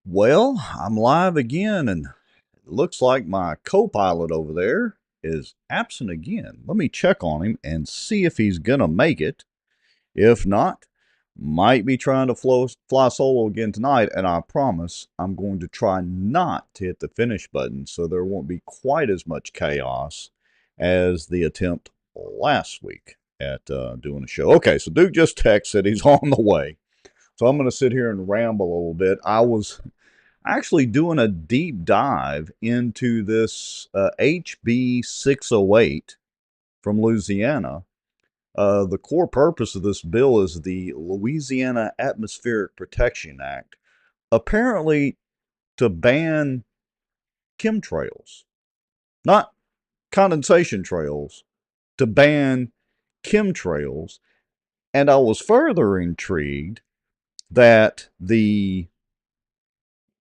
Well, I'm live again, and it looks like my co-pilot over there is absent again. Let me check on him and see if he's gonna make it. If not, might be trying to fly solo again tonight, and I promise I'm going to try not to hit the finish button so there won't be quite as much chaos as the attempt last week at doing a show. Okay, so Duke just texted he's on the way. So I'm going to sit here and ramble a little bit. I was actually doing a deep dive into this HB 608 from Louisiana. The core purpose of this bill is the Louisiana Atmospheric Protection Act, apparently to ban chemtrails, not condensation trails, to ban chemtrails. And I was further intrigued that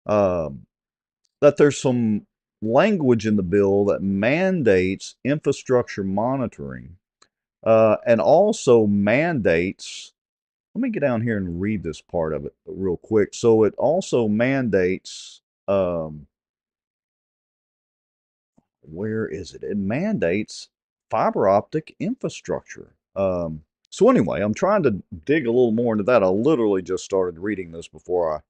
uh, there's some language in the bill that mandates infrastructure monitoring and also mandates. Let me get down here and read this part of it real quick. So it also mandates. Where is it? It mandates fiber optic infrastructure. So anyway, I'm trying to dig a little more into that. I literally just started reading this before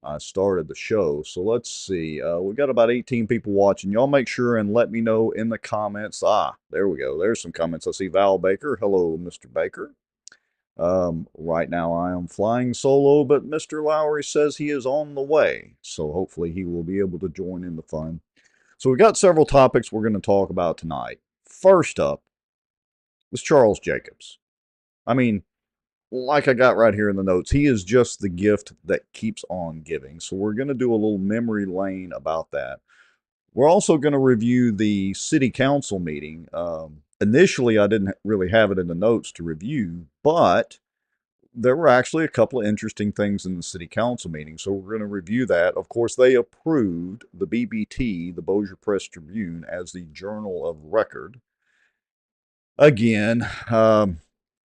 I started the show. So let's see. We've got about 18 people watching. Y'all make sure and let me know in the comments. There we go. There's some comments. I see Val Baker. Hello, Mr. Baker. Right now I am flying solo, but Mr. Lowry says he is on the way. So hopefully he will be able to join in the fun. So we've got several topics we're going to talk about tonight. First up was Charles Jacobs. I mean, like I got right here in the notes, he is just the gift that keeps on giving. So we're going to do a little memory lane about that. We're also going to review the city council meeting. Initially, I didn't really have it in the notes to review, but there were actually a couple of interesting things in the city council meeting. So we're going to review that. Of course, they approved the BBT, the Bossier Press Tribune, as the journal of record. Again,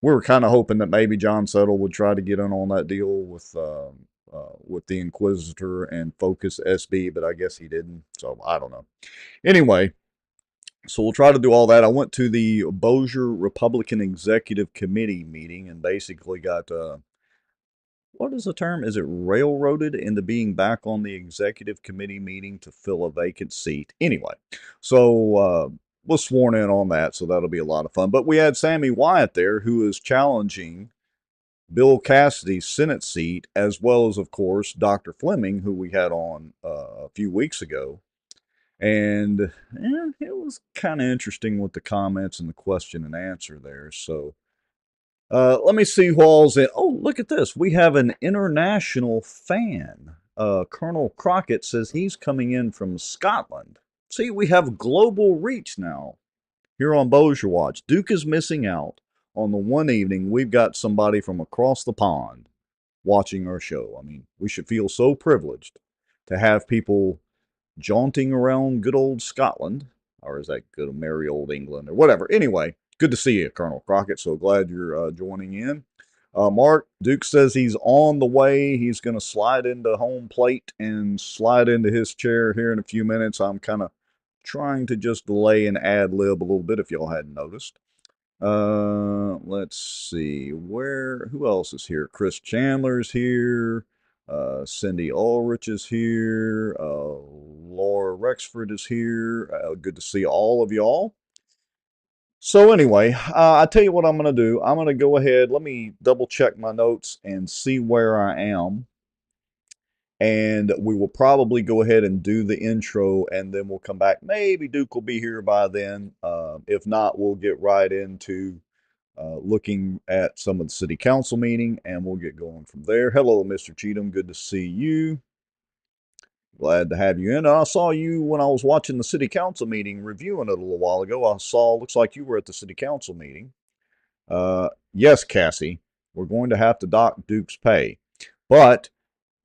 we were kind of hoping that maybe John Settle would try to get in on that deal with the Inquisitor and Focus SB, but I guess he didn't. So I don't know. Anyway, so we'll try to do all that. I went to the Bossier Republican Executive Committee meeting and basically got what is the term? Is it railroaded into being back on the executive committee meeting to fill a vacant seat? Anyway, so was sworn in on that, so that'll be a lot of fun. But we had Sammy Wyatt there, who is challenging Bill Cassidy's Senate seat, as well as, of course, Dr. Fleming, who we had on a few weeks ago. And it was kind of interesting with the comments and the question and answer there. So let me see who all's in. Oh, look at this. We have an international fan. Colonel Crockett says he's coming in from Scotland. See, we have global reach now here on Bossier Watch. Duke is missing out on the one evening we've got somebody from across the pond watching our show. I mean, we should feel so privileged to have people jaunting around good old Scotland, or is that good merry old England, or whatever. Anyway, good to see you, Colonel Crockett. So glad you're joining in. Mark Duke says he's on the way. He's going to slide into home plate and slide into his chair here in a few minutes. I'm kind of trying to just delay and ad lib a little bit if y'all hadn't noticed. Let's see who else is here? Chris Chandler's here. Cindy Ulrich is here. Laura Rexford is here. Good to see all of y'all. So anyway, I tell you what I'm going to do. I'm going to go ahead. Let me double check my notes and see where I am. And we will probably go ahead and do the intro, and then we'll come back. Maybe Duke will be here by then. If not, we'll get right into looking at some of the city council meeting, and we'll get going from there. Hello, Mr. Cheatham. Good to see you. Glad to have you in. I saw you when I was watching the city council meeting, reviewing it a little while ago. Looks like you were at the city council meeting. Yes, Cassie, we're going to have to dock Duke's pay. But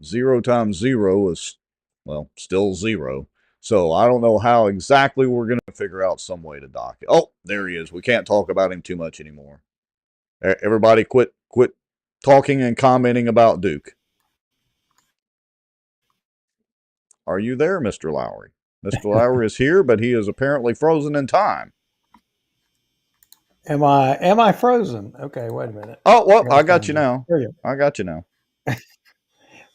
0 times 0 is, well, still 0. So I don't know how exactly we're going to figure out some way to dock it. Oh, there he is. We can't talk about him too much anymore. Everybody quit talking and commenting about Duke. Are you there, Mr. Lowry? Mr. Lowry is here, but he is apparently frozen in time. Am I frozen? Okay, wait a minute. Oh, I well, gotta I got find you you. now. There you go. I got you now.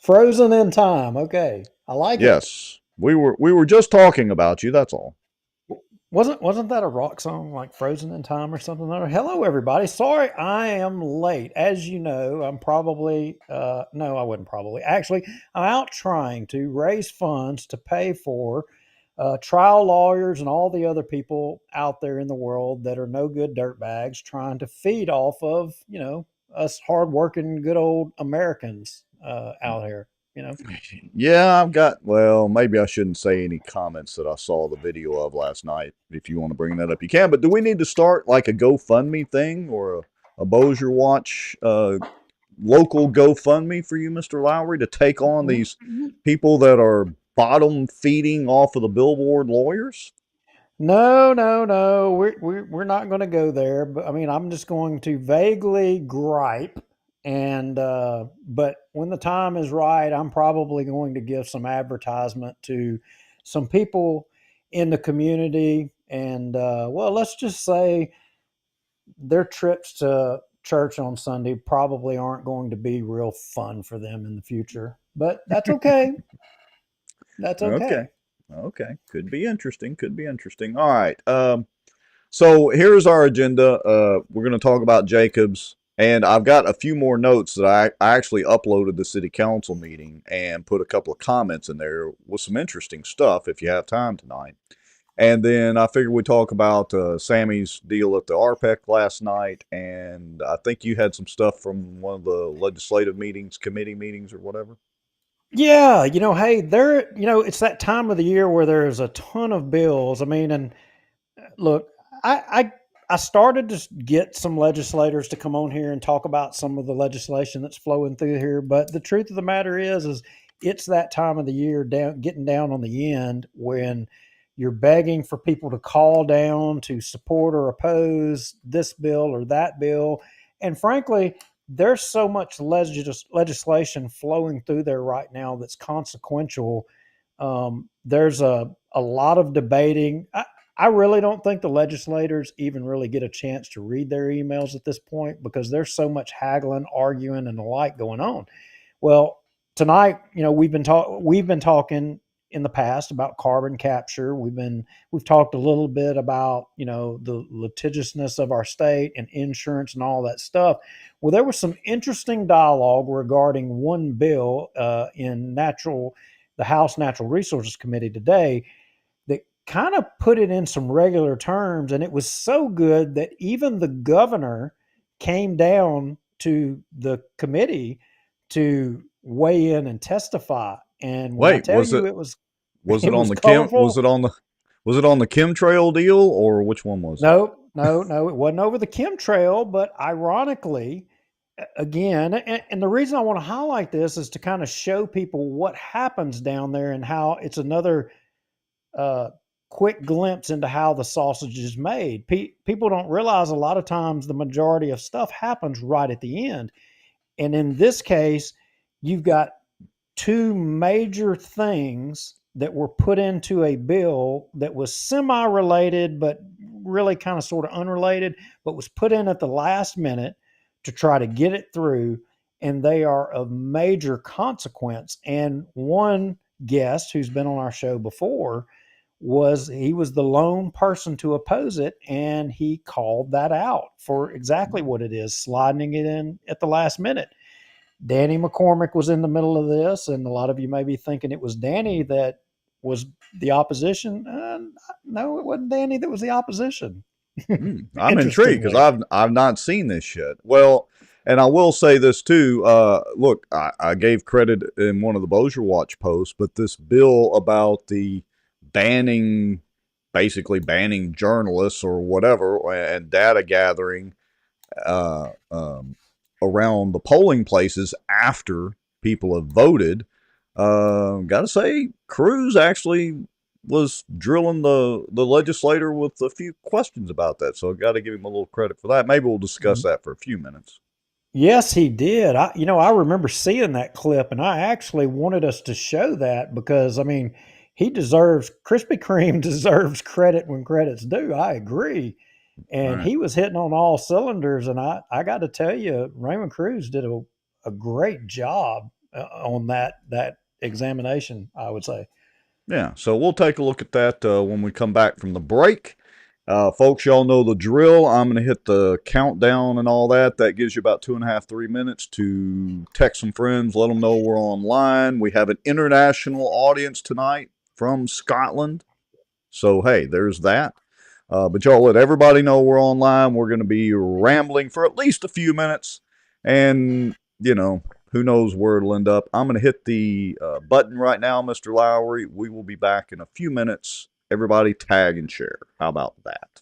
Frozen in time. Okay. I like it. Yes, we were just talking about you. That's all. Wasn't that a rock song like Frozen in Time or something? Hello, everybody. Sorry, I am late. As you know, I'm probably no, I wouldn't probably. Actually, I'm out trying to raise funds to pay for trial lawyers and all the other people out there in the world that are no good dirtbags trying to feed off of us hardworking good old Americans out here. You know. Yeah, I've got, well, maybe I shouldn't say any comments that I saw the video of last night. If you want to bring that up, you can. But do we need to start like a GoFundMe thing or a Bossier Watch local GoFundMe for you, Mr. Lowry, to take on these people that are bottom feeding off of the billboard lawyers? No, no, no. We're not going to go there. But I mean, I'm just going to vaguely gripe, and but when the time is right, I'm probably going to give some advertisement to some people in the community, and well, let's just say their trips to church on Sunday probably aren't going to be real fun for them in the future. But that's okay. That's Okay. okay. Okay. Could be interesting. Could be interesting. All right. So here's our agenda. We're going to talk about Jacobs, and I've got a few more notes that I actually uploaded the city council meeting and put a couple of comments in there with some interesting stuff if you have time tonight. And then I figured we'd talk about Sammy's deal at the RPEC last night, and I think you had some stuff from one of the legislative meetings, committee meetings, or whatever. Yeah, hey, it's that time of the year where there's a ton of bills. I mean, and look, I, I I started to get some legislators to come on here and talk about some of the legislation that's flowing through here. But the truth of the matter is it's that time of the year getting down on the end when you're begging for people to call down to support or oppose this bill or that bill. And frankly, there's so much legislation flowing through there right now that's consequential. There's a lot of debating. I really don't think the legislators even really get a chance to read their emails at this point because there's so much haggling, arguing, and the like going on. Well, tonight, we've been talking in the past about carbon capture. We've talked a little bit about the litigiousness of our state and insurance and all that stuff. Well, there was some interesting dialogue regarding one bill in the House Natural Resources Committee today that kind of put it in some regular terms. And it was so good that even the governor came down to the committee to weigh in and testify. And when I Wait, tell you was it it on was the Kim? Was colorful. it on the was it on the chemtrail deal, or which one was it? No, no, no, it wasn't over the chemtrail, but ironically, again, and the reason I want to highlight this is to kind of show people what happens down there and how it's another uh, quick glimpse into how the sausage is made. People don't realize a lot of times the majority of stuff happens right at the end. And in this case, you've got two major things that were put into a bill that was semi related, but really kind of sort of unrelated, but was put in at the last minute to try to get it through. And they are of major consequence. And one guest who's been on our show before he was the lone person to oppose it, and he called that out for exactly what it is, sliding it in at the last minute. Danny McCormick was in the middle of this, and a lot of you may be thinking it was Danny that was the opposition. No, it wasn't Danny that was the opposition. I'm intrigued because Interestingly, I've not seen this yet. Well, and I will say this too. Look, I gave credit in one of the Bossier Watch posts, but this bill about the banning, basically banning journalists or whatever, and data gathering uh, um, around the polling places after people have voted. Got to say, Cruz actually was drilling the legislator with a few questions about that. So I got to give him a little credit for that. Maybe we'll discuss that for a few minutes. Yes, he did. I remember seeing that clip, and I actually wanted us to show that because, I mean, Krispy Kreme deserves credit when credit's due. I agree. And Right. he was hitting on all cylinders. And I got to tell you, Raymond Cruz did a great job on that examination, I would say. Yeah, so we'll take a look at that when we come back from the break. Folks, y'all know the drill. I'm going to hit the countdown and all that. That gives you about 2.5, 3 minutes to text some friends, let them know we're online. We have an international audience tonight from Scotland. So, hey, there's that. But y'all let everybody know we're online. We're going to be rambling for at least a few minutes. And, who knows where it'll end up. I'm going to hit the button right now, Mr. Lowry. We will be back in a few minutes. Everybody tag and share. How about that?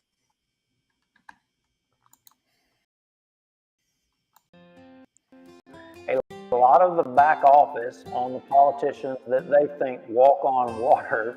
A lot of the back office on the politicians that they think walk on water,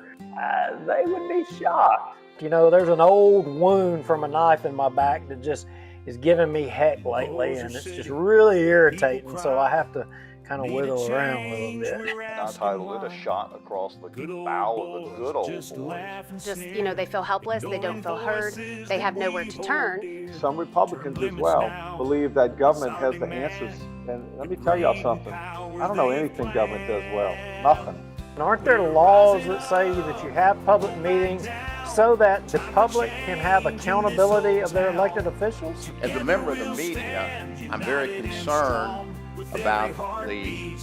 they would be shocked. There's an old wound from a knife in my back that just is giving me heck lately, and it's just really irritating, so I have to kind of wiggle around a little bit. And I titled it A Shot Across the Bow of the Good Old Boys. Just, they feel helpless, they don't feel heard, they have nowhere to turn. Some Republicans as well believe that government has the answers. And let me tell y'all something. I don't know anything government does well. Nothing. Aren't there laws that say that you have public meetings so that the public can have accountability of their elected officials? As a member of the media, I'm very concerned about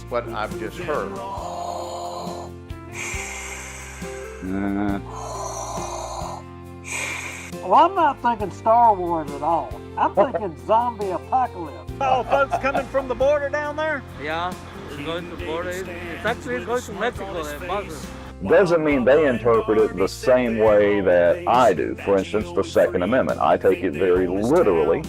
what I've just heard. Well, I'm not thinking Star Wars at all. I'm thinking zombie apocalypse. Oh, folks coming from the border down there? Yeah, it's going to the border. It's actually going to Mexico and Boston. Doesn't mean they interpret it the same way that I do. For instance, the Second Amendment. I take it very literally.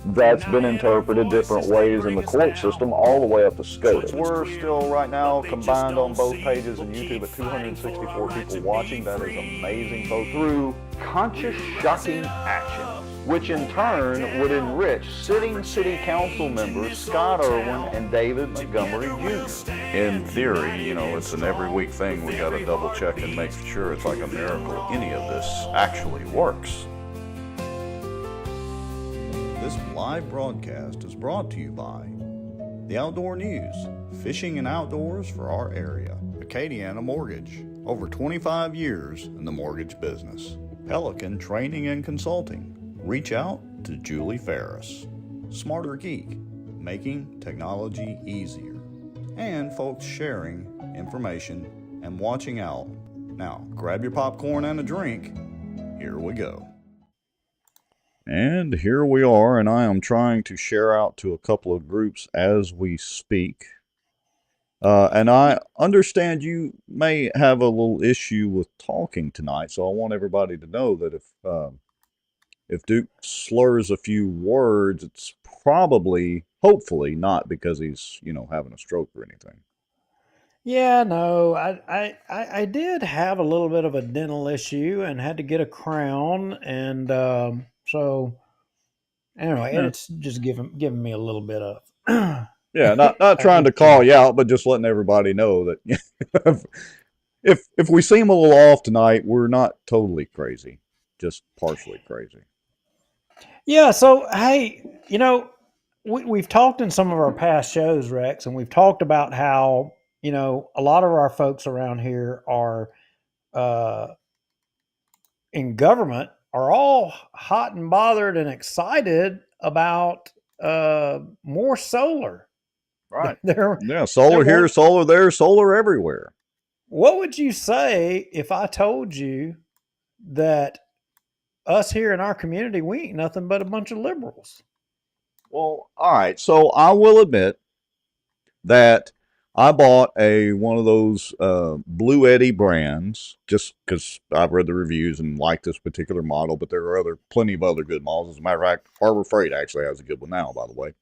That's been interpreted different ways in the court system all the way up to SCOTUS. We're still right now combined on both pages and YouTube at 264 people watching. That is amazing, folks. Through conscious, shocking action, which in turn would enrich sitting city council members Scott Irwin and David Montgomery Jr. In theory, it's an every week thing. We got to double check and make sure it's like a miracle any of this actually works. This live broadcast is brought to you by The Outdoor News, fishing and outdoors for our area. Acadiana Mortgage, over 25 years in the mortgage business. Pelican Training and Consulting. Reach out to Julie Ferris. Smarter Geek, making technology easier. And folks sharing information and watching out. Now, grab your popcorn and a drink. Here we go. And here we are, and I am trying to share out to a couple of groups as we speak. And I understand you may have a little issue with talking tonight, so I want everybody to know that if Duke slurs a few words, it's probably, hopefully, not because he's having a stroke or anything. Yeah, no, I did have a little bit of a dental issue and had to get a crown, and so anyway, Yeah. it's just giving me a little bit of Yeah, not trying to call you out, but just letting everybody know that if we seem a little off tonight, we're not totally crazy, just partially crazy. Yeah, so hey, we've talked in some of our past shows, Rex, and we've talked about how a lot of our folks around here are in government are all hot and bothered and excited about more solar. Right. They're, Yeah, solar here, solar there, solar everywhere. What would you say if I told you that us here in our community, we ain't nothing but a bunch of liberals? Well, all right. So I will admit that I bought one of those Blue Eddy brands just because I've read the reviews and like this particular model, but there are plenty of other good models. As a matter of fact, Harbor Freight actually has a good one now, by the way.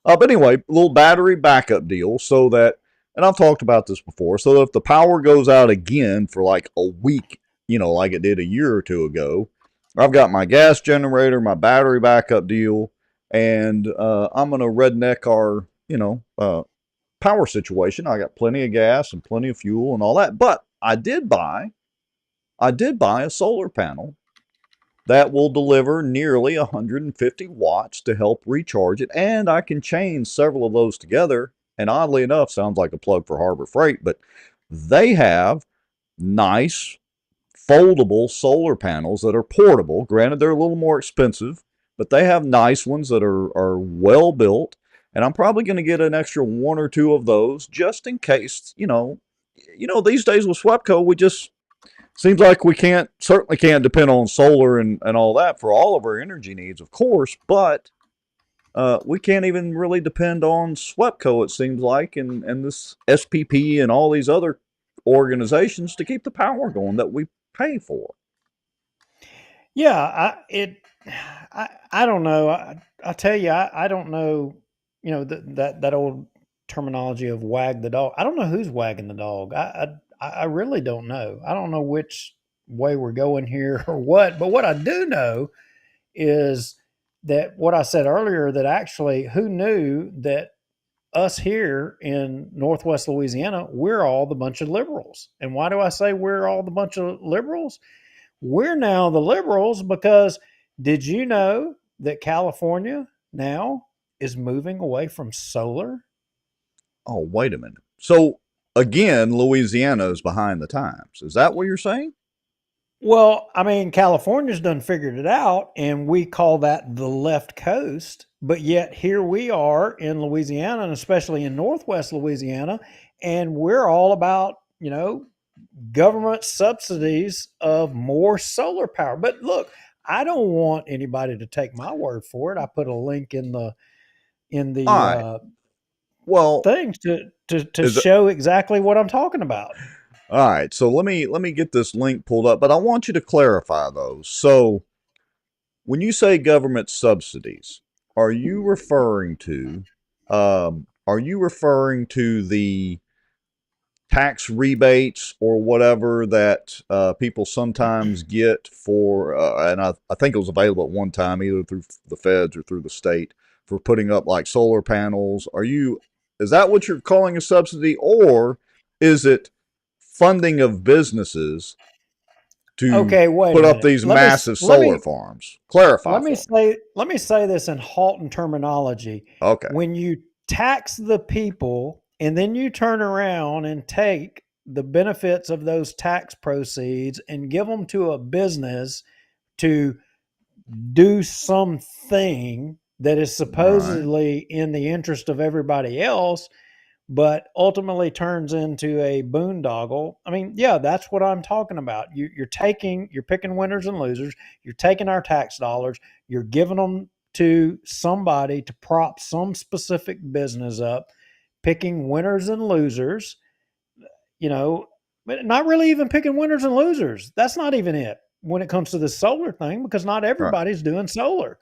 But anyway, little battery backup deal so that, and I've talked about this before, so that if the power goes out again for like a week, like it did a year or two ago, I've got my gas generator, my battery backup deal, and I'm going to redneck our, power situation. I got plenty of gas and plenty of fuel and all that, but I did buy a solar panel that will deliver nearly 150 watts to help recharge it, and I can chain several of those together. And oddly enough, sounds like a plug for Harbor Freight, but they have nice foldable solar panels that are portable. Granted, they're a little more expensive, but they have nice ones that are well built. And I'm probably going to get an extra one or two of those just in case, these days with SWEPCO, we just seems like we certainly can't depend on solar and all that for all of our energy needs, of course, but we can't even really depend on SWEPCO, it seems like, and this SPP and all these other organizations to keep the power going that we pay for. Yeah, I don't know. I tell you, I don't know. That old terminology of wag the dog. I don't know who's wagging the dog. I really don't know. I don't know which way we're going here or what. But what I do know is that what I said earlier, that actually, who knew that us here in Northwest Louisiana, we're all the bunch of liberals. And why do I say we're all the bunch of liberals? We're now the liberals because did you know that California now is moving away from solar? Oh, wait a minute. So again, Louisiana is behind the times. Is that what you're saying? Well, I mean, California's done figured it out, and we call that the left coast. But yet here we are in Louisiana, and especially in Northwest Louisiana, and we're all about, government subsidies of more solar power. But look, I don't want anybody to take my word for it. I put a link in the All right. Well, things to show exactly what I'm talking about. All right, so let me get this link pulled up, but I want you to clarify those. So, when you say government subsidies, are you referring to the tax rebates or whatever that people sometimes get for, and I think it was available at one time either through the feds or through the state for putting up like solar panels? Is that what you're calling a subsidy, or is it funding of businesses to put up these massive solar farms? Clarify. Let me say this in Halton terminology. Okay. When you tax the people and then you turn around and take the benefits of those tax proceeds and give them to a business to do something that is supposedly in the interest of everybody else, but ultimately turns into a boondoggle. I mean, yeah, that's what I'm talking about. You're picking winners and losers. You're taking our tax dollars. You're giving them to somebody to prop some specific business up, picking winners and losers, but not really even picking winners and losers. That's not even it when it comes to the solar thing, because not everybody's doing solar.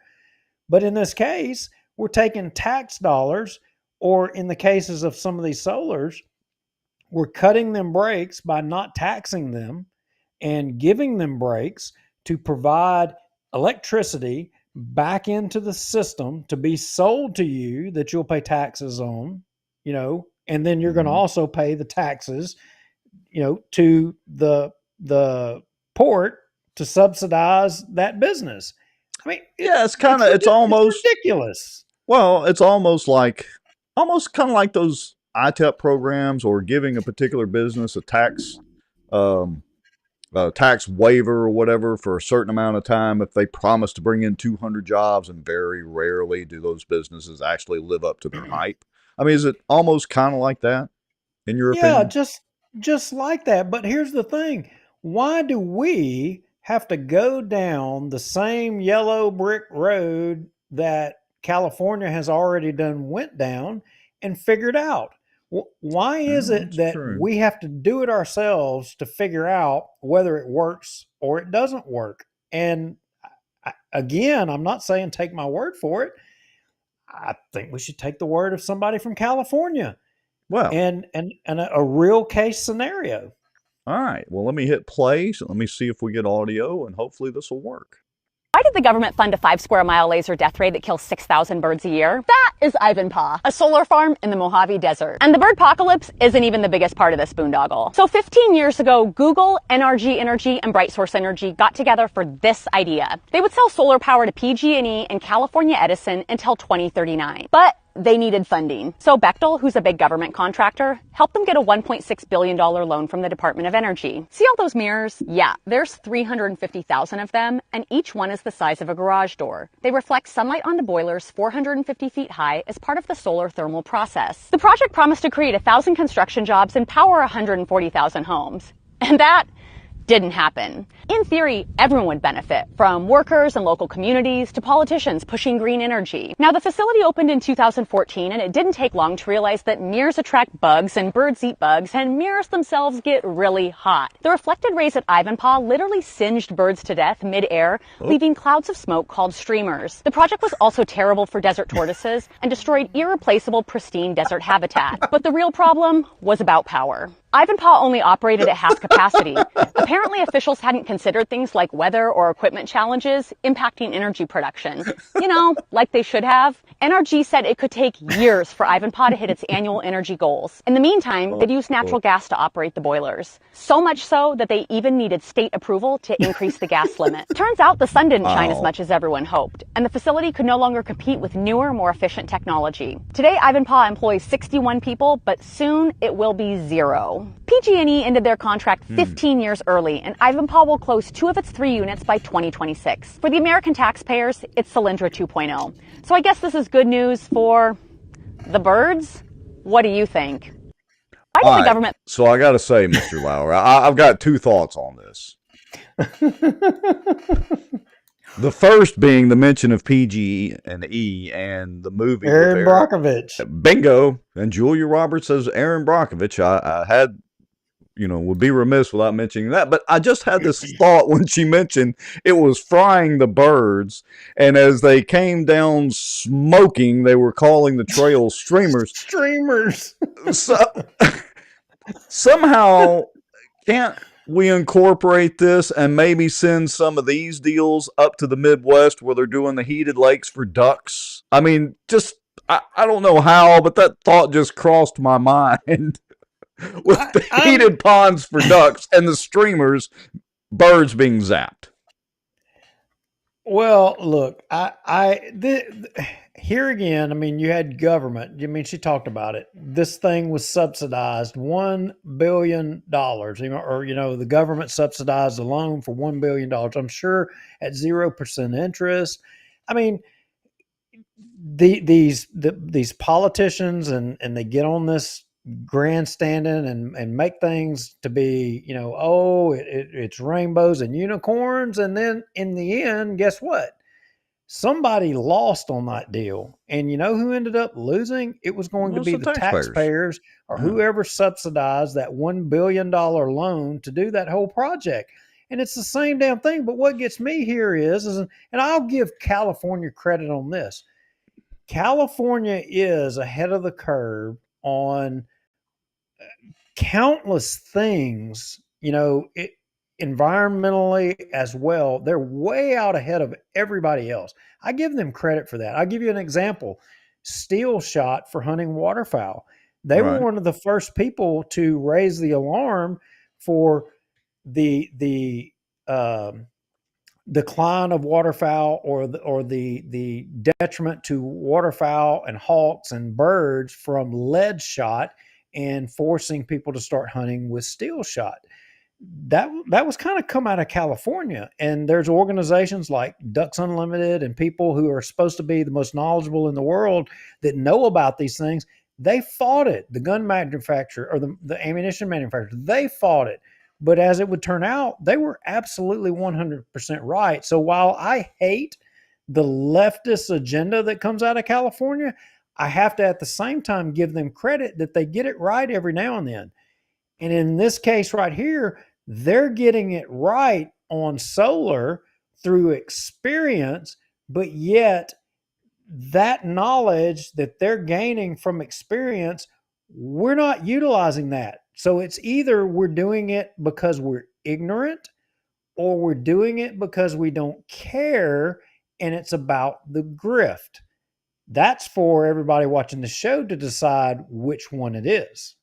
But in this case, we're taking tax dollars, or in the cases of some of these solars, we're cutting them breaks by not taxing them and giving them breaks to provide electricity back into the system to be sold to you that you'll pay taxes on, and then you're going to also pay the taxes, to the port to subsidize that business. I mean, it's almost ridiculous. Well, it's almost kind of like those ITEP programs, or giving a particular business a tax waiver or whatever for a certain amount of time if they promise to bring in 200 jobs, and very rarely do those businesses actually live up to their hype. I mean, is it almost kind of like that in your opinion? Yeah, just like that. But here's the thing. Why do we have to go down the same yellow brick road that California has already went down and figured out? Why is it that we have to do it ourselves to figure out whether it works or it doesn't work? And again, I'm not saying take my word for it. I think we should take the word of somebody from California. Well, and a real case scenario. All right. Well, let me hit play. So let me see if we get audio, and hopefully this will work. I Why did the government fund a 5-square-mile laser death ray that kills 6,000 birds a year? That is Ivanpah, a solar farm in the Mojave Desert. And the bird apocalypse isn't even the biggest part of this boondoggle. So 15 years ago, Google, NRG Energy, and BrightSource Energy got together for this idea. They would sell solar power to PG&E and California Edison until 2039. But they needed funding. So Bechtel, who's a big government contractor, helped them get a $1.6 billion loan from the Department of Energy. See all those mirrors? Yeah, there's 350,000 of them, and each one is the size of a garage door. They reflect sunlight onto boilers 450 feet high as part of the solar thermal process. The project promised to create 1,000 construction jobs and power 140,000 homes. And that didn't happen. In theory, everyone would benefit, from workers and local communities to politicians pushing green energy. Now, the facility opened in 2014, and it didn't take long to realize that mirrors attract bugs and birds eat bugs, and mirrors themselves get really hot. The reflected rays at Ivanpah literally singed birds to death mid-air, leaving clouds of smoke called streamers. The project was also terrible for desert tortoises and destroyed irreplaceable, pristine desert habitat. But the real problem was about power. Ivanpah only operated at half capacity. Apparently, officials hadn't considered things like weather or equipment challenges impacting energy production. You know, like they should have. NRG said it could take years for Ivanpah to hit its annual energy goals. In the meantime, they'd used natural gas to operate the boilers. So much so that they even needed state approval to increase the gas limit. Turns out the sun didn't shine as much as everyone hoped, and the facility could no longer compete with newer, more efficient technology. Today, Ivanpah employs 61 people, but soon it will be 0. PG&E ended their contract 15 years early, and Ivanpah will close 2 of its 3 units by 2026. For the American taxpayers, it's Solyndra 2.0. So I guess this is good news for the birds? What do you think? Why does the government... So I got to say, Mr. Lauer, I've got 2 thoughts on this. The first being the mention of PG&E and the movie Aaron Brockovich. Bingo. And Julia Roberts says Aaron Brockovich. I had, would be remiss without mentioning that. But I just had this thought when she mentioned it was frying the birds. And as they came down smoking, they were calling the trail streamers. Streamers. So, somehow, can't we incorporate this and maybe send some of these deals up to the Midwest where they're doing the heated lakes for ducks? I mean, I don't know how, but that thought just crossed my mind. With the heated ponds for ducks and the streamers, birds being zapped. Well, look, here again, I mean, you had government. I mean, she talked about it. This thing was subsidized $1 billion, or, the government subsidized a loan for $1 billion. I'm sure at 0% interest. I mean, these politicians and they get on this grandstanding and make things to be, it's rainbows and unicorns. And then in the end, guess what? Somebody lost on that deal. And you know who ended up losing? It was going to be the taxpayers or whoever subsidized that $1 billion loan to do that whole project. And it's the same damn thing. But what gets me here is and I'll give California credit on this. California is ahead of the curve on countless things, environmentally as well. They're way out ahead of everybody else. I give them credit for that. I'll give you an example. Steel shot for hunting waterfowl. They were one of the first people to raise the alarm for the decline of waterfowl or the detriment to waterfowl and hawks and birds from lead shot and forcing people to start hunting with steel shot. That was kind of come out of California. And there's organizations like Ducks Unlimited and people who are supposed to be the most knowledgeable in the world that know about these things. They fought it. The gun manufacturer or the ammunition manufacturer, they fought it. But as it would turn out, they were absolutely 100% right. So while I hate the leftist agenda that comes out of California, I have to at the same time give them credit that they get it right every now and then. And in this case right here, they're getting it right on solar through experience, but yet that knowledge that they're gaining from experience, we're not utilizing that. So it's either we're doing it because we're ignorant or we're doing it because we don't care and it's about the grift. That's for everybody watching the show to decide which one it is.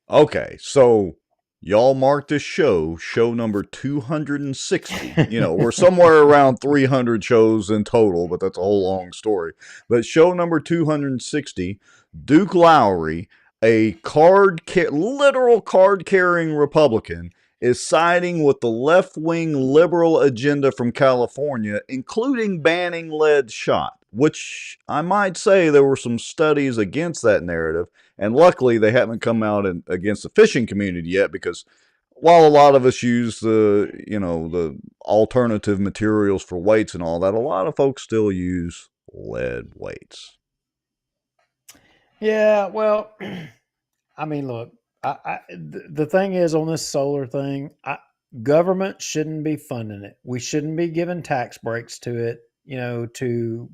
Okay, so y'all mark this show number 260. We're somewhere around 300 shows in total, but that's a whole long story. But show number 260, Duke Lowry, a literal card-carrying Republican, is siding with the left-wing liberal agenda from California, including banning lead shot, which I might say there were some studies against that narrative. And luckily, they haven't come out against the fishing community yet, because while a lot of us use the alternative materials for weights and all that, a lot of folks still use lead weights. Yeah, well, I mean, look, the thing is on this solar thing, government shouldn't be funding it. We shouldn't be giving tax breaks to it, to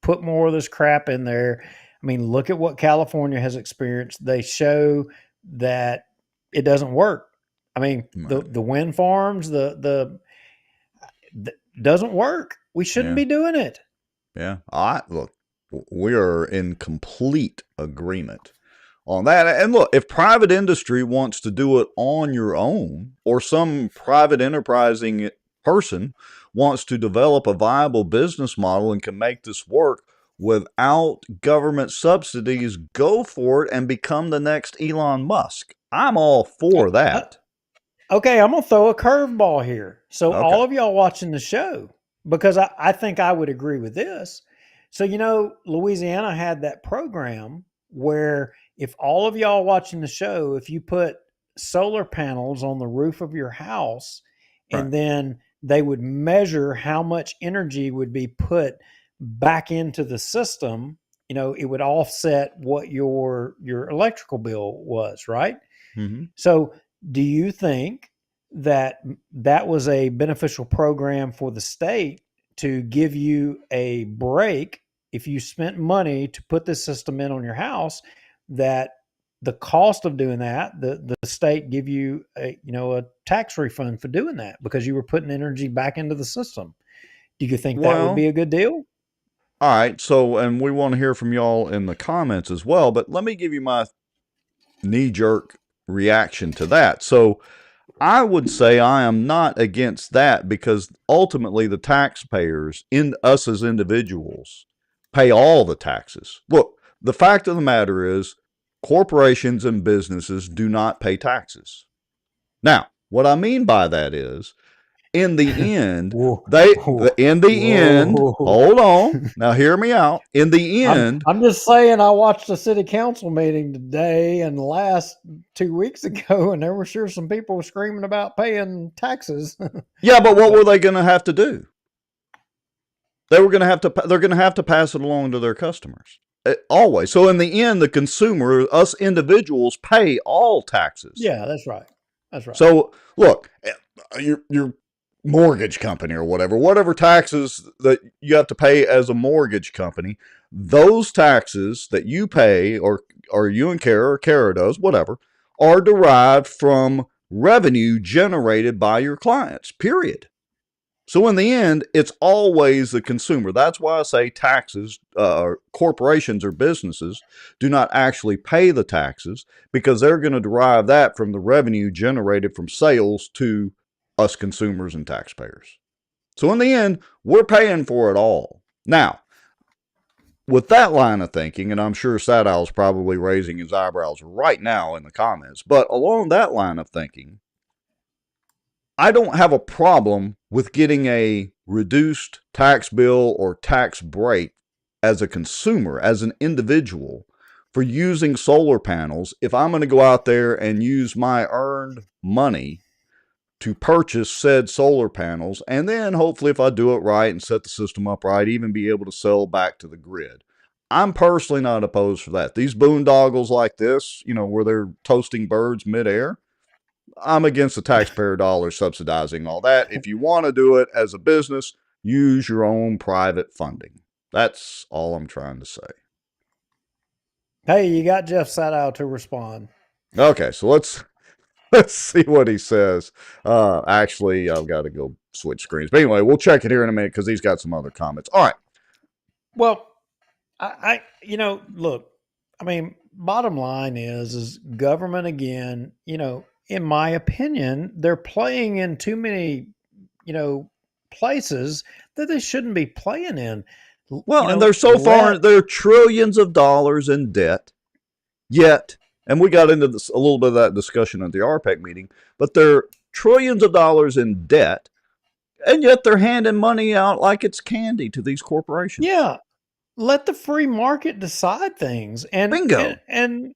put more of this crap in there. I mean, look at what California has experienced. They show that it doesn't work. I mean, the wind farms, the doesn't work. We shouldn't be doing it. Yeah. Look, we are in complete agreement on that. And look, if private industry wants to do it on your own, or some private enterprising person wants to develop a viable business model and can make this work without government subsidies, go for it and become the next Elon Musk. I'm all for that. Okay, I'm going to throw a curveball here. So all of y'all watching the show, because I think I would agree with this. So, Louisiana had that program where if all of y'all watching the show, if you put solar panels on the roof of your house, and then they would measure how much energy would be put back into the system, it would offset what your electrical bill was, right? Mm-hmm. So do you think that was a beneficial program for the state to give you a break if you spent money to put this system in on your house, that the cost of doing that, the state give you a tax refund for doing that because you were putting energy back into the system? Do you think that would be a good deal? All right. So, and we want to hear from y'all in the comments as well, but let me give you my knee-jerk reaction to that. So I would say I am not against that, because ultimately the taxpayers, in us as individuals, pay all the taxes. Look, the fact of the matter is corporations and businesses do not pay taxes. Now, what I mean by that is, in the end, hold on. Now hear me out. In the end, I'm just saying, I watched a city council meeting today and last 2 weeks ago, and there were sure some people screaming about paying taxes. Yeah, but what were they going to have to do? They're going to have to pass it along to their customers. Always. So in the end, the consumer, us individuals, pay all taxes. Yeah, that's right. That's right. So look, your mortgage company or whatever taxes that you have to pay as a mortgage company, those taxes that you pay, or you and Kara does, whatever, are derived from revenue generated by your clients, period. So in the end, it's always the consumer. That's why I say taxes, corporations or businesses do not actually pay the taxes, because they're going to derive that from the revenue generated from sales to us consumers and taxpayers. So in the end, we're paying for it all. Now, with that line of thinking, and I'm sure Sadow's probably raising his eyebrows right now in the comments, but along that line of thinking, I don't have a problem with getting a reduced tax bill or tax break as a consumer, as an individual, for using solar panels if I'm going to go out there and use my earned money to purchase said solar panels, and then hopefully, if I do it right and set the system up right, even be able to sell back to the grid. I'm personally not opposed for that. These boondoggles like this, where they're toasting birds midair, I'm against the taxpayer dollars subsidizing all that. If you want to do it as a business, use your own private funding. That's all I'm trying to say. Hey, you got Jeff Sadow to respond. Okay, so let's Let's see what he says. Actually, I've got to go switch screens. But anyway, we'll check it here in a minute because he's got some other comments. All right. Well, look, I mean, bottom line is government again, in my opinion, they're playing in too many, places that they shouldn't be playing in. Well, and they're so far, they're trillions of dollars in debt, yet, and we got into this a little bit of that discussion at the RPEC meeting, but they're trillions of dollars in debt, and yet they're handing money out like it's candy to these corporations. Yeah. Let the free market decide things. And bingo. And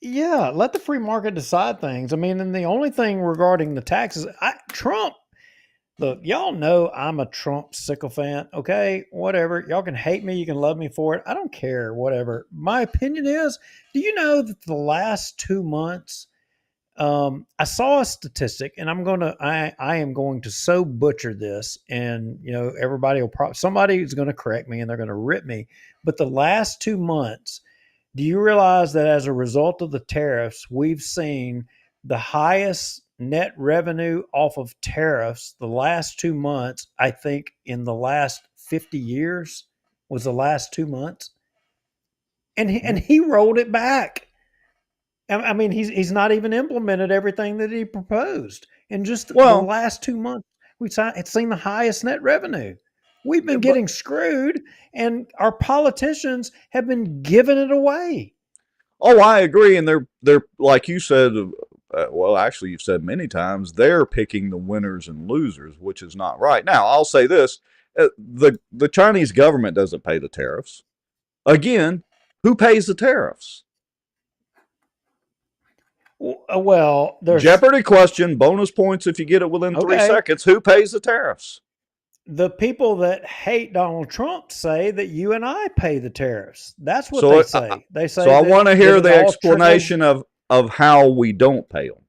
yeah, let the free market decide things. I mean, and the only thing regarding the taxes, Trump, look, y'all know I'm a Trump sycophant, okay? Whatever. Y'all can hate me, you can love me for it. I don't care, whatever. My opinion is, do you know that the last 2 months, I saw a statistic, and I am going to so butcher this, and everybody somebody is going to correct me, and they're going to rip me. But the last 2 months, do you realize that as a result of the tariffs, we've seen the highest net revenue off of tariffs the last 2 months? I think in the last 50 years was the last 2 months, and he rolled it back. I mean, he's not even implemented everything that he proposed. In just the last 2 months, it's seen the highest net revenue. We've been getting screwed, and our politicians have been giving it away. Oh, I agree, and they're like you said. Well, actually, you've said many times they're picking the winners and losers, which is not right. Now, I'll say this: the Chinese government doesn't pay the tariffs. Again, who pays the tariffs? Well, there's Jeopardy question, bonus points if you get it within 3 seconds. Who pays the tariffs? The people that hate Donald Trump say that you and I pay the tariffs. That's what they say. They say. So I want to hear the explanation of how we don't pay them.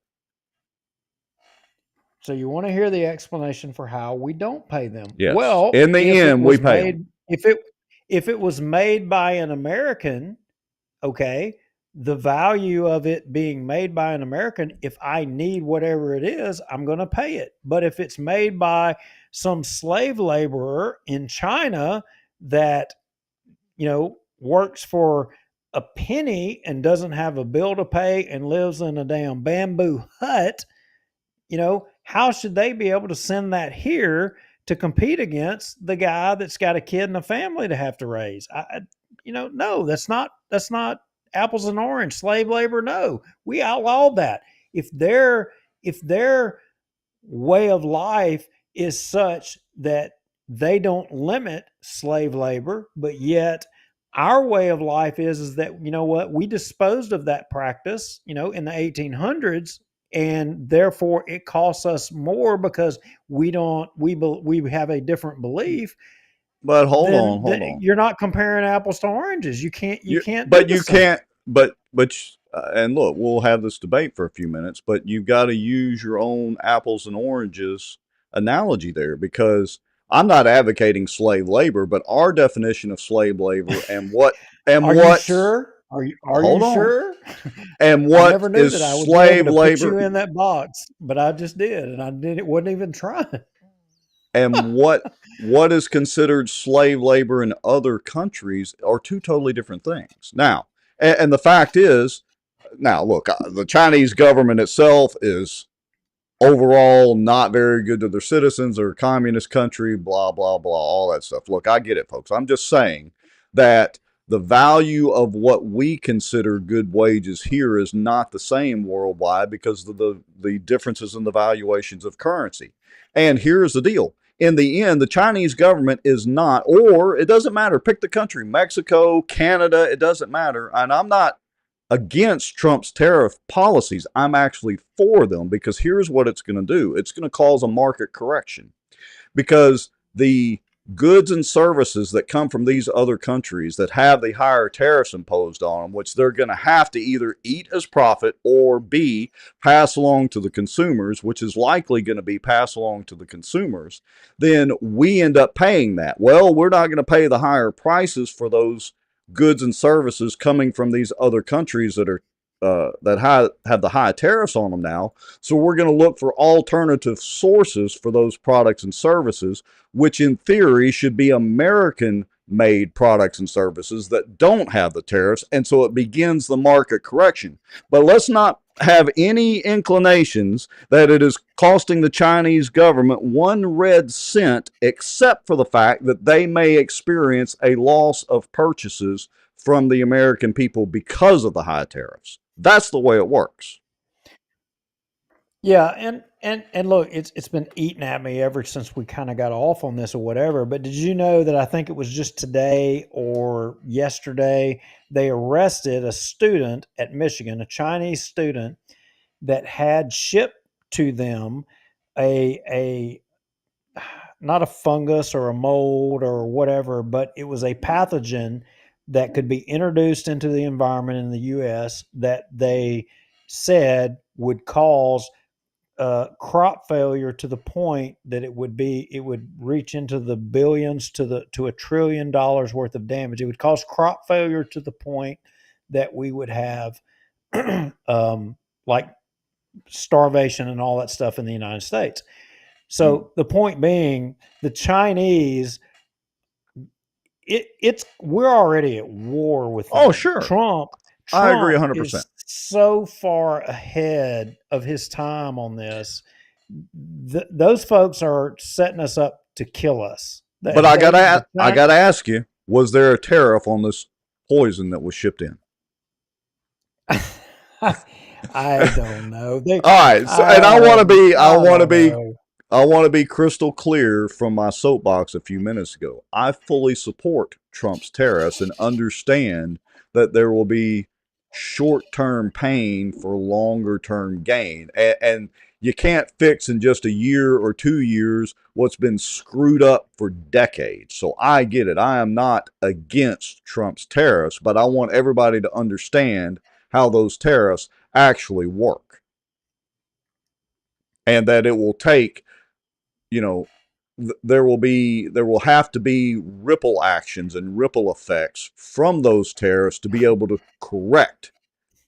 So you want to hear the explanation for how we don't pay them? Yes. Well, in the end, we pay them. If it was made by an American, okay, the value of it being made by an American, if I need whatever it is, I'm going to pay it. But if it's made by some slave laborer in China that, works for a penny and doesn't have a bill to pay and lives in a damn bamboo hut, how should they be able to send that here to compete against the guy that's got a kid and a family to have to raise? No, that's not apples and orange. Slave labor, no. We outlawed that. If their way of life is such that they don't limit slave labor, but yet our way of life is that, we disposed of that practice, in the 1800s, and therefore it costs us more because we have a different belief. But hold on. You're not comparing apples to oranges. You can't. And look, we'll have this debate for a few minutes, but you've got to use your own apples and oranges analogy there, because I'm not advocating slave labor, but our definition of slave labor and what you sure? Are you sure? And what is slave labor? Put you in that box, but I just did, and I did it. Wasn't even trying. And what is considered slave labor in other countries are two totally different things. Now, and the fact is, look, the Chinese government itself is overall not very good to their citizens. They're a communist country, blah, blah, blah, all that stuff. Look, I get it, folks. I'm just saying that the value of what we consider good wages here is not the same worldwide because of the differences in the valuations of currency. And here's the deal. In the end, the Chinese government is not, or it doesn't matter, pick the country, Mexico, Canada, it doesn't matter. And I'm not against Trump's tariff policies. I'm actually for them, because here's what it's going to do. It's going to cause a market correction, because the goods and services that come from these other countries that have the higher tariffs imposed on them, which they're going to have to either eat as profit or B, pass along to the consumers, which is likely going to be passed along to the consumers, then we end up paying that. Well, we're not going to pay the higher prices for those goods and services coming from these other countries that are have the high tariffs on them now. So we're going to look for alternative sources for those products and services, which in theory should be American made products and services that don't have the tariffs. And so it begins the market correction. But let's not have any inclinations that it is costing the Chinese government one red cent, except for the fact that they may experience a loss of purchases from the American people because of the high tariffs. That's the way it works. Yeah, and look, it's been eating at me ever since we kind of got off on this or whatever. But did you know that I think it was just today or yesterday they arrested a student at Michigan, a Chinese student that had shipped to them a not a fungus or a mold or whatever, but it was a pathogen that could be introduced into the environment in the U.S. that they said would cause crop failure to the point that it would reach into the billions to $1 trillion worth of damage. It would cause crop failure to the point that we would have like starvation and all that stuff in the United States. So the point being, the Chinese, we're already at war with them. Oh, sure. Trump I agree 100%. is so far ahead of his time on this. Those folks are setting us up to kill us. But I gotta ask you: was there a tariff on this poison that was shipped in? I don't know. All right, so, and I want to be crystal clear from my soapbox a few minutes ago. I fully support Trump's tariffs and understand that there will be short-term pain for longer-term gain. And you can't fix in just a year or 2 years what's been screwed up for decades. So I get it. I am not against Trump's tariffs, but I want everybody to understand how those tariffs actually work. And that it will take, there will have to be ripple actions and ripple effects from those tariffs to be able to correct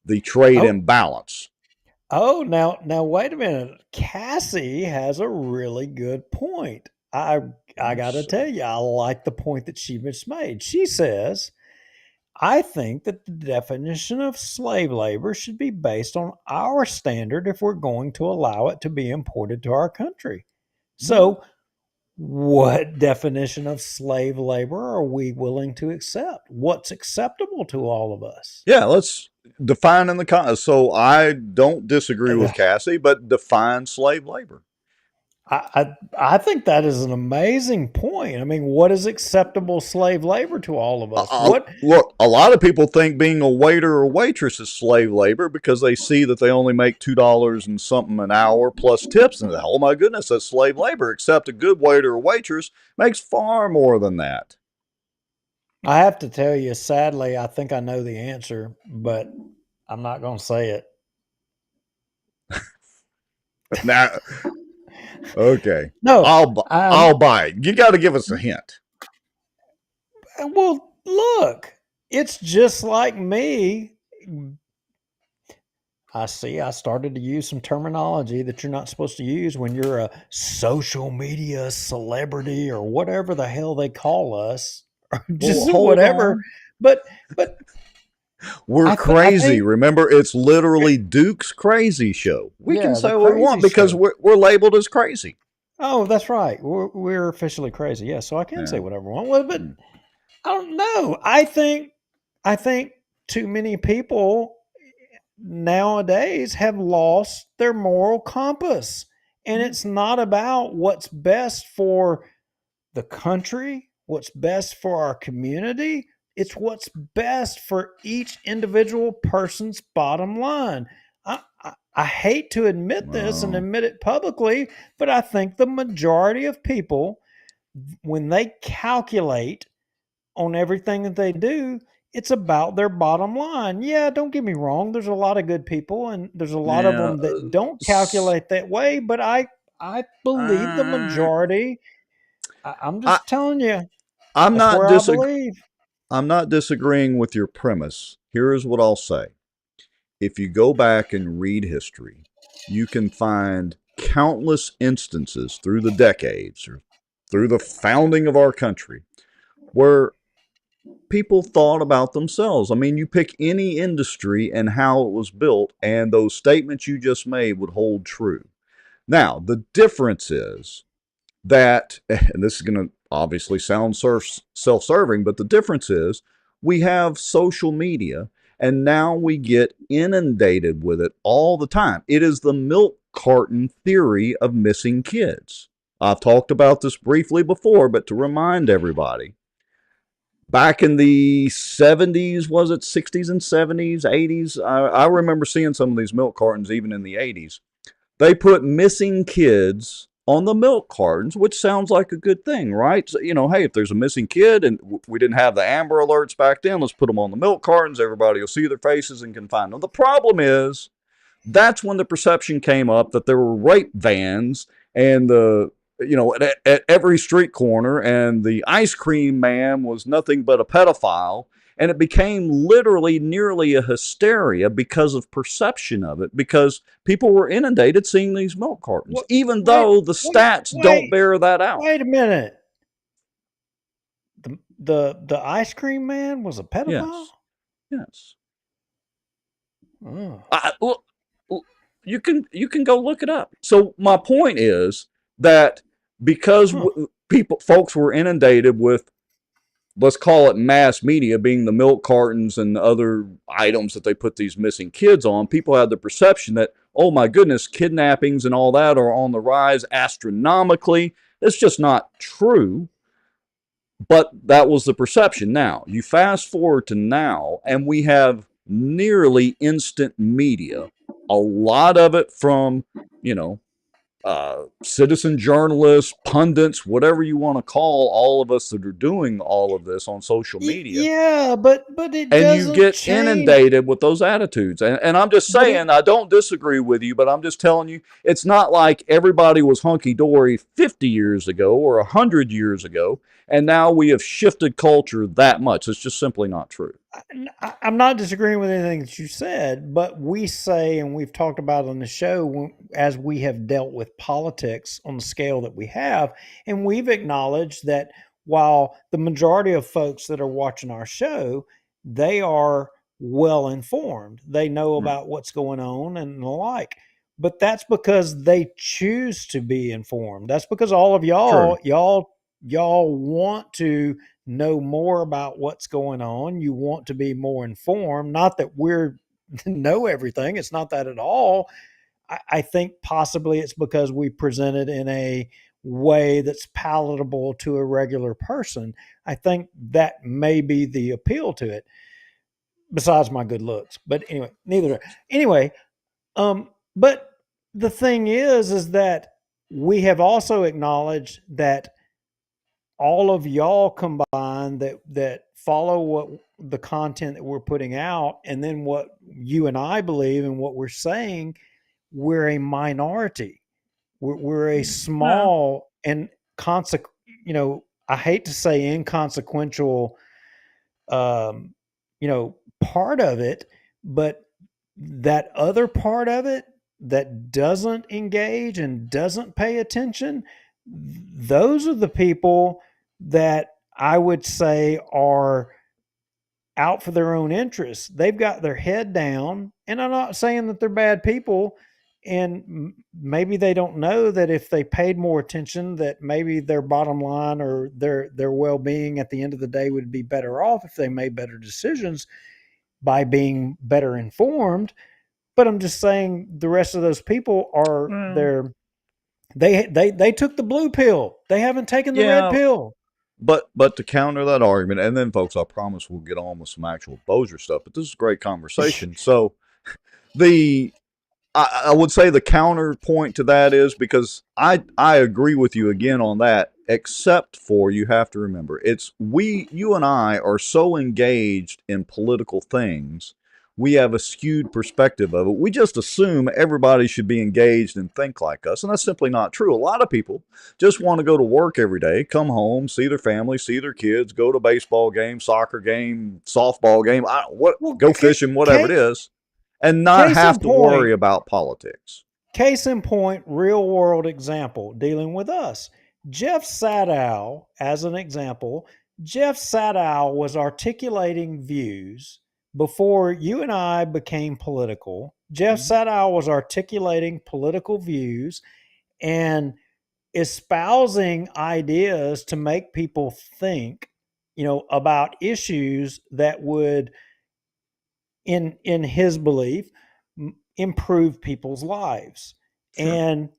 the trade imbalance. Oh, now wait a minute. Cassie has a really good point. I got to tell you, I like the point that she just made. She says, I think that the definition of slave labor should be based on our standard if we're going to allow it to be imported to our country. So, what definition of slave labor are we willing to accept? What's acceptable to all of us? Yeah, let's define in the so I don't disagree with Cassie, but define slave labor. I think that is an amazing point. I mean, what is acceptable slave labor to all of us? Look, a lot of people think being a waiter or waitress is slave labor because they see that they only make $2 and something an hour plus tips, and oh my goodness, that's slave labor. Except a good waiter or waitress makes far more than that. I have to tell you, sadly, I think I know the answer, but I'm not going to say it. Now. Okay. No, I'll buy it. You got to give us a hint. Well, look, it's just like me. I started to use some terminology that you're not supposed to use when you're a social media celebrity or whatever the hell they call us. Just whatever. On. But we're crazy. Remember, it's literally Duke's Crazy Show. We can say what we want because we're labeled as crazy. Oh, that's right. We're officially crazy. Yeah, so I can say whatever I want. Well, but I don't know. I think too many people nowadays have lost their moral compass, and it's not about what's best for the country, what's best for our community. It's what's best for each individual person's bottom line. I hate to admit this and admit it publicly, but I think the majority of people, when they calculate on everything that they do, it's about their bottom line. Yeah, don't get me wrong. There's a lot of good people, and there's a lot of them that don't calculate that way, but I believe the majority. I'm just telling you. I'm not disagreeing with your premise. Here is what I'll say. if you go back and read history, you can find countless instances through the decades or through the founding of our country where people thought about themselves. I mean, you pick any industry and how it was built, and those statements you just made would hold true. Now, the difference is that, and this is going to obviously sound self-serving, but the difference is we have social media, and now we get inundated with it all the time. It is the milk carton theory of missing kids. I've talked about this briefly before, but to remind everybody, back in the 70s, was it 60s and 70s, 80s? I remember seeing some of these milk cartons even in the 80s. They put missing kids on the milk cartons, which sounds like a good thing, right? So, you know, hey, if there's a missing kid and we didn't have the Amber Alerts back then, let's put them on the milk cartons. Everybody will see their faces and can find them. The problem is that's when the perception came up that there were rape vans and at every street corner, and the ice cream man was nothing but a pedophile. And it became literally nearly a hysteria because of perception of it, because people were inundated seeing these milk cartons, even though the stats don't bear that out. Wait a minute. The ice cream man was a pedophile? Yes. Oh. You can go look it up. So my point is that because folks were inundated with, let's call it mass media, being the milk cartons and other items that they put these missing kids on, people had the perception that, oh my goodness, kidnappings and all that are on the rise astronomically. It's just not true. But that was the perception. Now, you fast forward to now, and we have nearly instant media. A lot of it from, citizen journalists, pundits, whatever you want to call all of us that are doing all of this on social media. Yeah, but it and you get inundated with those attitudes. And I'm just saying, I don't disagree with you, but I'm just telling you, it's not like everybody was hunky-dory 50 years ago or 100 years ago, and now we have shifted culture that much. It's just simply not true. I'm not disagreeing with anything that you said, but we say, and we've talked about on the show, as we have dealt with politics on the scale that we have, and we've acknowledged that while the majority of folks that are watching our show, they are well informed. They know about what's going on and the like. But that's because they choose to be informed. That's because all of y'all want to know more about what's going on. You want to be more informed. Not that we're know everything. It's not that at all. I think possibly it's because we present it in a way that's palatable to a regular person. I think that may be the appeal to it, besides my good looks. But anyway, but the thing is that we have also acknowledged that all of y'all combined that follow what the content that we're putting out, and then what you and I believe and what we're saying, we're a minority. We're a small and I hate to say inconsequential, part of it, but that other part of it that doesn't engage and doesn't pay attention, those are the people that I would say are out for their own interests. They've got their head down, and I'm not saying that they're bad people, and maybe they don't know that if they paid more attention, that maybe their bottom line or their well-being at the end of the day would be better off if they made better decisions by being better informed. But I'm just saying the rest of those people are they took the blue pill. They haven't taken the red pill. But to counter that argument, and then folks, I promise we'll get on with some actual Bossier stuff, but this is a great conversation. So I would say the counterpoint to that is, because I agree with you again on that, except for, you have to remember, you and I are so engaged in political things, we have a skewed perspective of it. We just assume everybody should be engaged and think like us, and that's simply not true. A lot of people just want to go to work every day, come home, see their family, see their kids, go to baseball game, soccer game, softball game, go fishing, whatever it is, and not Case have in to point, worry about politics. Case in point, real world example dealing with us. Jeff Sadow, as an example, Jeff Sadow was articulating views before you and I became political. Jeff Sadow was articulating political views and espousing ideas to make people think, about issues that would, in his belief, improve people's lives. Sure. And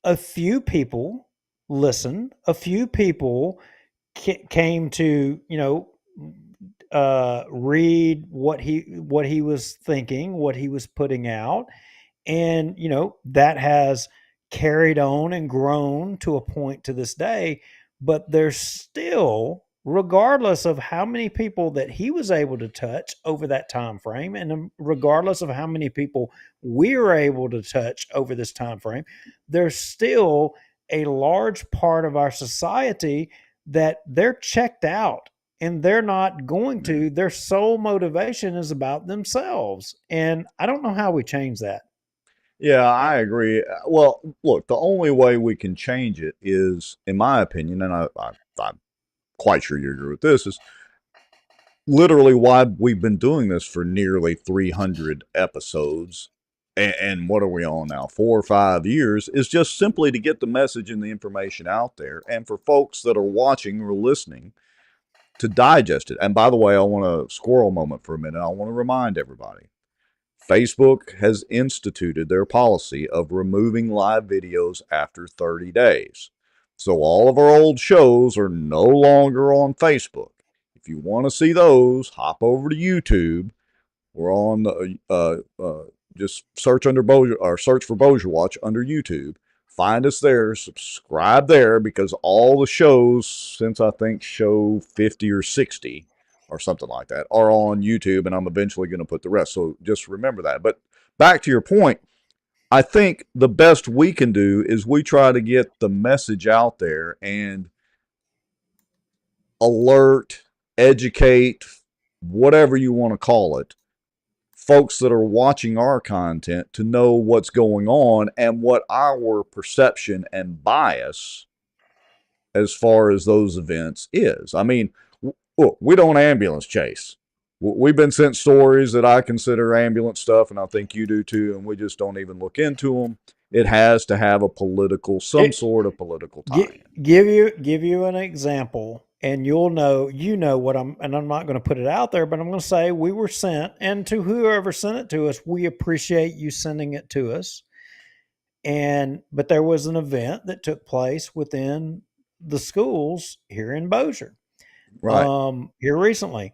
a few people listened. A few people came to, read what he was thinking, what he was putting out, and that has carried on and grown to a point to this day. But there's still, regardless of how many people that he was able to touch over that time frame, and regardless of how many people we were able to touch over this time frame, there's still a large part of our society that they're checked out and they're not going to. Their sole motivation is about themselves, and I don't know how we change that. Yeah, I agree. Well, look, the only way we can change it is, in my opinion, and I'm quite sure you agree with this, is literally why we've been doing this for nearly 300 episodes. And what are we on now? 4 or 5 years, is just simply to get the message and the information out there, and for folks that are watching or listening to digest it. And by the way, I want a squirrel moment for a minute. I want to remind everybody. Facebook has instituted their policy of removing live videos after 30 days. So all of our old shows are no longer on Facebook. If you want to see those, hop over to YouTube. We're on just search under search for Bossier Watch under YouTube. Find us there, subscribe there, because all the shows since I think show 50 or 60 or something like that are on YouTube, and I'm eventually going to put the rest. So just remember that. But back to your point, I think the best we can do is we try to get the message out there and alert, educate, whatever you want to call it, folks that are watching our content to know what's going on and what our perception and bias as far as those events is. I mean, look, we don't ambulance chase. We've been sent stories that I consider ambulance stuff, and I think you do too, and we just don't even look into them. It has to have a sort of political tie. Give you an example, and you'll know, what I'm not going to put it out there, but I'm going to say we were sent, and to whoever sent it to us, we appreciate you sending it to us. But there was an event that took place within the schools here in Bossier. Right. Here recently.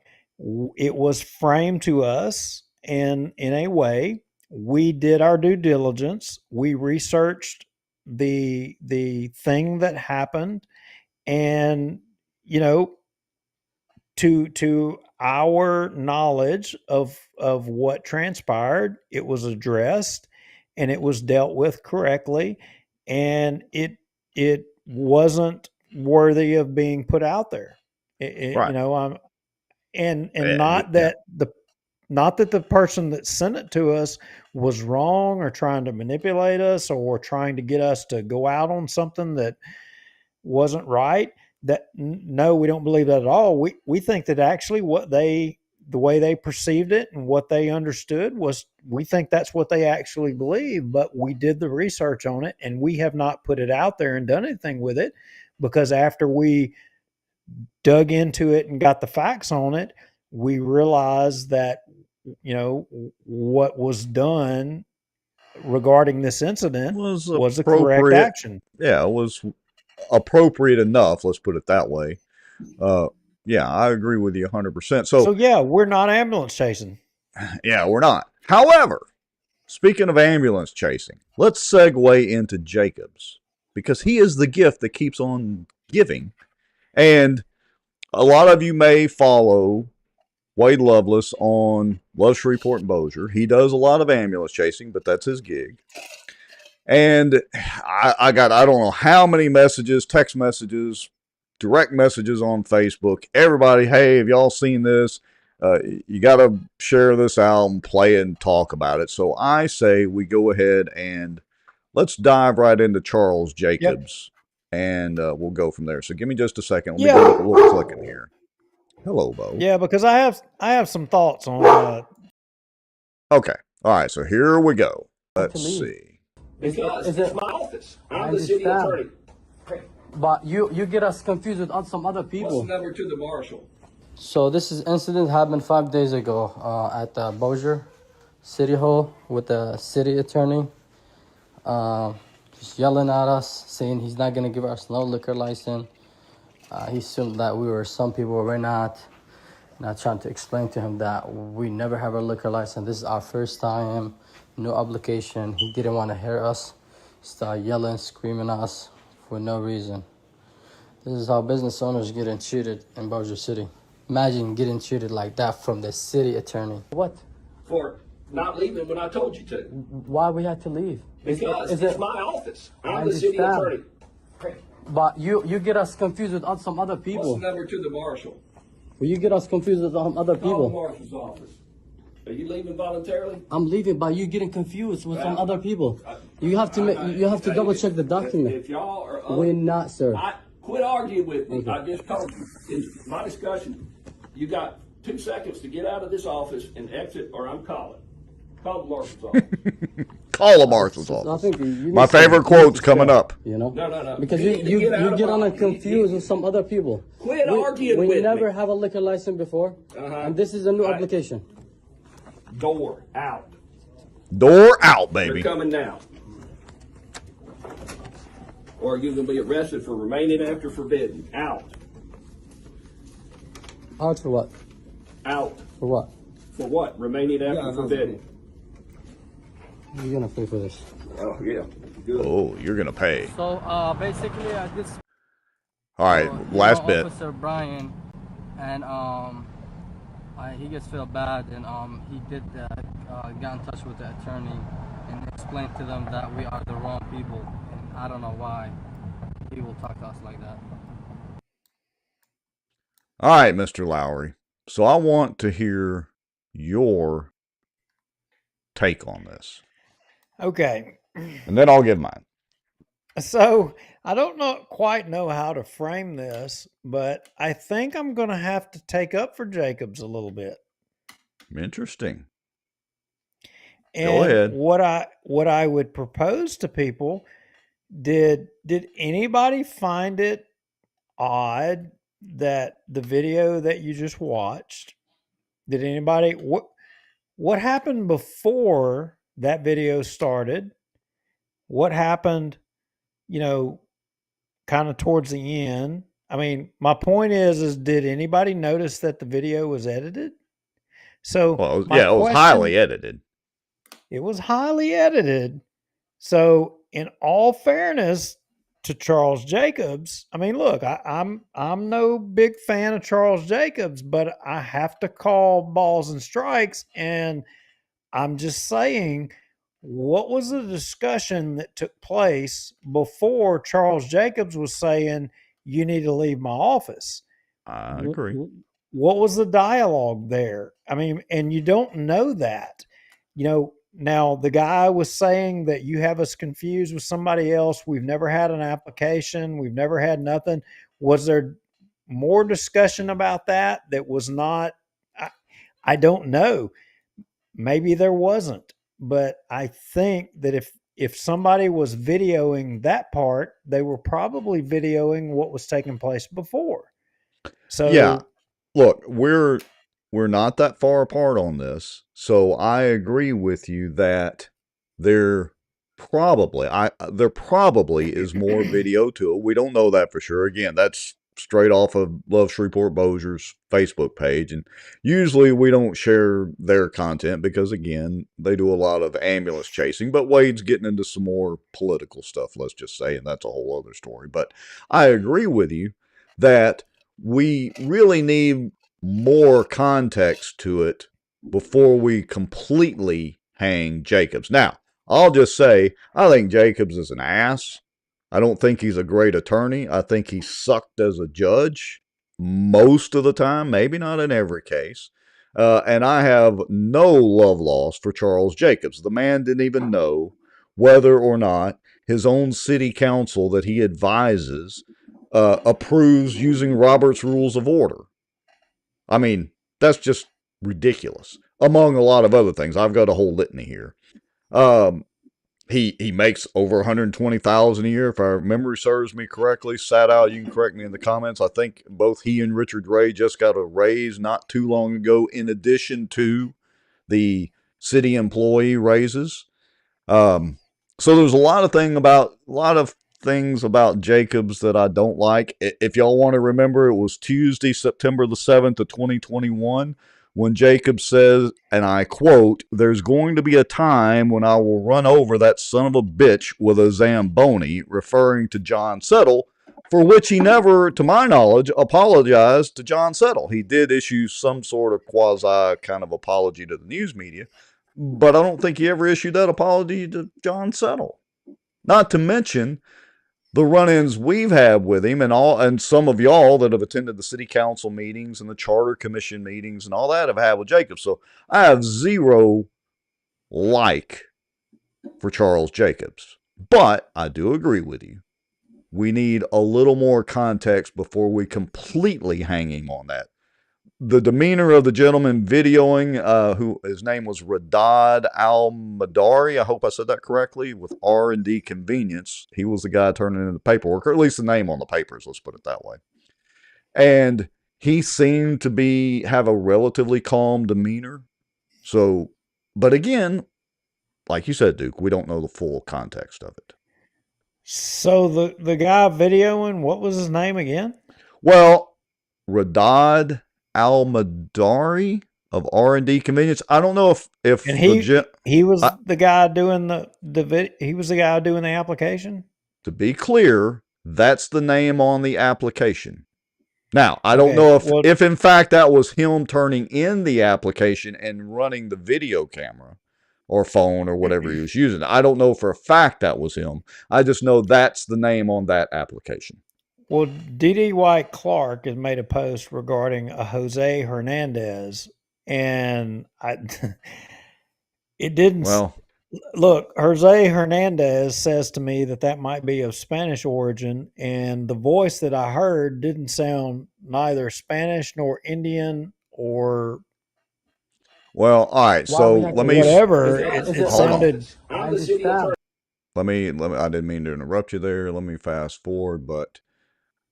It was framed to us in a way. We did our due diligence. We researched the thing that happened, and to our knowledge of what transpired, it was addressed and it was dealt with correctly, and it wasn't worthy of being put out there. Right. And not that the person that sent it to us was wrong or trying to manipulate us or trying to get us to go out on something that wasn't right. No, we don't believe that at all. We think that actually the way they perceived it and what they understood was, we think that's what they actually believe, but we did the research on it and we have not put it out there and done anything with it, because after we dug into it and got the facts on it, we realized that, what was done regarding this incident was the correct action. Yeah, it was appropriate enough. Let's put it that way. Yeah, I agree with you 100%. So yeah, we're not ambulance chasing. Yeah, we're not. However, speaking of ambulance chasing, let's segue into Jacobs, because he is the gift that keeps on giving. And a lot of you may follow Wade Lovelace on Love Shreveport and Bossier. He does a lot of ambulance chasing, but that's his gig. And I got, I don't know how many messages, text messages, direct messages on Facebook. Everybody, hey, have y'all seen this? You got to share this out and play and talk about it. So I say we go ahead and let's dive right into Charles Jacobs, and we'll go from there. So give me just a second. Let me do a little clicking here. Hello, Bo. Yeah, because I have some thoughts on Okay. All right. So here we go. Let's see. Because it's my office. I'm the city attorney. But you get us confused with some other people. What's the number to the marshal? So this incident happened 5 days ago at the Bossier City Hall with the city attorney. Just yelling at us, saying he's not going to give us no liquor license. He assumed that we were some people, we're not. And I tried to explain to him that we never have a liquor license. This is our first time, no obligation. He didn't want to hear us. Started yelling, screaming at us for no reason. This is how business owners getting treated in Bossier City. Imagine getting treated like that from the city attorney. What? For not leaving when I told you to. Why we had to leave? Because it's my office. I'm the city attorney. But you get us confused with some other people. What's the number to the marshal? Well, you get us confused with other Call people. the marshal's office. Are you leaving voluntarily? I'm leaving, but you getting confused with some other people. You have to double check the document. If y'all are We're not, sir. Quit arguing with me. Okay. I just told you in my discussion. You got 2 seconds to get out of this office and exit, or I'm calling. Call the marshal's office. Call the marshal's I office. think you My favorite quote's coming up. You know? No. Because you get on and confused with some other people. Quit arguing with me. We never have a liquor license before, and this is a new application. Door out. Door out, baby. You're coming now. Or you're going to be arrested for remaining after forbidden. Out. Out for what? Out. For what? For what? Remaining after forbidden. You're gonna pay for this. Oh, yeah. Good. Oh, you're going to pay. So basically, this. All right, last bit. Officer Brian, and he gets feel bad, and he did got in touch with the attorney and explained to them that we are the wrong people, and I don't know why he will talk to us like that. All right, Mr. Lowry. So I want to hear your take on this. Okay. And then I'll give mine. So I don't quite know how to frame this, but I think I'm going to have to take up for Jacobs a little bit. Interesting. And Go ahead. What I would propose to people, did anybody find it odd that the video that you just watched, did anybody, what happened before that video started? What happened, kind of towards the end? I mean, my point is did anybody notice that the video was edited? So Well, it was highly edited. It was highly edited. So in all fairness to Charles Jacobs, I mean, look, I'm no big fan of Charles Jacobs, but I have to call balls and strikes. And I'm just saying, what was the discussion that took place before Charles Jacobs was saying, you need to leave my office? I agree. What was the dialogue there? I mean, and you don't know that. Now the guy was saying that you have us confused with somebody else. We've never had an application. We've never had nothing. Was there more discussion about that was not? I don't know. Maybe there wasn't. But I think that if somebody was videoing that part, they were probably videoing what was taking place before. So yeah, look, we're not that far apart on this, so I agree with you that there probably is more video to it. We don't know that for sure. Again, that's straight off of Love Shreveport Bossier's Facebook page, and usually we don't share their content because, again, they do a lot of ambulance chasing, but Wade's getting into some more political stuff, let's just say, and that's a whole other story. But I agree with you that we really need more context to it before we completely hang Jacobs. Now, I'll just say, I think Jacobs is an ass. I don't think he's a great attorney. I think he sucked as a judge most of the time, maybe not in every case. And I have no love lost for Charles Jacobs. The man didn't even know whether or not his own city council that he advises approves using Robert's Rules of Order. I mean, that's just ridiculous, among a lot of other things. I've got a whole litany here. He makes over $120,000 a year, if our memory serves me correctly. Sal, you can correct me in the comments. I think both he and Richard Ray just got a raise not too long ago, in addition to the city employee raises. So there's a lot of things about Jacobs that I don't like. If y'all want to remember, it was Tuesday, September the 7th of 2021, when Jacobs says, and I quote, "There's going to be a time when I will run over that son of a bitch with a Zamboni," referring to John Settle, for which he never, to my knowledge, apologized to John Settle. He did issue some sort of quasi kind of apology to the news media, but I don't think he ever issued that apology to John Settle. Not to mention the run-ins we've had with him, and some of y'all that have attended the city council meetings and the charter commission meetings and all that have had with Jacobs. So I have zero like for Charles Jacobs. But I do agree with you. We need a little more context before we completely hang him on that. The demeanor of the gentleman videoing, who his name was Radad Al-Madari, I hope I said that correctly, with R&D Convenience. He was the guy turning in the paperwork, or at least the name on the papers, let's put it that way. And he seemed to have a relatively calm demeanor. So, but again, like you said, Duke, we don't know the full context of it. So the guy videoing, what was his name again? Well, Radad Al-Madari of R&D Convenience. I don't know if and he was the guy doing he was the guy doing the application. To be clear, that's the name on the application. Now, I don't know if in fact that was him turning in the application and running the video camera or phone or whatever he was using. I don't know for a fact that was him. I just know that's the name on that application. Well, D.D. White Clark has made a post regarding a Jose Hernandez, and it didn't. Well, look, Jose Hernandez says to me that might be of Spanish origin, and the voice that I heard didn't sound neither Spanish nor Indian or. Well, all right. So let me. Whatever it sounded. Let me. I didn't mean to interrupt you there. Let me fast forward, but.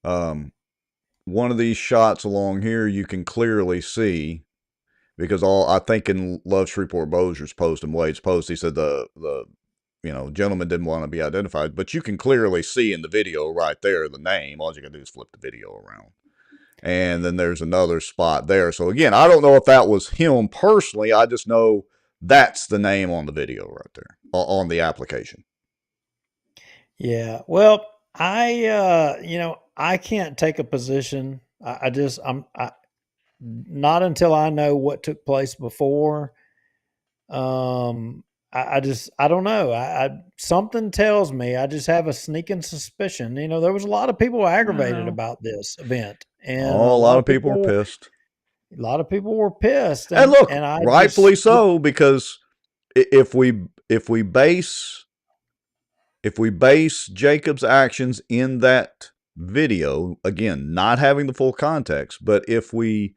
One of these shots along here you can clearly see, because I think in Love Shreveport Bosier's post and Wade's post, he said the gentleman didn't want to be identified, but you can clearly see in the video right there the name. All you gotta do is flip the video around, and then there's another spot there. So again, I don't know if that was him personally. I just know that's the name on the video right there on the application. Yeah, well, I can't take a position. Not until I know what took place before. I don't know. Something tells me, I just have a sneaking suspicion. There was a lot of people aggravated about this event, and a lot of people were pissed. A lot of people were pissed, and look, rightfully so, because if we base Jacob's actions in that video, again, not having the full context, but if we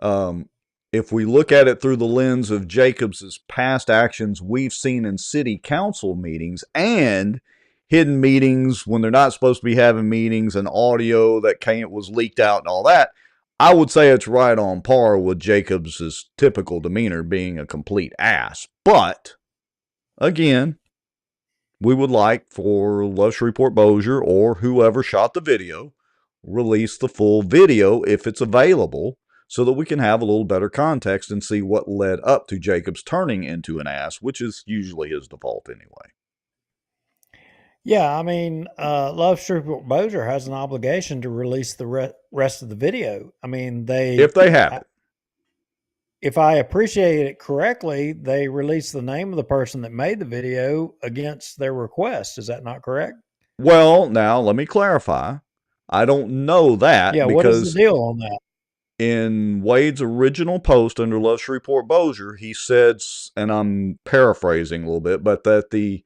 look at it through the lens of Jacobs's past actions we've seen in city council meetings and hidden meetings when they're not supposed to be having meetings, and audio that was leaked out and all that, I would say it's right on par with Jacobs's typical demeanor, being a complete ass. But again, we would like for Love Shreveport Bossier or whoever shot the video release the full video if it's available, so that we can have a little better context and see what led up to Jacobs turning into an ass, which is usually his default anyway. Yeah, I mean, Love Shreveport Bossier has an obligation to release the rest of the video. I mean, if they have it. If I appreciate it correctly, they released the name of the person that made the video against their request. Is that not correct? Well, now let me clarify. I don't know that. Yeah, because what is the deal on that? in Wade's original post under Love Shreveport Bossier, he said, and I'm paraphrasing a little bit, but that the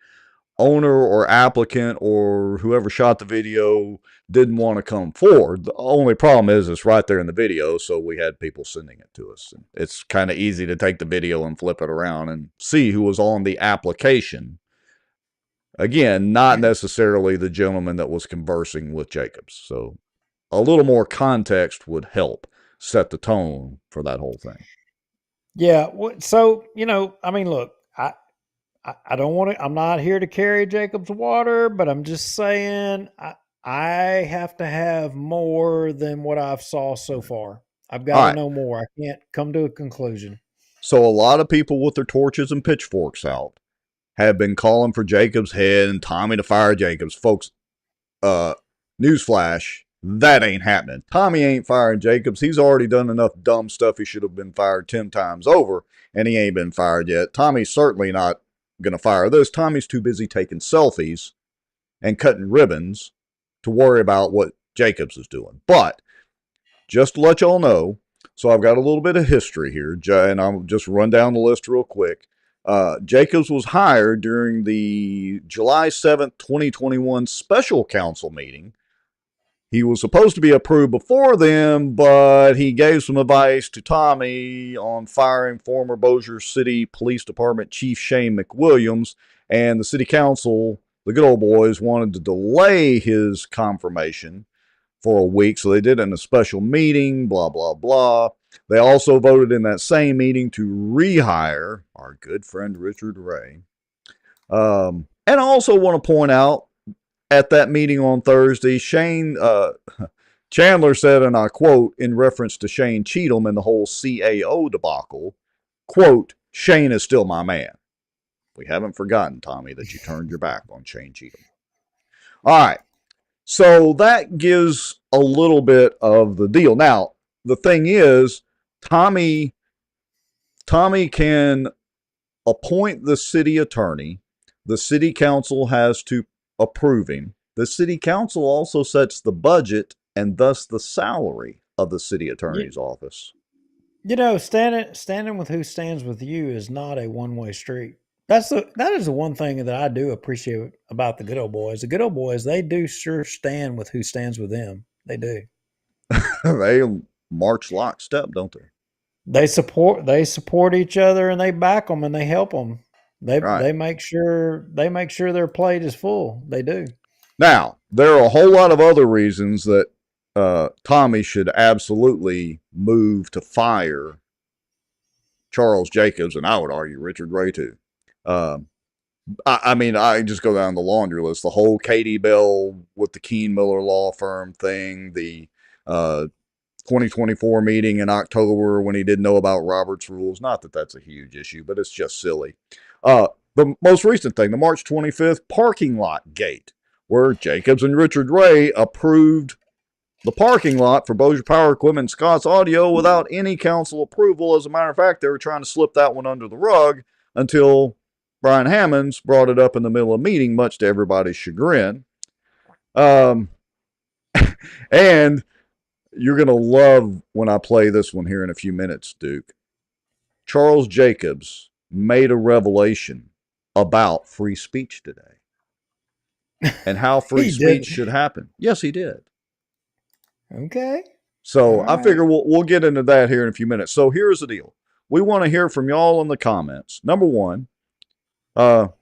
owner or applicant or whoever shot the video didn't want to come forward. The only problem is it's right there in the video, so we had people sending it to us. And it's kind of easy to take the video and flip it around and see who was on the application. Again, not necessarily the gentleman that was conversing with Jacobs. So a little more context would help set the tone for that whole thing. Yeah. So, I mean, look, I don't want to, I'm not here to carry Jacob's water, but I'm just saying I have to have more than what I've saw so far. I've got to know more. I can't come to a conclusion. So a lot of people with their torches and pitchforks out have been calling for Jacobs' head and Tommy to fire Jacobs. Folks, newsflash, that ain't happening. Tommy ain't firing Jacobs. He's already done enough dumb stuff. He should have been fired 10 times over, and he ain't been fired yet. Tommy's certainly not going to fire this. Tommy's too busy taking selfies and cutting ribbons to worry about what Jacobs is doing. But just to let y'all know, so I've got a little bit of history here, and I'll just run down the list real quick. Jacobs was hired during the July 7th, 2021 special council meeting. He was supposed to be approved before then, but he gave some advice to Tommy on firing former Bossier City Police Department Chief Shane McWilliams, and the city council, the good old boys, wanted to delay his confirmation for a week, so they did it in a special meeting, blah, blah, blah. They also voted in that same meeting to rehire our good friend Richard Ray. And I also want to point out, at that meeting on Thursday, Chandler said, and I quote, in reference to Shane Cheatham and the whole CAO debacle, quote, Shane is still my man. We haven't forgotten, Tommy, that you turned your back on Shane Cheatham. All right. So that gives a little bit of the deal. Now, the thing is, Tommy can appoint the city attorney. The city council has to approve him. The city council also sets the budget and thus the salary of the city attorney's office. Standing with who stands with you is not a one-way street. That is the one thing that I do appreciate about the good old boys. The good old boys, they do sure stand with who stands with them. They do. They march lockstep, don't they? They support each other, and they back them, and they help them. They make sure their plate is full. They do. Now, there are a whole lot of other reasons that Tommy should absolutely move to fire Charles Jacobs, and I would argue Richard Ray too. I mean, I just go down the laundry list. The whole Katie Bell with the Keen Miller law firm thing, the 2024 meeting in October when he didn't know about Robert's rules. Not that that's a huge issue, but it's just silly. The most recent thing, the March 25th parking lot gate, where Jacobs and Richard Ray approved the parking lot for Bossier Power Equipment and Scott's Audio without any council approval. As a matter of fact, they were trying to slip that one under the rug until Brian Hammonds brought it up in the middle of a meeting, much to everybody's chagrin. And you're going to love when I play this one here in a few minutes, Duke. Charles Jacobs made a revelation about free speech today and how free speech should happen. Yes, he did. Okay. So I figure we'll get into that here in a few minutes. So here's the deal. We want to hear from y'all in the comments. Number one, do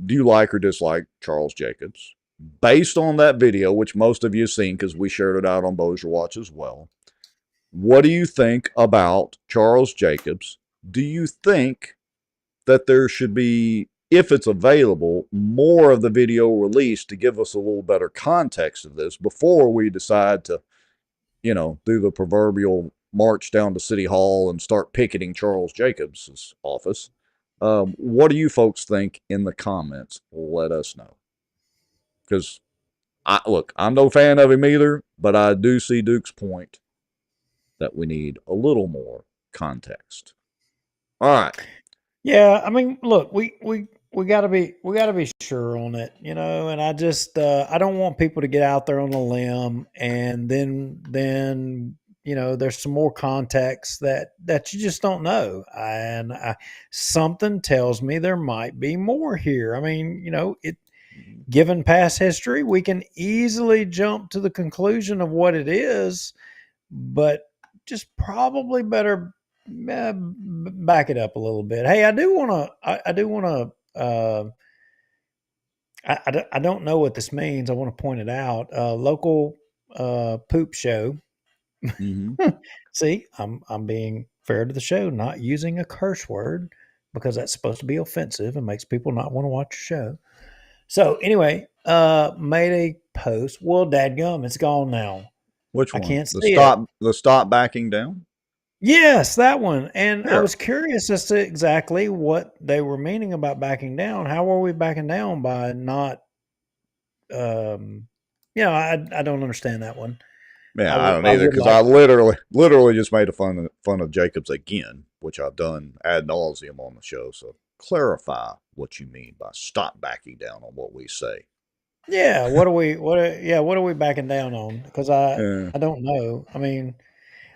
you like or dislike Charles Jacobs? Based on that video, which most of you have seen because we shared it out on Bossier Watch as well, what do you think about Charles Jacobs? Do you think that there should be, if it's available, more of the video released to give us a little better context of this before we decide to, do the proverbial march down to City Hall and start picketing Charles Jacobs' office? What do you folks think in the comments? Let us know. Because, I'm no fan of him either, but I do see Duke's point that we need a little more context. All right. Yeah, I mean, look, we gotta be sure on it, and I just I don't want people to get out there on a limb and then there's some more context that you just don't know, and something tells me there might be more here. I mean, given past history, we can easily jump to the conclusion of what it is, but just probably better back it up a little bit. Hey, I do want to. I don't know what this means. I want to point it out. Local poop show. Mm-hmm. See, I'm being fair to the show, not using a curse word because that's supposed to be offensive and makes people not want to watch the show. So anyway, made a post. Well, dadgum, it's gone now. Which I one? can't The see stop. it. The stop backing down. Yes, that one. And I Here. was curious as to exactly what they were meaning about backing down. How were we backing down by not? I don't understand that one. Yeah, I don't either, because I literally just made fun of Jacobs again, which I've done ad nauseum on the show. So clarify what you mean by stop backing down on what we say. Yeah, what are we backing down on? Because I don't know. I mean,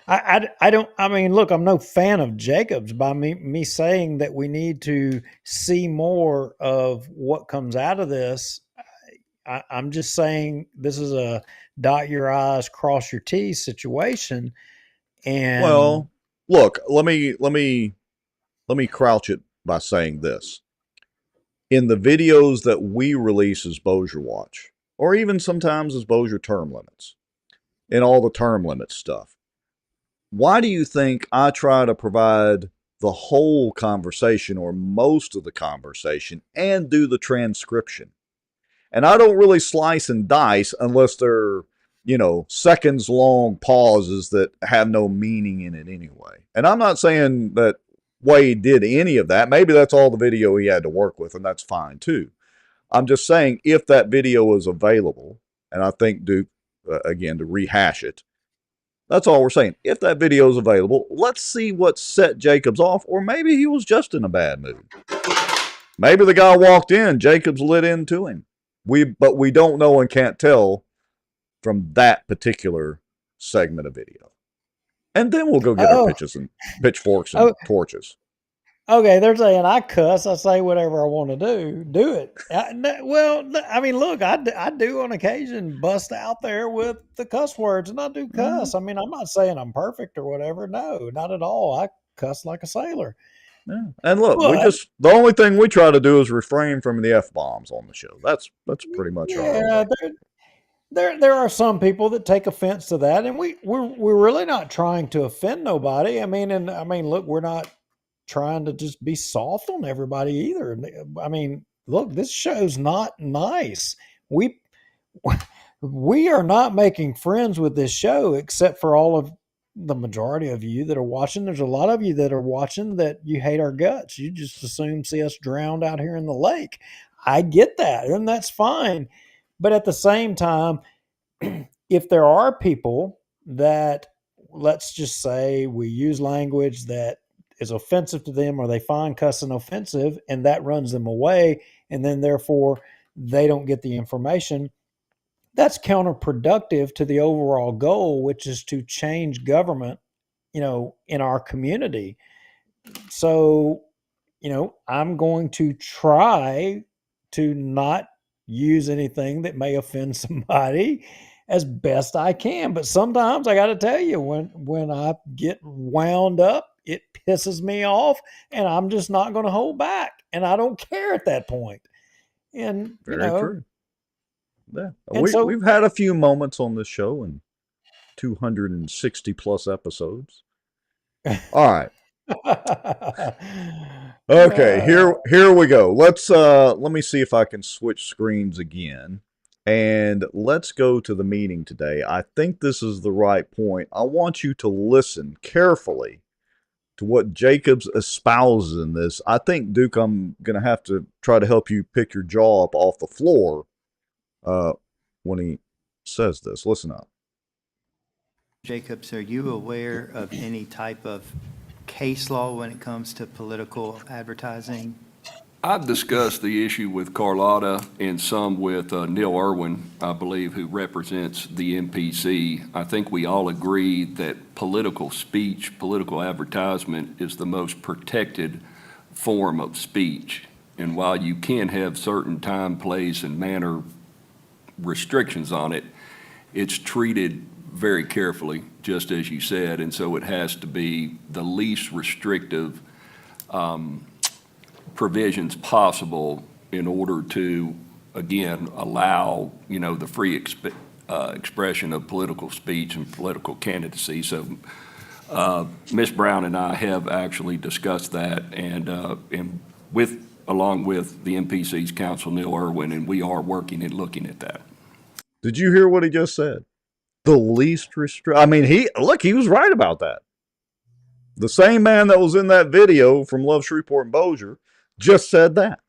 I don't. I mean, look, I'm no fan of Jacobs. By me saying that we need to see more of what comes out of this, I'm just saying this is a dot your I's, cross your T's situation. And Well, look, let me crouch it by saying this. In the videos that we release as Bossier Watch, or even sometimes as Bossier Term Limits, in all the term limit stuff, why do you think I try to provide the whole conversation or most of the conversation and do the transcription? And I don't really slice and dice unless they're, seconds long pauses that have no meaning in it anyway. And I'm not saying that Wade did any of that. Maybe that's all the video he had to work with, and that's fine too. I'm just saying if that video is available, and I think Duke, again, to rehash it, that's all we're saying. If that video is available, let's see what set Jacobs off, or maybe he was just in a bad mood. Maybe the guy walked in, Jacobs lit into him. But we don't know and can't tell from that particular segment of video. And then we'll go get our pitchforks and torches. Okay, they're saying I cuss. I say whatever I want to do. Do it. Well, I mean, look, I do on occasion bust out there with the cuss words, and I do cuss. I mean, I'm not saying I'm perfect or whatever. No, not at all. I cuss like a sailor. Yeah. And look, the only thing we try to do is refrain from the F-bombs on the show. That's pretty much our there are some people that take offense to that, and we're really not trying to offend nobody. I mean, look, we're not trying to just be soft on everybody either. I mean, look, this show's not nice. We are not making friends with this show, except for all of the majority of you that are watching. There's a lot of you that are watching that you hate our guts. You just assume see us drowned out here in the lake. I get that, and that's fine. But at the same time, if there are people that, let's just say, we use language that is offensive to them, or they find cussing offensive, and that runs them away, and then therefore they don't get the information, that's counterproductive to the overall goal, which is to change government, in our community. So, I'm going to try to not use anything that may offend somebody as best I can. But sometimes I got to tell you, when I get wound up, it pisses me off, and I'm just not going to hold back, and I don't care at that point. And very true. Yeah, and we've had a few moments on this show in 260 plus episodes. All right. Okay, here we go. Let me see if I can switch screens again. And let's go to the meeting today. I think this is the right point. I want you to listen carefully to what Jacobs espouses in this. I think, Duke, I'm going to have to try to help you pick your jaw up off the floor when he says this. Listen up. Jacobs, are you aware of any type of case law when it comes to political advertising? I've discussed the issue with Carlotta and some with Neil Irwin, I believe, who represents the MPC. I think we all agree that political speech, political advertisement is the most protected form of speech. And while you can have certain time, place, and manner restrictions on it, it's treated very carefully, just as you said, and so it has to be the least restrictive provisions possible in order to, again, allow, the free expression of political speech and political candidacy. So Ms. Brown and I have actually discussed that, and along with the MPC's counsel, Neil Irwin, and we are working and looking at that. Did you hear what he just said? The least restrict. I mean, he was right about that. The same man that was in that video from Love Shreveport and Bossier just said that.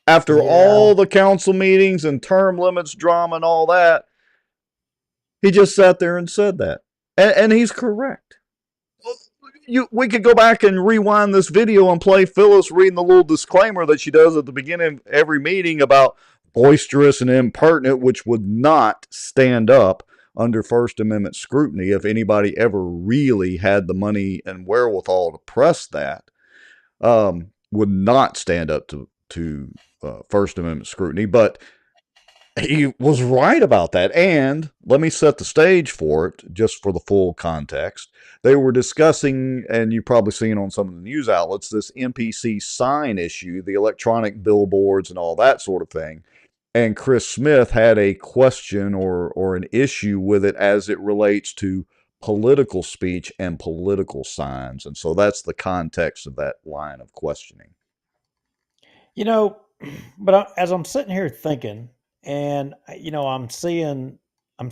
After all the council meetings and term limits drama and all that, he just sat there and said that. And he's correct. We could go back and rewind this video and play Phyllis reading the little disclaimer that she does at the beginning of every meeting about boisterous and impertinent, which would not stand up under First Amendment scrutiny if anybody ever really had the money and wherewithal to press that, would not stand up to First Amendment scrutiny. But he was right about that. And let me set the stage for it, just for the full context. They were discussing, and you've probably seen on some of the news outlets, this MPC sign issue, the electronic billboards and all that sort of thing. And Chris Smith had a question or an issue with it as it relates to political speech and political signs. And so that's the context of that line of questioning. But as I'm sitting here thinking, and I'm seeing, I'm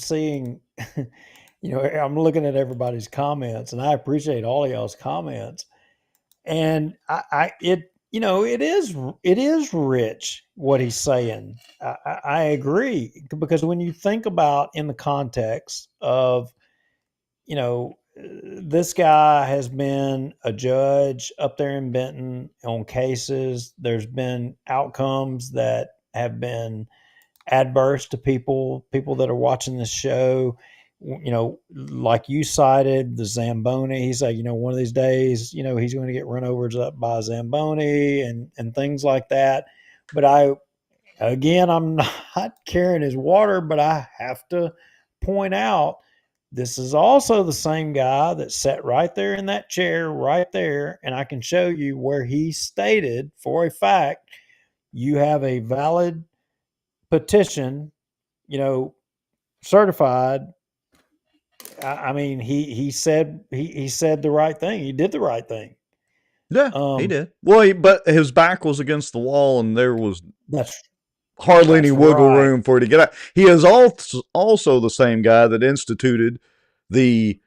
looking at everybody's comments, and I appreciate all of y'all's comments. And it is rich what he's saying. I agree, because when you think about in the context of, this guy has been a judge up there in Benton on cases. There's been outcomes that have been adverse to people that are watching this show. Like you cited the Zamboni. He's like, one of these days, he's going to get run over by a Zamboni and things like that. But I'm not carrying his water, but I have to point out, this is also the same guy that sat right there in that chair right there. And I can show you where he stated for a fact, you have a valid petition, certified. I mean, he said the right thing. He did the right thing. Yeah, he did. Well, but his back was against the wall, and there was hardly any wiggle room for it to get out. He is also the same guy that instituted the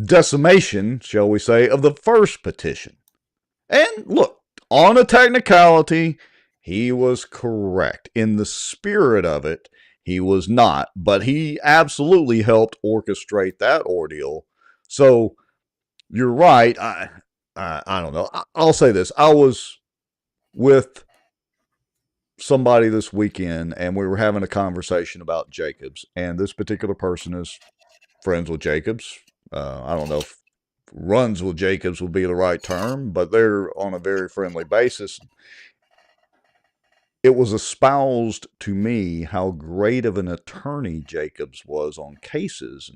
decimation, shall we say, of the first petition. And look, on a technicality, he was correct. In the spirit of it, he was not. But he absolutely helped orchestrate that ordeal. So you're right. I don't know. I'll say this. I was with somebody this weekend, and we were having a conversation about Jacobs. And this particular person is friends with Jacobs. I don't know if runs with Jacobs would be the right term, but they're on a very friendly basis. It was espoused to me how great of an attorney Jacobs was on cases.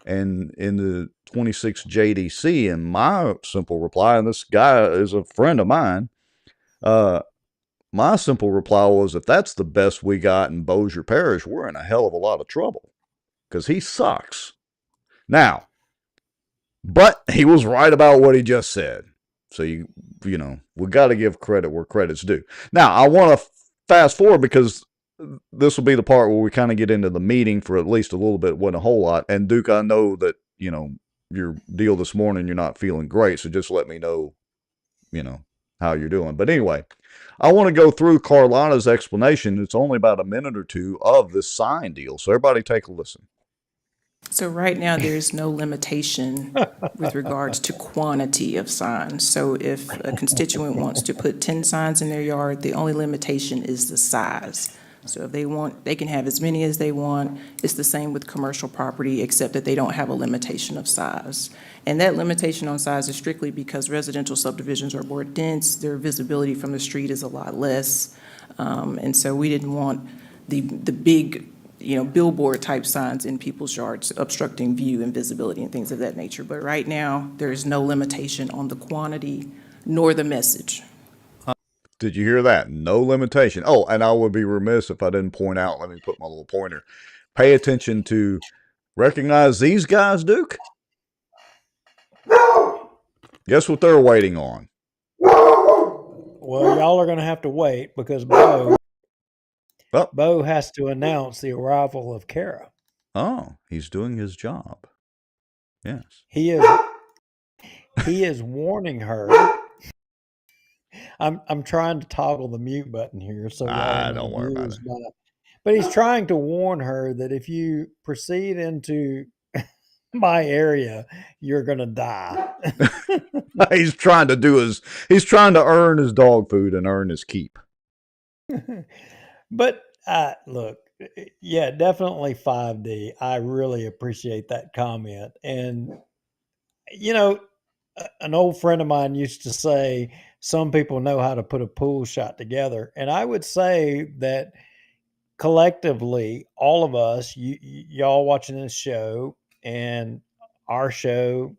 And in the 26 JDC, and my simple reply, and this guy is a friend of mine, my simple reply was, if that's the best we got in Bossier Parish, we're in a hell of a lot of trouble, because he sucks. Now, but he was right about what he just said. So, we got to give credit where credit's due. Now, I want to fast forward, because this will be the part where we kind of get into the meeting for at least a little bit, wasn't a whole lot. And Duke, I know that, your deal this morning, you're not feeling great. So just let me know, how you're doing. But anyway, I want to go through Carlotta's explanation. It's only about a minute or two of this sign deal. So everybody take a listen. So right now, there's no limitation with regards to quantity of signs. So if a constituent wants to put 10 signs in their yard, the only limitation is the size. So if they want, they can have as many as they want. It's the same with commercial property, except that they don't have a limitation of size. And that limitation on size is strictly because residential subdivisions are more dense, their visibility from the street is a lot less. And so we didn't want the big, billboard type signs in people's yards obstructing view and visibility and things of that nature. But right now, there is no limitation on the quantity nor the message. Did you hear that? No limitation. Oh, and I would be remiss if I didn't point out, let me put my little pointer. Pay attention to, recognize these guys, Duke? Guess what they're waiting on? Well, y'all are going to have to wait because Bo has to announce the arrival of Kara. Oh, he's doing his job. Yes. He is warning her. I'm trying to toggle the mute button here, so don't worry about it. But he's trying to warn her that if you proceed into my area, you're gonna die. He's trying to earn his dog food and earn his keep. But look, yeah, definitely 5D. I really appreciate that comment. And an old friend of mine used to say, some people know how to put a pool shot together. And I would say that collectively, all of us, y'all watching this show and our show,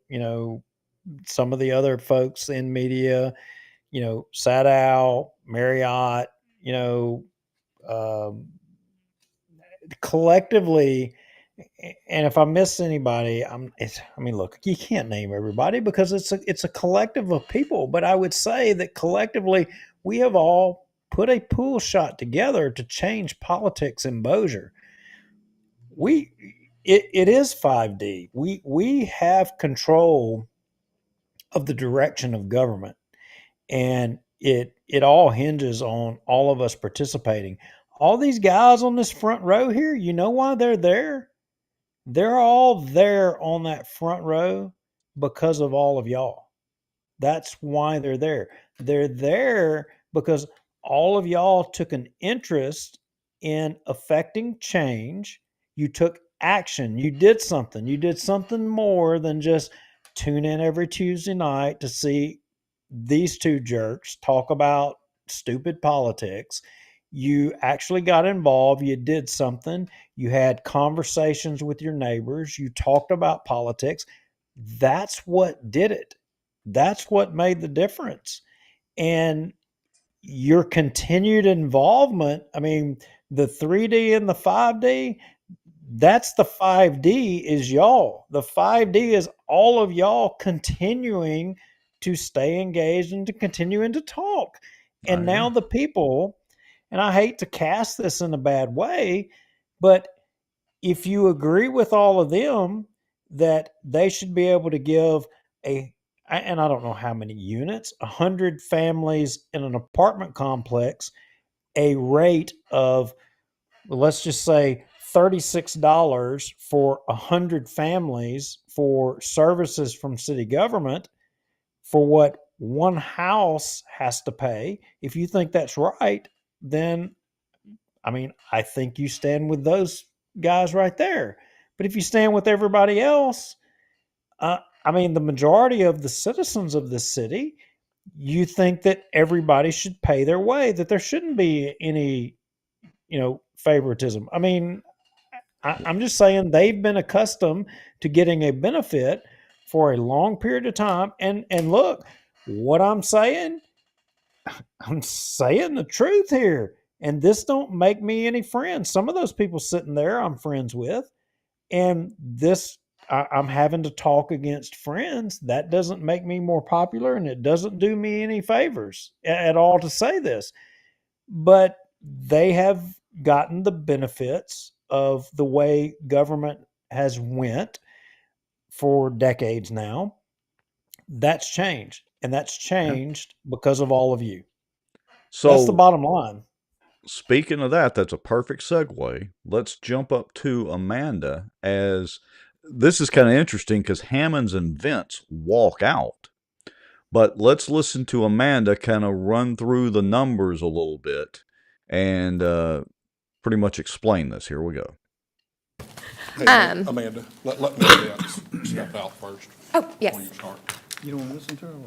some of the other folks in media, Sadow, Marriott, collectively, and if I miss anybody, look, you can't name everybody because it's a collective of people. But I would say that collectively, we have all put a pool shot together to change politics in Bossier. It is 5D. We have control of the direction of government, and it all hinges on all of us participating. All these guys on this front row here, you know why they're there? They're all there on that front row because of all of y'all. That's why they're there. They're there because all of y'all took an interest in affecting change. You took action. You did something. You did something more than just tune in every Tuesday night to see these two jerks talk about stupid politics. You actually got involved. You did something. You had conversations with your neighbors. You talked about politics. That's what did it. That's what made the difference. And your continued involvement, the 3D and the 5D, that's the 5D is y'all. The 5D is all of y'all continuing to stay engaged and to continuing to talk. And now the people, and I hate to cast this in a bad way, but if you agree with all of them that they should be able to give and I don't know how many units, 100 families in an apartment complex, a rate of, let's just say, $36 for 100 families for services from city government for what one house has to pay. If you think that's right, then I think you stand with those guys right there. But if you stand with everybody else, the majority of the citizens of this city, you think that everybody should pay their way, that there shouldn't be any, favoritism. I'm just saying they've been accustomed to getting a benefit for a long period of time. And look, what I'm saying the truth here. And this don't make me any friends. Some of those people sitting there I'm friends with. And I'm having to talk against friends. That doesn't make me more popular, and it doesn't do me any favors at all to say this. But they have gotten the benefits of the way government has went for decades now. That's changed, and that's changed because of all of you. So that's the bottom line. Speaking of that, that's a perfect segue. Let's jump up to Amanda as this is kind of interesting because Hammonds and Vince walk out. But let's listen to Amanda kind of run through the numbers a little bit and pretty much explain this. Here we go. Hey, Amanda, let me step out first. Oh, yes. Before you start. You don't want to listen to her or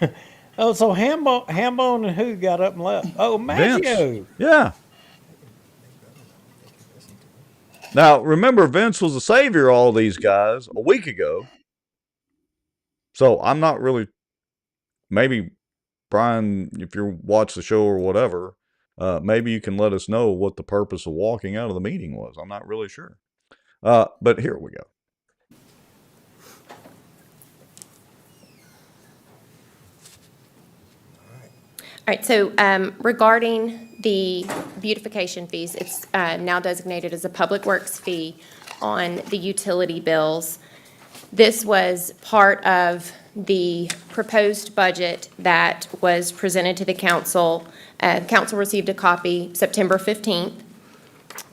what? Oh, so Hambone and who got up and left? Oh, Maggio. Vince. Yeah. Now, remember, Vince was the savior of all these guys a week ago. So I'm not really, maybe, Brian, if you watch the show or whatever, maybe you can let us know what the purpose of walking out of the meeting was. I'm not really sure. But here we go. All right, so regarding the beautification fees, it's now designated as a public works fee on the utility bills. This was part of the proposed budget that was presented to the council. Council received a copy September 15th,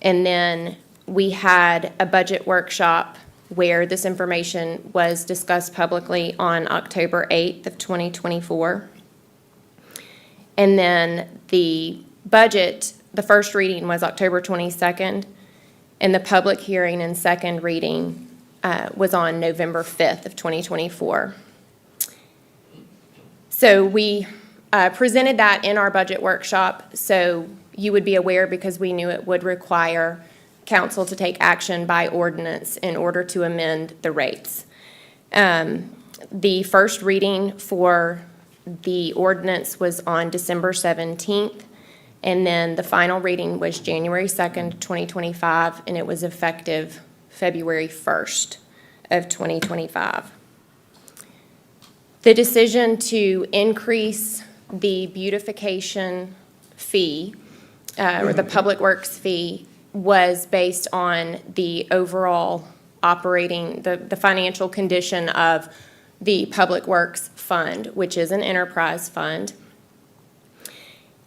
and then we had a budget workshop where this information was discussed publicly on October 8th of 2024. And then the budget, the first reading was October 22nd, and the public hearing and second reading was on November 5th of 2024. So we presented that in our budget workshop so you would be aware, because we knew it would require council to take action by ordinance in order to amend the rates. The first reading for the ordinance was on December 17th, and then the final reading was January 2nd, 2025, and it was effective February 1st of 2025. The decision to increase the beautification fee, or the public works fee, was based on the overall operating, the financial condition of the Public Works Fund, which is an enterprise fund.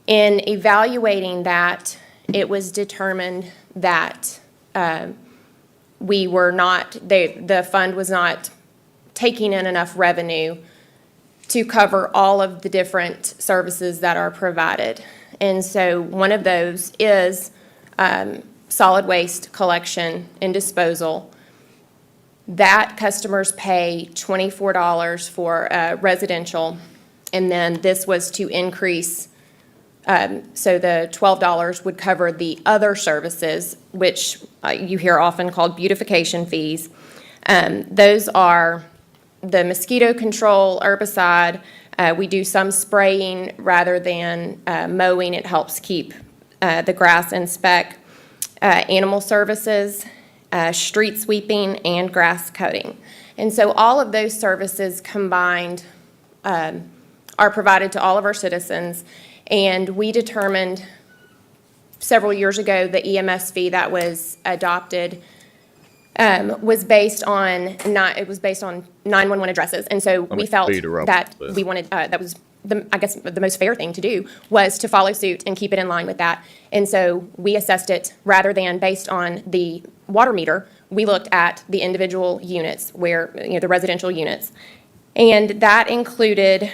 In evaluating that, it was determined that we were not, the fund was not taking in enough revenue to cover all of the different services that are provided. And so one of those is solid waste collection and disposal. That customers pay $24 for residential, and then this was to increase, so the $12 would cover the other services, which you hear often called beautification fees. Those are the mosquito control, herbicide. We do some spraying rather than mowing. It helps keep the grass in spec. Animal services, street sweeping, and grass cutting. And so all of those services combined are provided to all of our citizens. And we determined several years ago the EMS fee that was adopted was based on 911 addresses. And so we felt that we wanted, that was I guess the most fair thing to do was to follow suit and keep it in line with that. And so we assessed it rather than based on the water meter. We looked at the individual units where, the residential units. And that included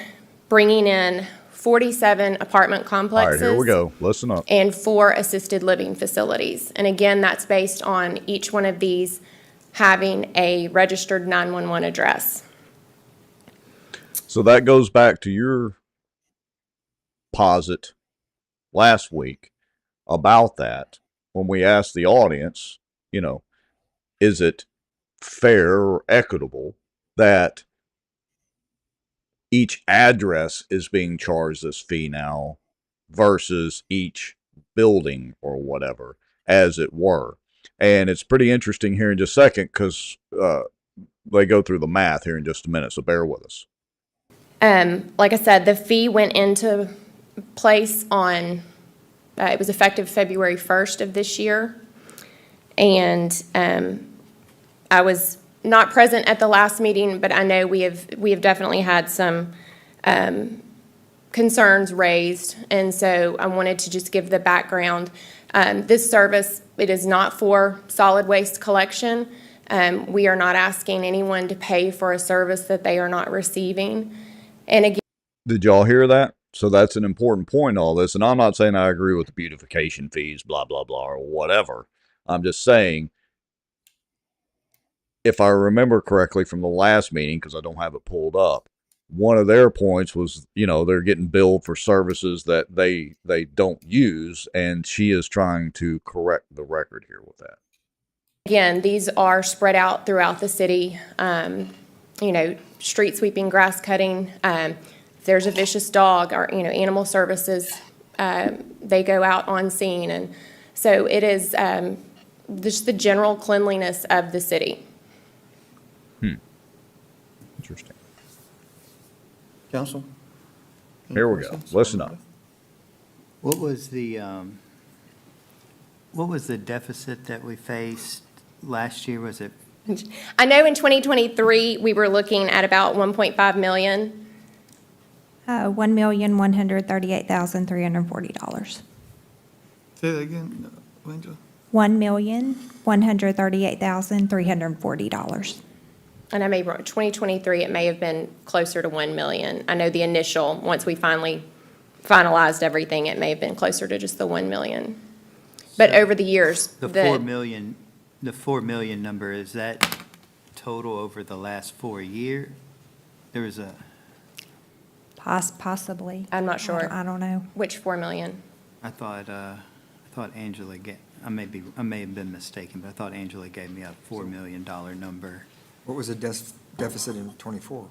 bringing in 47 apartment complexes. All right, here we go. Listen up. And 4 assisted living facilities. And again, that's based on each one of these having a registered 911 address. So that goes back to your posit last week about that when we asked the audience, is it fair or equitable that each address is being charged this fee now versus each building or whatever, as it were. And it's pretty interesting here in just a second because they go through the math here in just a minute, so bear with us. Like I said, the fee went into place on, it was effective February 1st of this year. And I was not present at the last meeting, but I know we have definitely had some concerns raised. And so I wanted to just give the background. This service, it is not for solid waste collection. We are not asking anyone to pay for a service that they are not receiving. And again, did y'all hear that? So that's an important point in all this. And I'm not saying I agree with the beautification fees, blah, blah, blah, or whatever. I'm just saying, if I remember correctly from the last meeting, because I don't have it pulled up, one of their points was, they're getting billed for services that they don't use, and she is trying to correct the record here with that. again, these are spread out throughout the city. Street sweeping, grass cutting. If there's a vicious dog, or animal services, they go out on scene, and so it is just the general cleanliness of the city. Interesting. Council? Here we go. Listen up. What was the deficit that we faced last year? Was it? I know in 2023, we were looking at about 1.5 million. $1,138,340. Say that again, Angela. $1,138,340. And I may be wrong, 2023, it may have been closer to 1 million. I know the initial, once we finally finalized everything, it may have been closer to just the 1 million. But over the years, The 4 million, the 4 million number, is that total over the last 4 years? There was a, Possibly. I'm not sure. I don't know. Which 4 million? I thought Angela I may have been mistaken, but I thought Angela gave me a $4 million number. What was the deficit in '24?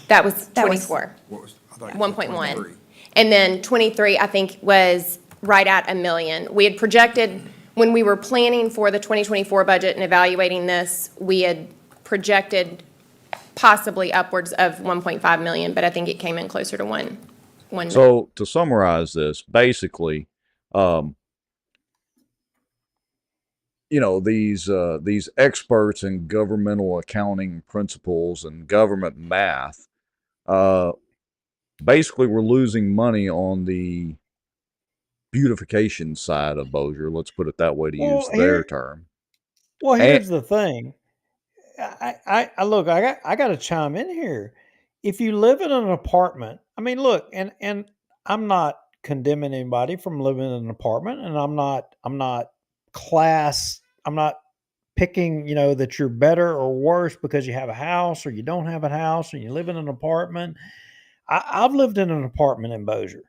That was 24. What was, I thought 1.1. And then 23, I think, was right at $1 million. We had projected, when we were planning for the 2024 budget and evaluating this, we had projected possibly upwards of 1.5 million, but I think it came in closer to 1 million. So to summarize this, basically, these experts in governmental accounting principles and government math, basically we're losing money on the beautification side of Bossier. Let's put it that way to use their term. Well, here's the thing. I look, I got to chime in here. If you live in an apartment, I mean, look, and I'm not condemning anybody from living in an apartment, and I'm not picking, that you're better or worse because you have a house or you don't have a house or you live in an apartment. I've lived in an apartment in Bossier.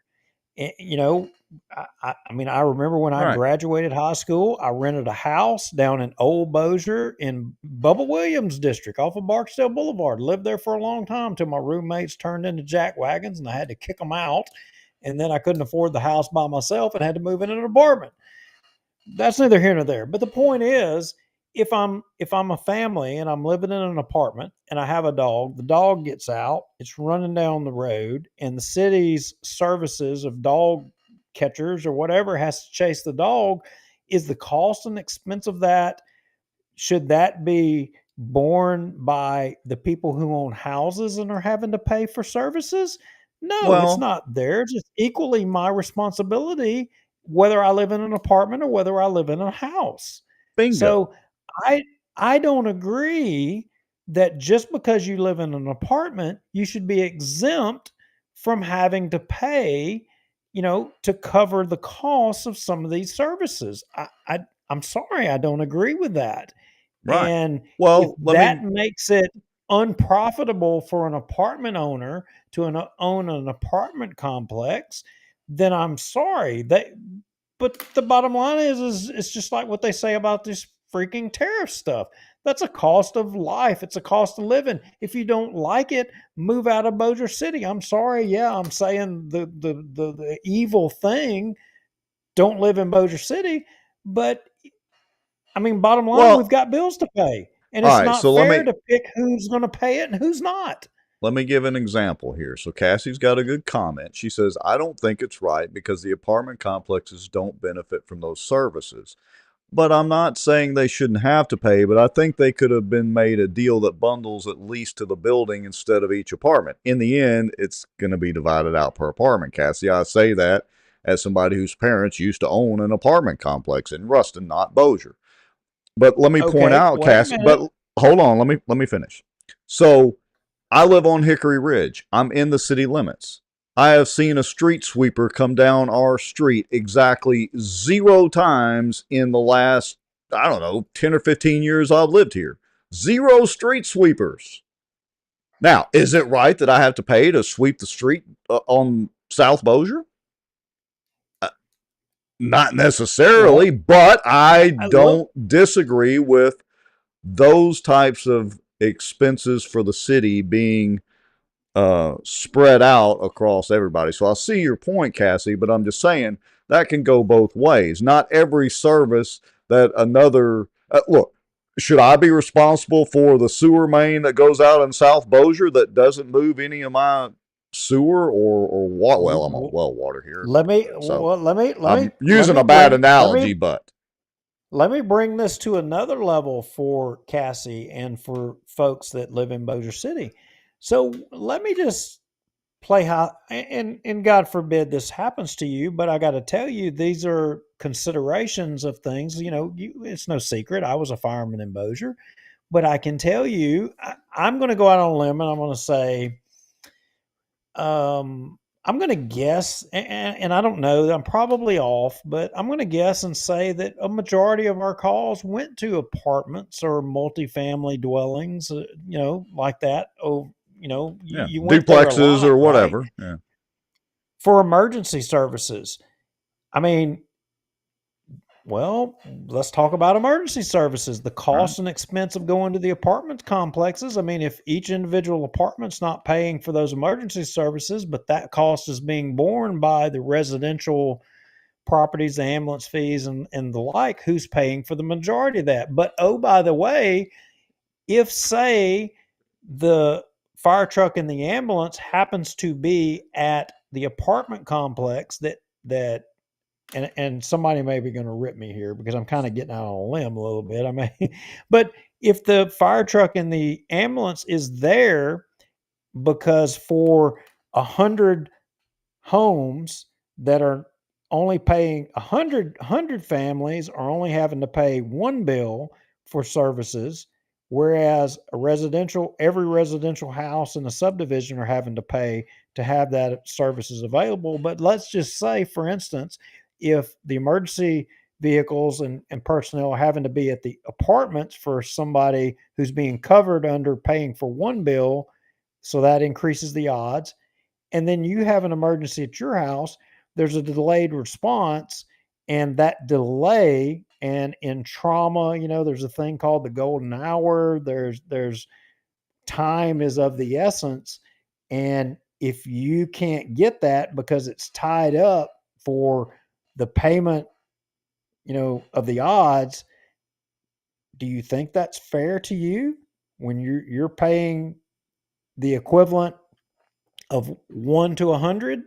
I remember when I graduated high school, I rented a house down in Old Bossier in Bubba Williams District off of Barksdale Boulevard. Lived there for a long time till my roommates turned into jack wagons and I had to kick them out. And then I couldn't afford the house by myself and had to move in an apartment. That's neither here nor there. But the point is, if I'm a family and I'm living in an apartment and I have a dog, the dog gets out, it's running down the road, and the city's services of dog catchers or whatever has to chase the dog, is the cost and expense of that, should that be borne by the people who own houses and are having to pay for services? No, it's not theirs. It's equally my responsibility whether I live in an apartment or whether I live in a house. Bingo. So I don't agree that just because you live in an apartment, you should be exempt from having to pay, to cover the costs of some of these services. I'm sorry, I don't agree with that. Right. And Well, that makes it unprofitable for an apartment owner to own an apartment complex, then I'm sorry. But the bottom line is it's just like what they say about this freaking tariff stuff. That's a cost of life. It's a cost of living. If you don't like it, move out of Bossier City. I'm sorry. Yeah, I'm saying the evil thing. Don't live in Bossier City. But I mean, bottom line, we've got bills to pay, and it's not fair to pick who's going to pay it and who's not. Let me give an example here. So Cassie's got a good comment. She says, I don't think it's right because the apartment complexes don't benefit from those services. But I'm not saying they shouldn't have to pay, but I think they could have been made a deal that bundles at least to the building instead of each apartment. In the end, it's going to be divided out per apartment, Cassie. I say that as somebody whose parents used to own an apartment complex in Ruston, not Bossier. But let me point out, wait a Cassie. minute. But hold on, let me finish. So I live on Hickory Ridge. I'm in the city limits. I have seen a street sweeper come down our street exactly 0 times in the last, I don't know, 10 or 15 years I've lived here. 0 street sweepers. Now, is it right that I have to pay to sweep the street on South Bossier? Not necessarily, but I don't disagree with those types of expenses for the city being spread out across everybody. So I see your point, Cassie, but I'm just saying that can go both ways. Not every service that another look. Should I be responsible for the sewer main that goes out in South Bossier that doesn't move any of my sewer or water? Well, I'm on well water here. Let me I'm using a bad analogy, but let me bring this to another level for Cassie and for folks that live in Bossier City. So let me just play how, and God forbid this happens to you, but I got to tell you, these are considerations of things. It's no secret. I was a fireman in Bossier, but I can tell you, I'm going to go out on a limb and I'm going to say, I'm going to guess, and I don't know, I'm probably off, but I'm going to guess and say that a majority of our calls went to apartments or multifamily dwellings, like that. You went there a duplexes lot, or whatever. right? Yeah. For emergency services. I mean, well, let's talk about emergency services. The cost and expense of going to the apartment complexes. I mean, if each individual apartment's not paying for those emergency services, but that cost is being borne by the residential properties, the ambulance fees, and the like, who's paying for the majority of that? But, oh, by the way, if, say, the fire truck and the ambulance happens to be at the apartment complex that and somebody may be going to rip me here because I'm kind of getting out on a limb a little bit. I mean, but if the fire truck and the ambulance is there because for 100 homes that are only paying 100 families are only having to pay one bill for services, whereas every residential house in a subdivision are having to pay to have that services available. But let's just say, for instance, if the emergency vehicles and personnel are having to be at the apartments for somebody who's being covered under paying for one bill, so that increases the odds. And then you have an emergency at your house, there's a delayed response, and that delay, and in trauma, there's a thing called the golden hour. There's time is of the essence. And if you can't get that because it's tied up for the payment, of the odds, do you think that's fair to you when you're paying the equivalent of 1 to 100?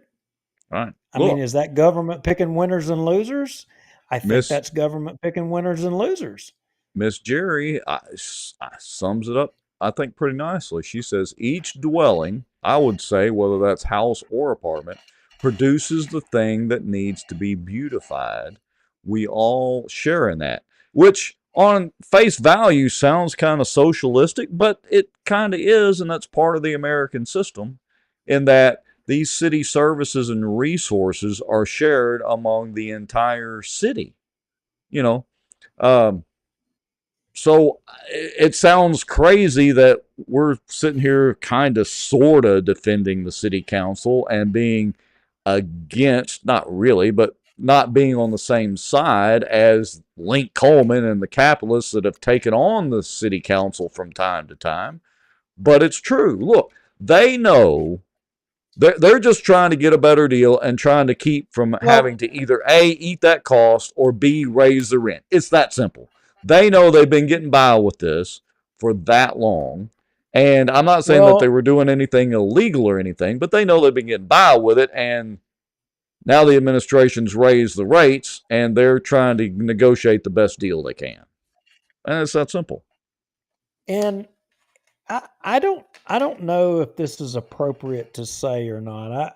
Right. I mean, is that government picking winners and losers? I think Miss- that's government picking winners and losers. Miss Jerry sums it up, I think, pretty nicely. She says each dwelling, I would say, whether that's house or apartment, produces the thing that needs to be beautified. We all share in that, which on face value sounds kind of socialistic, but it kind of is, and that's part of the American system, in that these city services and resources are shared among the entire city. So it sounds crazy that we're sitting here kind of sort of defending the city council and being against, not really, but not being on the same side as Link Coleman and the capitalists that have taken on the city council from time to time. But it's true. Look, they know they're just trying to get a better deal and trying to keep from having to either A, eat that cost, or B, raise the rent. It's that simple. They know they've been getting by with this for that long. And I'm not saying that they were doing anything illegal or anything, but they know they've been getting by with it. And now the administration's raised the rates and they're trying to negotiate the best deal they can. And it's that simple. And I don't know if this is appropriate to say or not.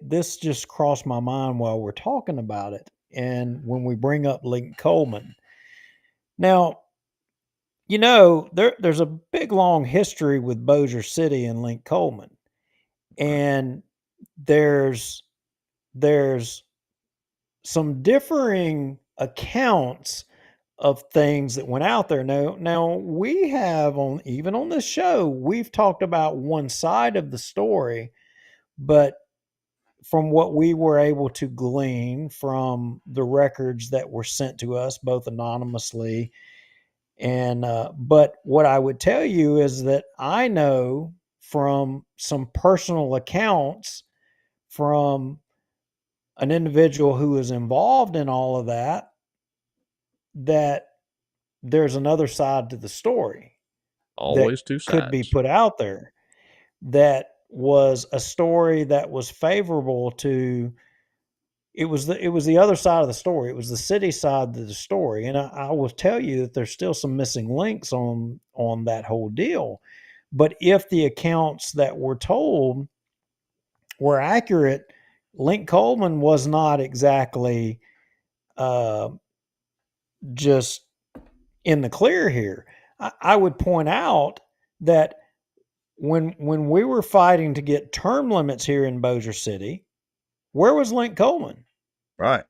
This just crossed my mind while we're talking about it, and when we bring up Link Coleman. Now, there's a big long history with Bossier City and Link Coleman, and there's there's some differing accounts of things that went out there. Now we have on this show, we've talked about one side of the story, but from what we were able to glean from the records that were sent to us, both anonymously and but what I would tell you is that I know from some personal accounts from an individual who is involved in all of that, that there's another side to the story that Always two could be sides. put out there, that was a story that was favorable to it was the other side of the story. It was the city side of the story. And I will tell you that there's still some missing links on that whole deal. But if the accounts that were told were accurate, Link Coleman was not exactly just in the clear here. I would point out that when we were fighting to get term limits here in Bossier City, where was Link Coleman? Right.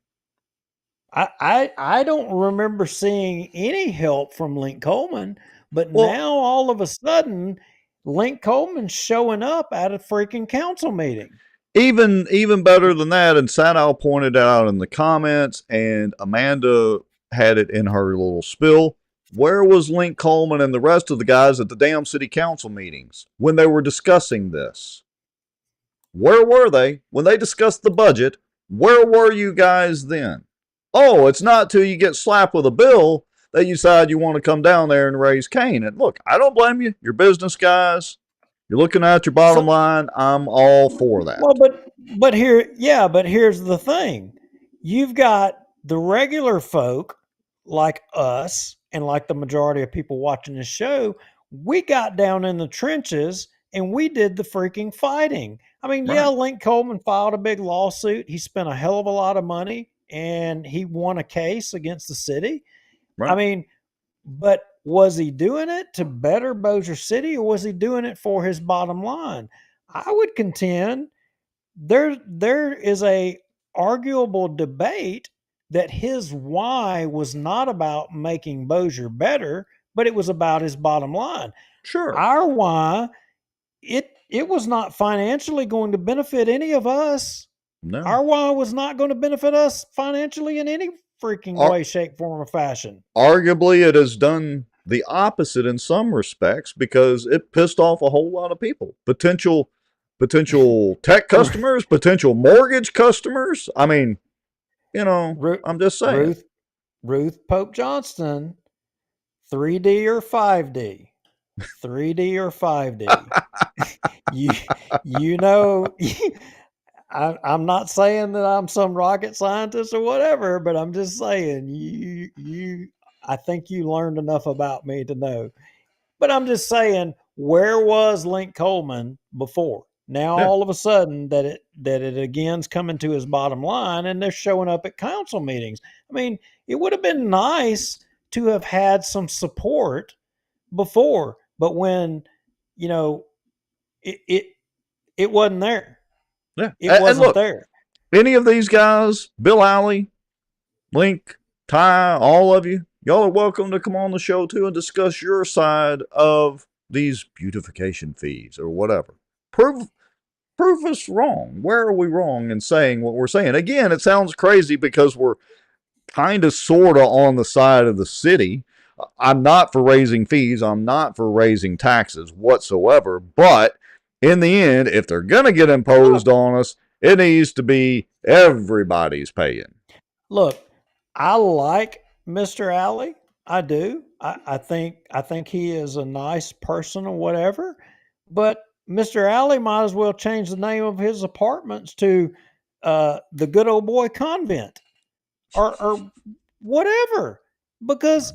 I don't remember seeing any help from Link Coleman, but now all of a sudden, Link Coleman's showing up at a freaking council meeting. Even better than that, and Sadal pointed out in the comments, and Amanda had it in her little spill. Where was Link Coleman and the rest of the guys at the damn city council meetings when they were discussing this? Where were they when they discussed the budget? Where were you guys then? Oh, it's not till you get slapped with a bill that you decide you want to come down there and raise Cain. And look, I don't blame you. You're business guys. You're looking at your bottom line. I'm all for that. Well, but here's the thing. You've got the regular folk like us and like the majority of people watching this show. We got down in the trenches and we did the freaking fighting. I mean, yeah, Link Coleman filed a big lawsuit. He spent a hell of a lot of money and he won a case against the city. Right. I mean, but was he doing it to better Bossier City or was he doing it for his bottom line? I would contend there is a arguable debate that his why was not about making Bossier better, but it was about his bottom line. Sure. Our why, it was not financially going to benefit any of us. No. Our why was not going to benefit us financially in any freaking way, shape, form, or fashion. Arguably, it has done the opposite in some respects because it pissed off a whole lot of people. Potential tech customers, potential mortgage customers. I mean, I'm just saying. Ruth Pope Johnston, 3D or 5D? 3D or 5D? I'm not saying that I'm some rocket scientist or whatever, but I'm just saying I think you learned enough about me to know. But I'm just saying, where was Link Coleman before? Now all of a sudden that it again's coming to his bottom line and they're showing up at council meetings. I mean, it would have been nice to have had some support before, but when it wasn't there. Yeah. It wasn't there. Any of these guys, Bill Alley, Link, Ty, all of you, y'all are welcome to come on the show too and discuss your side of these beautification fees or whatever. Prove us wrong. Where are we wrong in saying what we're saying? Again, it sounds crazy because we're kind of sort of on the side of the city. I'm not for raising fees. I'm not for raising taxes whatsoever. But in the end, if they're going to get imposed on us, it needs to be everybody's paying. Look, I like Mr. Alley. I do. I think he is a nice person or whatever. But Mr. Alley might as well change the name of his apartments to the Good Old Boy Convent or whatever. Because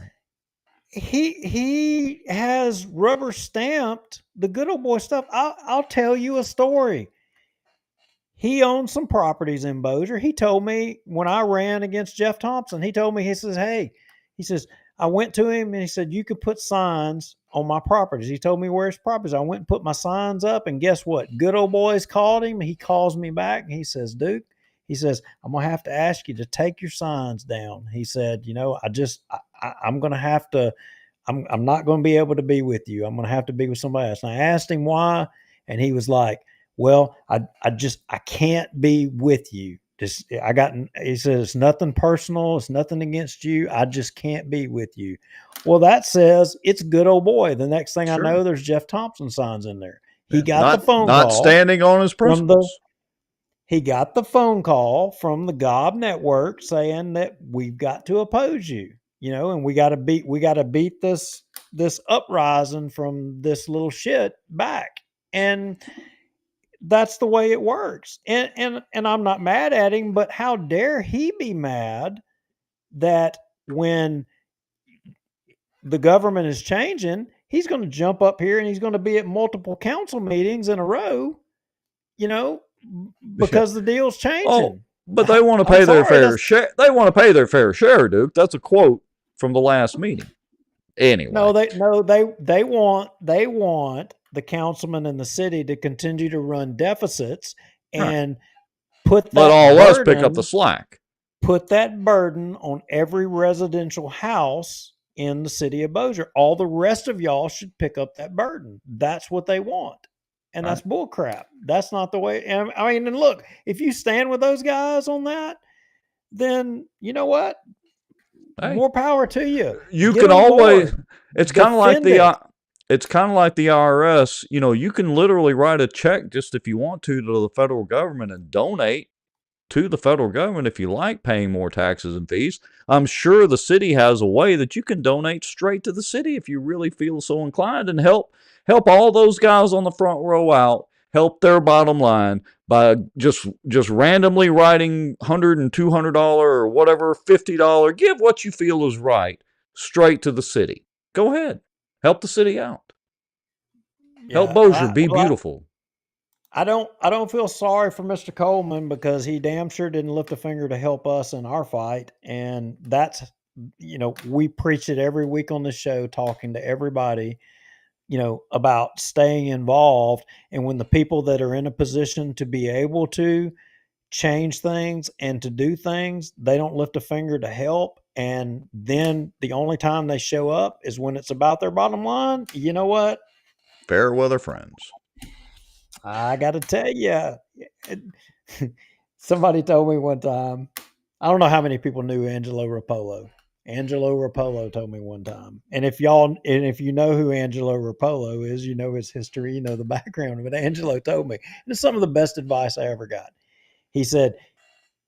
he has rubber stamped the good old boy stuff. I'll tell you a story. He owns some properties in Bossier. He told me when I ran against Jeff Thompson, he told me, he says, hey, he says, I went to him and he said, you could put signs on my properties. He told me where his properties. I went and put my signs up, and guess what? Good old boys called him. He calls me back and he says, Duke, he says, I'm going to have to ask you to take your signs down. He said, I'm going to have to, I'm not going to be able to be with you. I'm going to have to be with somebody else. And I asked him why, and he was like, well, I can't be with you. He says, it's nothing personal. It's nothing against you. I just can't be with you. Well, that says it's good old boy. The next thing I know, there's Jeff Thompson signs in there. He got the phone call. Not standing on his principles. He got the phone call from the Gob Network saying that we've got to oppose you, and we got to beat this uprising from this little shit back. And that's the way it works. And I'm not mad at him, but how dare he be mad that when the government is changing, he's going to jump up here and he's going to be at multiple council meetings in a row, because the deal's changing. Oh, but they want to pay their fair share. They want to pay their fair share, Duke. That's a quote from the last meeting. Anyway. They want the councilman in the city to continue to run deficits and let all us pick up the slack. Put that burden on every residential house in the city of Bossier. All the rest of y'all should pick up that burden. That's what they want. And that's bull crap. That's not the way. And look, if you stand with those guys on that, then you know what? Hey, more power to you. You can always. It's kind of like it's kind of like the IRS. You can literally write a check just if you want to the federal government and donate to the federal government if you like paying more taxes and fees. I'm sure the city has a way that you can donate straight to the city if you really feel so inclined, and help all those guys on the front row out, help their bottom line by just randomly writing $100 and $200 or whatever, $50, give what you feel is right straight to the city. Go ahead. Help the city out. Help Bossier be beautiful. I don't feel sorry for Mr. Coleman, because he damn sure didn't lift a finger to help us in our fight. And that's, we preach it every week on the show, talking to everybody, about staying involved. And when the people that are in a position to be able to change things and to do things, they don't lift a finger to help. And then the only time they show up is when it's about their bottom line. You know what? Fair weather friends. I got to tell you, somebody told me one time, I don't know how many people knew Angelo Rapolo. Angelo Rapolo told me one time. And if you know who Angelo Rapolo is, you know his history, you know the background. But Angelo told me, and it's some of the best advice I ever got. He said,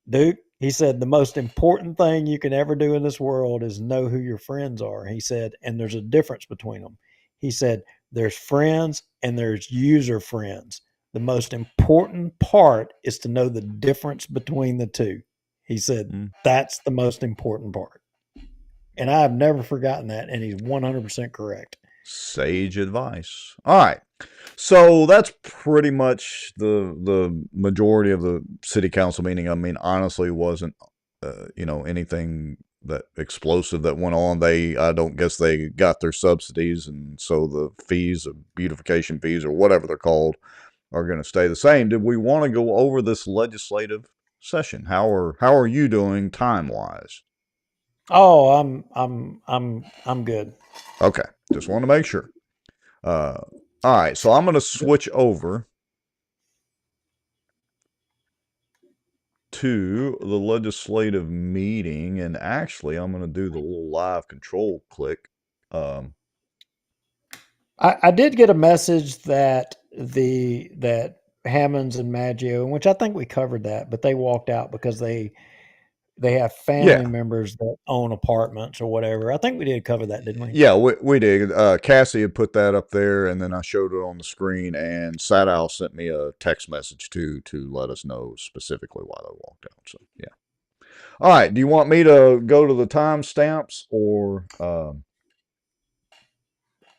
Duke, he said, the most important thing you can ever do in this world is know who your friends are. He said, and there's a difference between them. He said, there's friends and there's user friends. The most important part is to know the difference between the two. He said, that's the most important part. And I've never forgotten that. And he's 100% correct. Sage advice. All right. So that's pretty much the majority of the city council meeting. Honestly, wasn't, anything that explosive that went on. I don't guess they got their subsidies. And so the fees, beautification fees or whatever they're called, are going to stay the same. Did we want to go over this legislative session? How are you doing time wise? Oh, I'm good. Okay, just want to make sure. All right, so I'm going to switch over to the legislative meeting, and actually, I'm going to do the little live control click. I did get a message that Hammonds and Maggio, which I think we covered that, but they walked out because they have family members that own apartments or whatever. I think we did cover that, didn't we? Yeah, we did. Cassie had put that up there, and then I showed it on the screen, and Sadal sent me a text message to let us know specifically why they walked out. So, yeah. All right, do you want me to go to the timestamps or...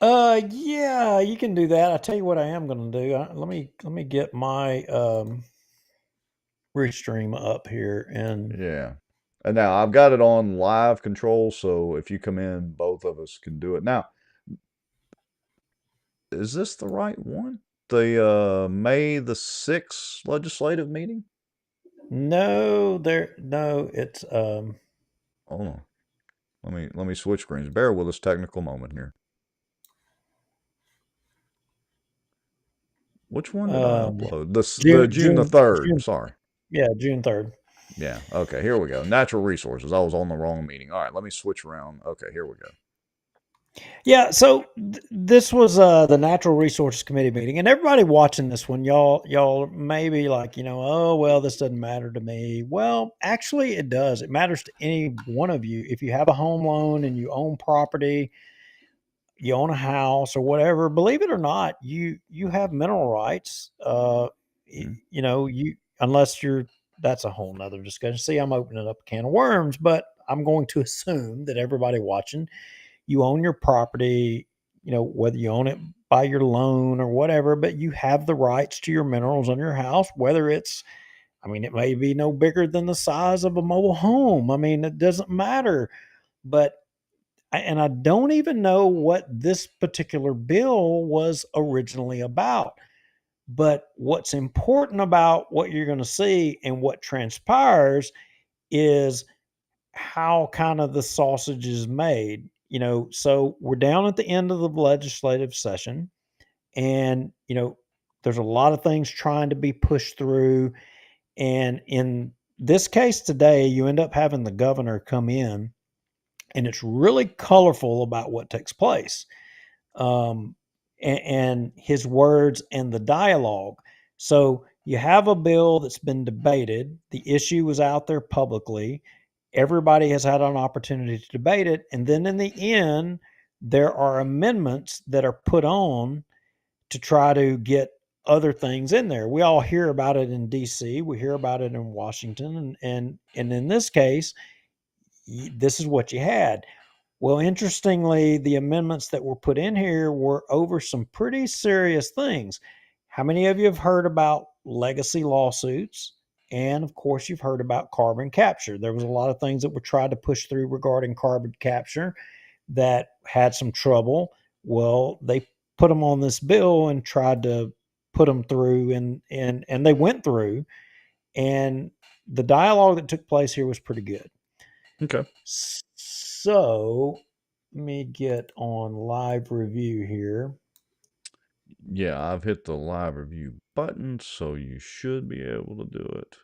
Yeah, you can do that. I tell you what I am going to do. Let me get my Restream up here, and Yeah. And now I've got it on live control, so if you come in, both of us can do it. Now, is this the right one? The May the 6th legislative meeting? no, it's Hold on. Let me switch screens. Bear with us, technical moment here. Which one did I upload? The June the 3rd. Sorry. Yeah, June 3rd. Yeah. Okay, here we go. Natural resources. I was on the wrong meeting. All right, let me switch around. Okay, here we go. Yeah, so this was the Natural Resources Committee meeting, and everybody watching this one, y'all may be like, oh well, this doesn't matter to me. Well, actually, it does. It matters to any one of you. If you have a home loan and you own property, you own a house or whatever, believe it or not, you have mineral rights. You unless you're that's a whole nother discussion. See, I'm opening up a can of worms, but I'm going to assume that everybody watching, you own your property, whether you own it by your loan or whatever, but you have the rights to your minerals on your house, whether it may be no bigger than the size of a mobile home. It doesn't matter. But I don't even know what this particular bill was originally about. But what's important about what you're going to see and what transpires is how kind of the sausage is made. So we're down at the end of the legislative session, and there's a lot of things trying to be pushed through. And in this case today, you end up having the governor come in, and it's really colorful about what takes place, and his words and the dialogue. So you have a bill that's been debated. The issue was out there publicly. Everybody has had an opportunity to debate it. And then in the end, there are amendments that are put on to try to get other things in there. We all hear about it in DC. We hear about it in Washington. And in this case, this is what you had. Well, interestingly, the amendments that were put in here were over some pretty serious things. How many of you have heard about legacy lawsuits? And of course, you've heard about carbon capture. There was a lot of things that were tried to push through regarding carbon capture that had some trouble. Well, they put them on this bill and tried to put them through, and they went through. And the dialogue that took place here was pretty good. Okay. So let me get on live review here. Yeah, I've hit the live review button, so you should be able to do it.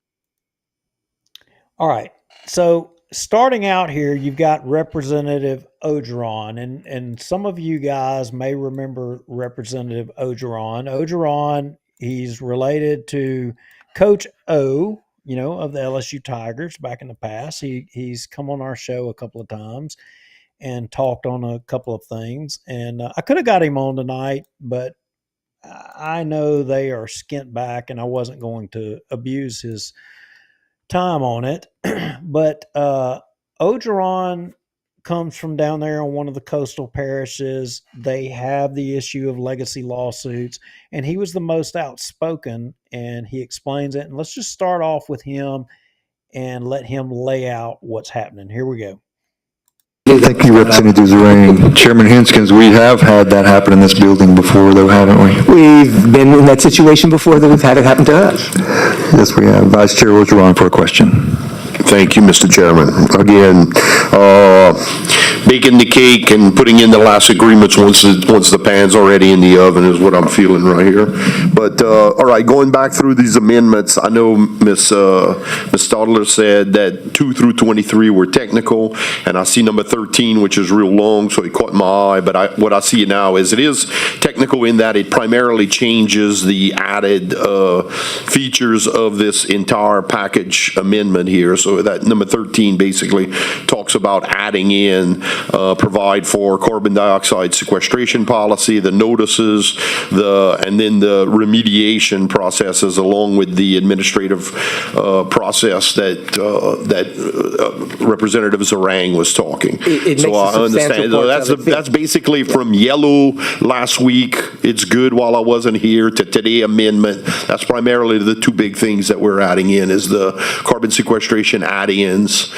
All right. So starting out here, you've got Representative Ogeron, and some of you guys may remember Representative Ogeron. Ogeron, he's related to Coach O, of the LSU Tigers back in the past. He's come on our show a couple of times and talked on a couple of things. And I could have got him on tonight, but I know they are skint back, and I wasn't going to abuse his time on it. But Ogeron comes from down there on one of the coastal parishes. They have the issue of legacy lawsuits, and he was the most outspoken, and he explains it. And let's just start off with him and let him lay out what's happening. Here we go. Thank you, Representative Gillray. Chairman Henskins, we have had that happen in this building before, though, haven't we? We've been in that situation before that we've had it happen to us. Yes, we have. Vice Chair Ogeron for a question. Thank you, Mr. Chairman. Again, baking the cake and putting in the last agreements once the pan's already in the oven is what I'm feeling right here. But, all right, going back through these amendments, I know Ms. Stadler said that 2 through 23 were technical, and I see number 13, which is real long, so it caught my eye. But what I see now is it is technical technical in that it primarily changes the added features of this entire package amendment here. So that number 13 basically talks about adding in, provide for carbon dioxide sequestration policy, the notices, and then the remediation processes along with the administrative process that Representative Zarang was talking. It So makes a I understand. substantial part of it. That's basically from yellow last week, it's good while I wasn't here, to today amendment. That's primarily the two big things that we're adding in is the carbon sequestration add-ins,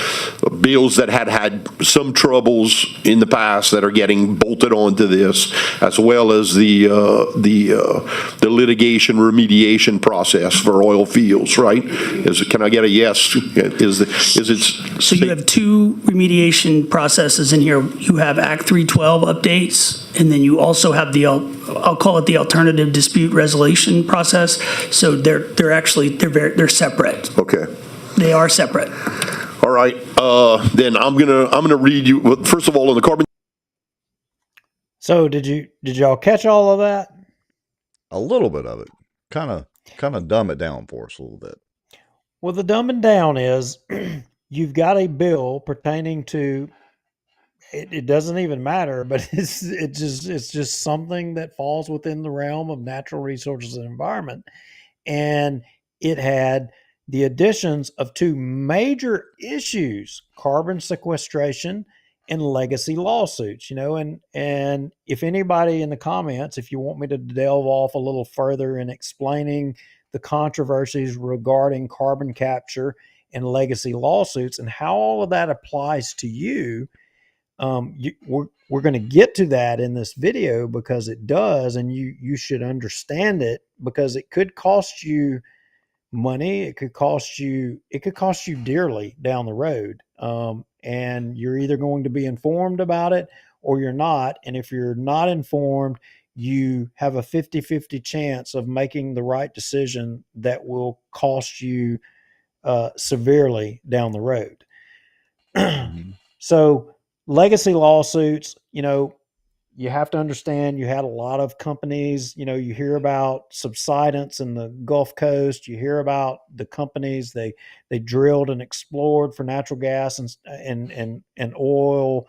bills that had some troubles in the past that are getting bolted onto this, as well as the litigation remediation process for oil fields, right? Can I get a yes? Is it? So you have two remediation processes in here. You have Act 312 updates, and then you also have I'll call it the alternative dispute resolution process. So they're actually they're separate. Okay. They are separate. All right. Then I'm gonna read you. First of all, on the carbon. So did y'all catch all of that? A little bit of it. Kind of dumb it down for us a little bit. Well, the dumbing down is you've got a bill pertaining to it doesn't even matter, but it's just something that falls within the realm of natural resources and environment. And it had the additions of two major issues: carbon sequestration and legacy lawsuits. And if anybody in the comments, if you want me to delve off a little further in explaining the controversies regarding carbon capture and legacy lawsuits and how all of that applies to you, we're going to get to that in this video, because it does, and you should understand it, because it could cost you money. It could cost you dearly down the road. And you're either going to be informed about it or you're not. And if you're not informed, you have a 50-50 chance of making the right decision that will cost you severely down the road. So legacy lawsuits, you have to understand, you had a lot of companies, you hear about subsidence in the Gulf Coast. You hear about the companies, they drilled and explored for natural gas and oil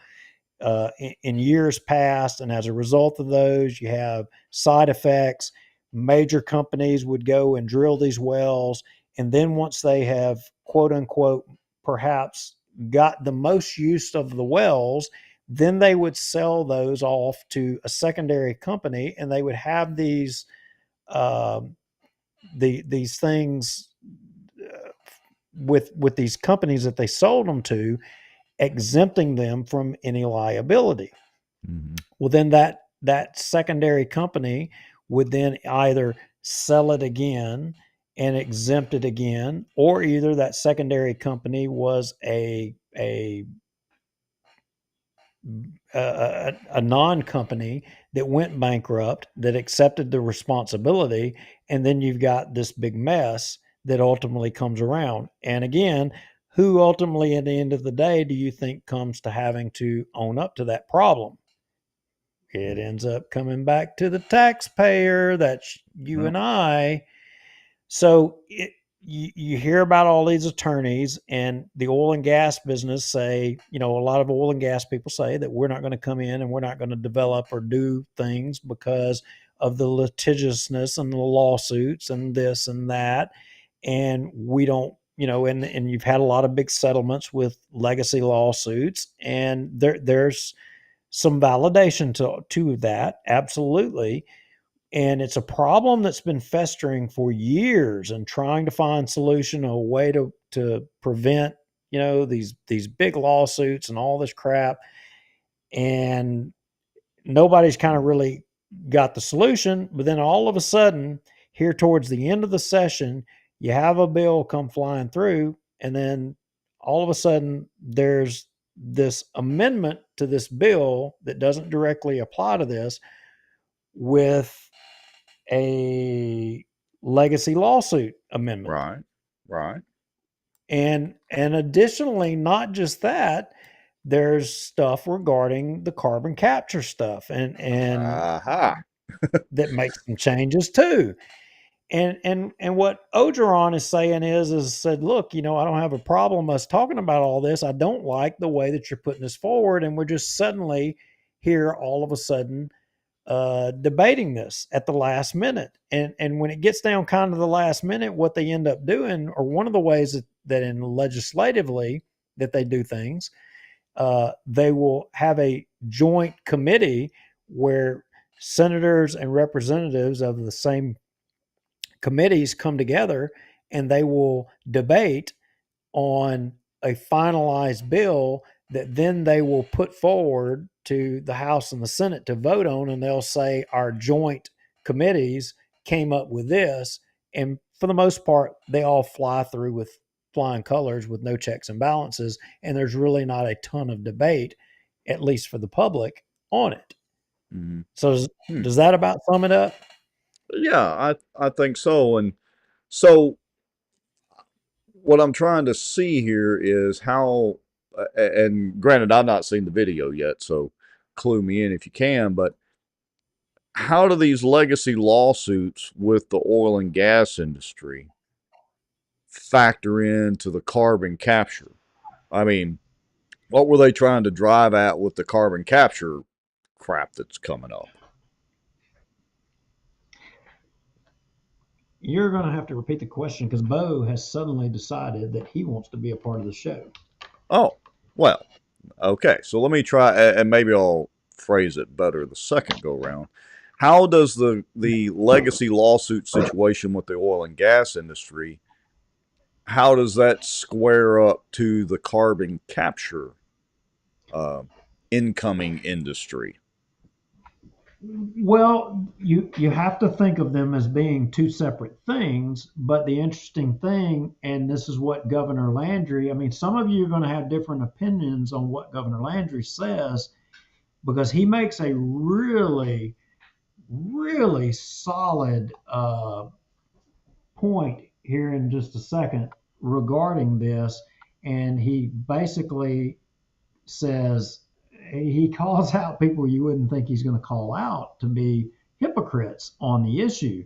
in years past. And as a result of those, you have side effects. Major companies would go and drill these wells. And then once they have, quote unquote, perhaps got the most use of the wells, then they would sell those off to a secondary company, and they would have these things with these companies that they sold them to, exempting them from any liability. Mm-hmm. Well, then that secondary company would then either sell it again and exempt it again, or either that secondary company was a non-company that went bankrupt, that accepted the responsibility, and then you've got this big mess that ultimately comes around. And again, who ultimately at the end of the day do you think comes to having to own up to that problem? It ends up coming back to the taxpayer. That's you and I. So you hear about all these attorneys, and the oil and gas business say, a lot of oil and gas people say that we're not going to come in and we're not going to develop or do things because of the litigiousness and the lawsuits and this and that. And we don't, and you've had a lot of big settlements with legacy lawsuits, and there's some validation to that. Absolutely. And it's a problem that's been festering for years, and trying to find solution, a way to prevent, these big lawsuits and all this crap. And nobody's kind of really got the solution. But then all of a sudden, here towards the end of the session, you have a bill come flying through, and then all of a sudden there's this amendment to this bill that doesn't directly apply to this, with a legacy lawsuit amendment. Right. And additionally, not just that, there's stuff regarding the carbon capture stuff. And that makes some changes too. And what Ogeron is saying is said, look, I don't have a problem us talking about all this. I don't like the way that you're putting this forward, and we're just suddenly here all of a sudden debating this at the last minute. And when it gets down kind of the last minute, what they end up doing, or one of the ways that in legislatively that they do things, they will have a joint committee where senators and representatives of the same committees come together, and they will debate on a finalized bill that then they will put forward to the House and the Senate to vote on, and they'll say our joint committees came up with this, and for the most part they all fly through with flying colors with no checks and balances, and there's really not a ton of debate, at least for the public, on it. Mm-hmm. So does that about sum it up? Yeah, I think so. And so what I'm trying to see here is how, and granted, I've not seen the video yet, so clue me in if you can, but how do these legacy lawsuits with the oil and gas industry factor into the carbon capture? I mean, what were they trying to drive at with the carbon capture crap that's coming up? You're going to have to repeat the question because Bo has suddenly decided that he wants to be a part of the show. Oh, well, okay. So let me try, and maybe I'll phrase it better the second go round. How does the legacy lawsuit situation with the oil and gas industry, how does that square up to the carbon capture incoming industry? Well, you have to think of them as being two separate things, but the interesting thing, and this is what Governor Landry, I mean, some of you are going to have different opinions on what Governor Landry says, because he makes a really, really solid point here in just a second regarding this. And he basically says, he calls out people you wouldn't think he's going to call out to be hypocrites on the issue.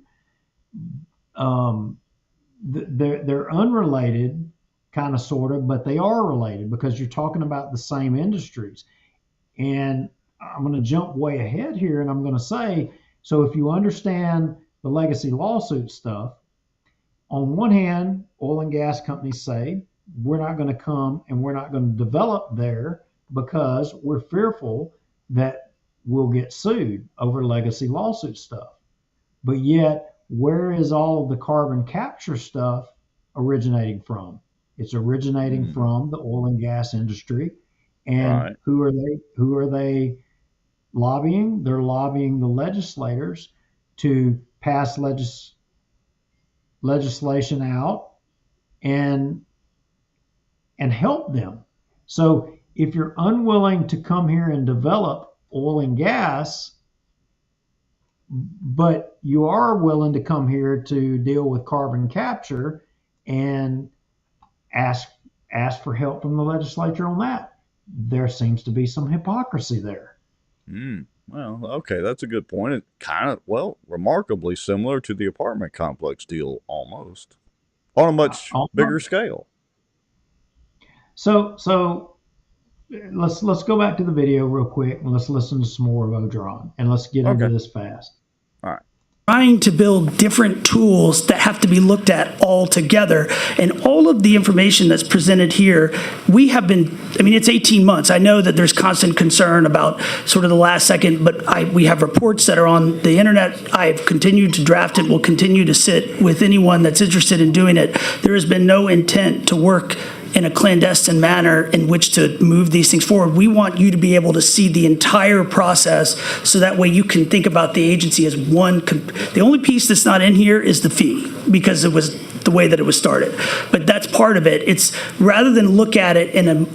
They're unrelated, kind of, sort of, but they are related because you're talking about the same industries. And I'm going to jump way ahead here, and I'm going to say, so if you understand the legacy lawsuit stuff, on one hand, oil and gas companies say, we're not going to come and we're not going to develop there because we're fearful that we'll get sued over legacy lawsuit stuff. But yet, where is all of the carbon capture stuff originating from? It's originating from the oil and gas industry. And who are they lobbying? They're lobbying the legislators to pass legislation out and help them. So if you're unwilling to come here and develop oil and gas, but you are willing to come here to deal with carbon capture and ask for help from the legislature on that, there seems to be some hypocrisy there. Well, okay, that's a good point. It kind of, well, remarkably similar to the apartment complex deal almost, on a much bigger scale. So let's go back to the video real quick and let's listen to some more of Ogeron and let's get into this fast. All right. Trying to build different tools that have to be looked at all together. And all of the information that's presented here, we have been, I mean, it's 18 months. I know that there's constant concern about sort of the last second, but we have reports that are on the internet. I've continued to draft it, will continue to sit with anyone that's interested in doing it. There has been no intent to work in a clandestine manner in which to move these things forward. We want you to be able to see the entire process so that way you can think about the agency as one. The only piece that's not in here is the fee because it was the way that it was started. But that's part of it. It's rather than look at it in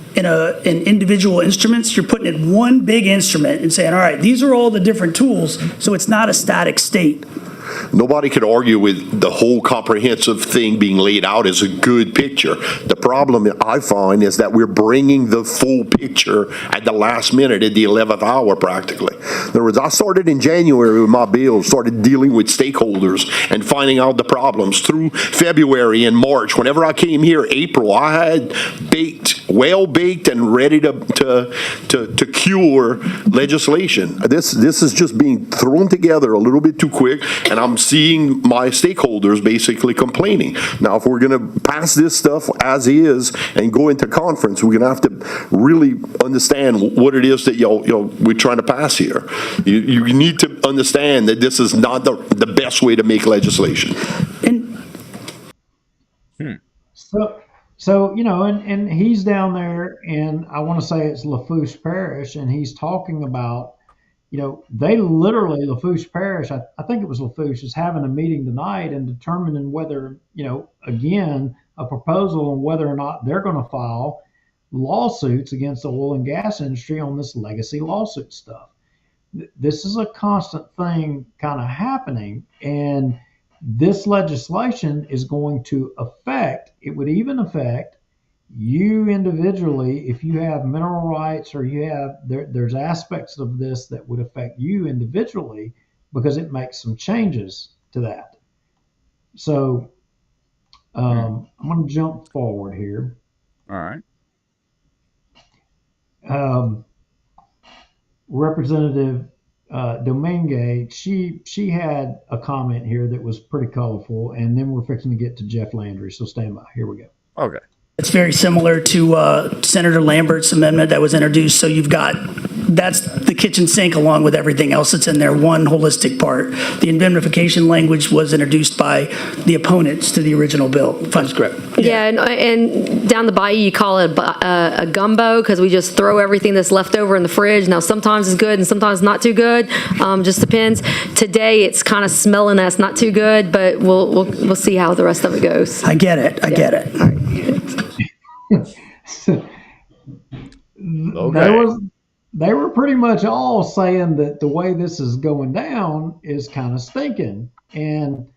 individual instruments, you're putting it in one big instrument and saying, all right, these are all the different tools. So it's not a static state. Nobody could argue with the whole comprehensive thing being laid out as a good picture. The problem I find is that we're bringing the full picture at the last minute, at the 11th hour practically. In other words, I started in January with my bill, started dealing with stakeholders and finding out the problems through February and March. Whenever I came here, April, I had well baked and ready to cure legislation. This is just being thrown together a little bit too quick, and I'm seeing my stakeholders basically complaining. Now, if we're going to pass this stuff as is and go into conference, we're going to have to really understand what it is that we're trying to pass here. You need to understand that this is not the best way to make legislation. So and he's down there, and I want to say it's Lafourche Parish, and he's talking about, they literally, Lafourche Parish, I think it was Lafourche, is having a meeting tonight and determining whether, again, a proposal on whether or not they're going to file lawsuits against the oil and gas industry on this legacy lawsuit stuff. This is a constant thing kind of happening, and this legislation is going to affect, it would even affect you individually if you have mineral rights, or you have, there's aspects of this that would affect you individually because it makes some changes to that. So I'm going to jump forward here. All right. Representative Domingue, she had a comment here that was pretty colorful, and then we're fixing to get to Jeff Landry. So stand by. Here we go. Okay. It's very similar to Senator Lambert's amendment that was introduced. So you've got, that's the kitchen sink along with everything else that's in there, one holistic part. The indemnification language was introduced by the opponents to the original bill. That's correct. Yeah, and down the bayou you call it a gumbo because we just throw everything that's left over in the fridge. Now sometimes it's good and sometimes not too good. Just depends. Today it's kind of smelling that's not too good, but we'll see how the rest of it goes. I get it. I get it. All right. Okay. They were pretty much all saying that the way this is going down is kind of stinking, and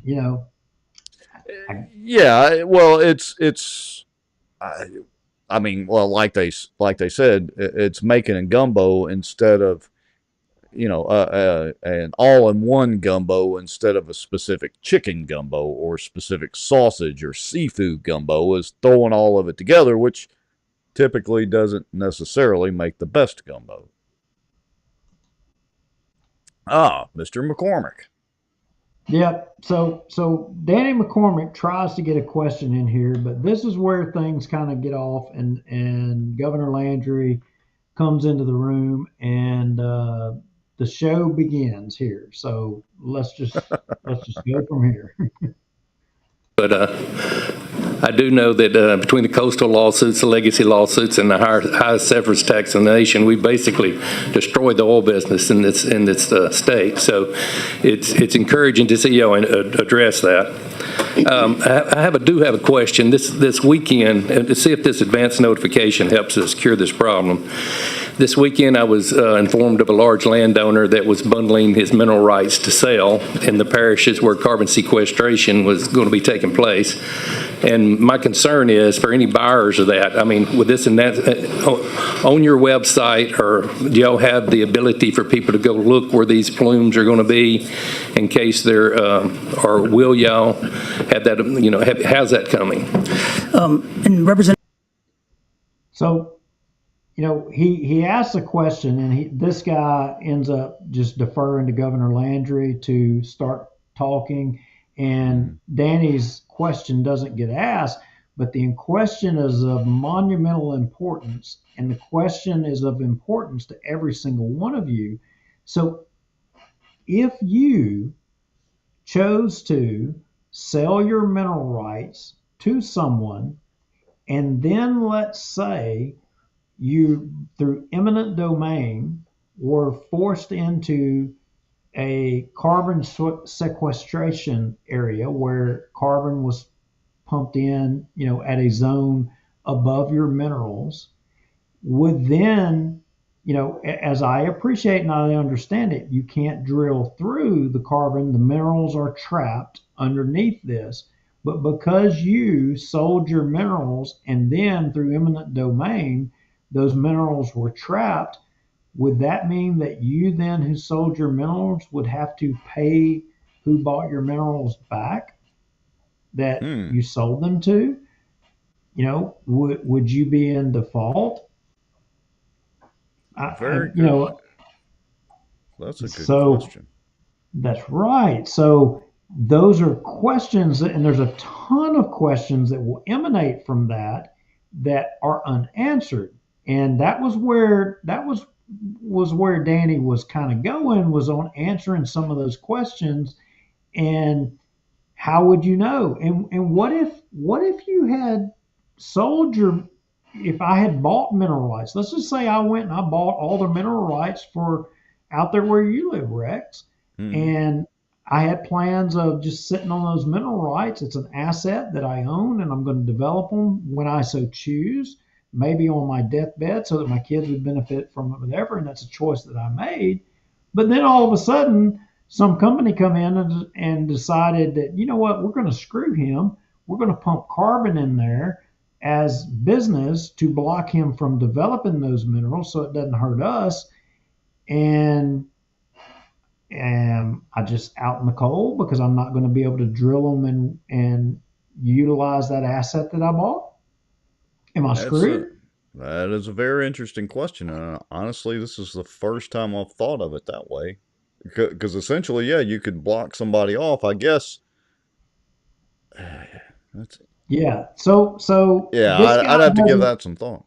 yeah, well, I mean, well, like they said, it's making a gumbo instead of an all-in-one gumbo instead of a specific chicken gumbo or specific sausage or seafood gumbo, is throwing all of it together, which typically doesn't necessarily make the best gumbo. Mr. McCormick. Yep. So Danny McCormick tries to get a question in here, but this is where things kind of get off, and Governor Landry comes into the room, and the show begins here. So let's just go from here. But I do know that between the coastal lawsuits, the legacy lawsuits, and the highest severance tax in the nation, we basically destroyed the oil business in this state. So it's encouraging to see y'all address that. I do have a question. This weekend, to see if this advance notification helps us cure this problem. This weekend, I was informed of a large landowner that was bundling his mineral rights to sell in the parishes where carbon sequestration was going to be taking place. And my concern is for any buyers of that, I mean, with this and that, on your website, or do y'all have the ability for people to go look where these plumes are going to be in case they're, or will y'all have that, how's that coming? And Representative. So, he asks a question, and this guy ends up just deferring to Governor Landry to start talking, and Danny's question doesn't get asked, but the question is of monumental importance, and the question is of importance to every single one of you. So if you chose to sell your mineral rights to someone, and then let's say you, through eminent domain, were forced into a carbon sequestration area where carbon was pumped in, at a zone above your minerals, would then as I appreciate and I understand it, you can't drill through the carbon. The minerals are trapped underneath this. But because you sold your minerals and then through eminent domain, those minerals were trapped, would that mean that you then who sold your minerals would have to pay who bought your minerals back that you sold them to? Would you be in default? Very good. That's a good question. That's right. So those are questions, and there's a ton of questions that will emanate from that are unanswered. And that was where Danny was kind of going, was on answering some of those questions. And how would you know? And what if you had sold if I had bought mineral rights? Let's just say I went and I bought all the mineral rights for out there where you live, Rex. And I had plans of just sitting on those mineral rights. It's an asset that I own, and I'm going to develop them when I so choose, maybe on my deathbed so that my kids would benefit from it, whatever. And that's a choice that I made. But then all of a sudden, some company come in and decided that, you know what, we're going to screw him. We're going to pump carbon in there as business to block him from developing those minerals so it doesn't hurt us. And I just out in the cold because I'm not going to be able to drill them and utilize that asset that I bought? Am I screwed? That is a very interesting question. Honestly, this is the first time I've thought of it that way. Because essentially, yeah, you could block somebody off, I guess. Yeah. So yeah, I'd have to give that some thought.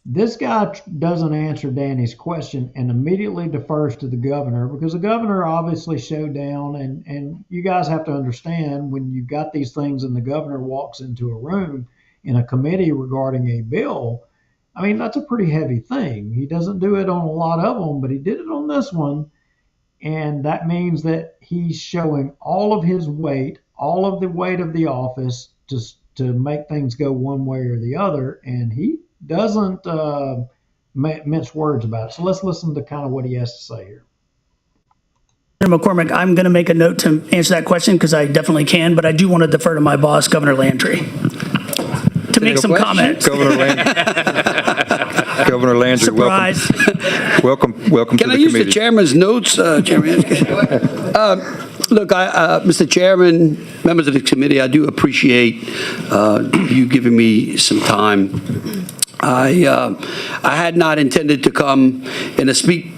This guy doesn't answer Danny's question and immediately defers to the governor, because the governor obviously showed down. And you guys have to understand, when you've got these things and the governor walks into a room in a committee regarding a bill, I mean, that's a pretty heavy thing. He doesn't do it on a lot of them, but he did it on this one. And that means that he's showing all of his weight, all of the weight of the office to make things go one way or the other. And he doesn't mince words about it. So let's listen to kind of what he has to say here. McCormick, I'm going to make a note to answer that question because I definitely can, but I do want to defer to my boss, Governor Landry, to make some comments. Governor Landry, Surprise. welcome to the committee. Can I use the chairman's notes, Chairman? Look, Mr. Chairman, members of the committee, I do appreciate you giving me some time. I had not intended to come and speak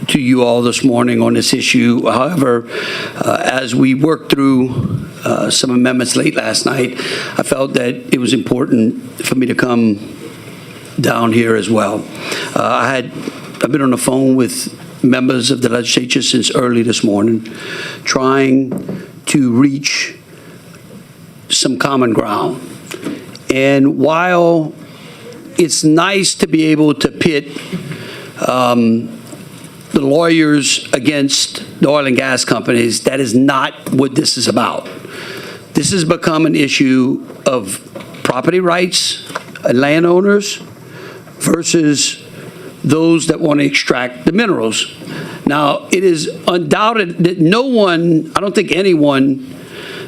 to you all this morning on this issue. However, as we worked through some amendments late last night, I felt that it was important for me to come down here as well. I've been on the phone with members of the legislature since early this morning, trying to reach some common ground. And while it's nice to be able to pit the lawyers against the oil and gas companies, that is not what this is about. This has become an issue of property rights and landowners versus those that want to extract the minerals. Now, it is undoubted that no one, I don't think anyone,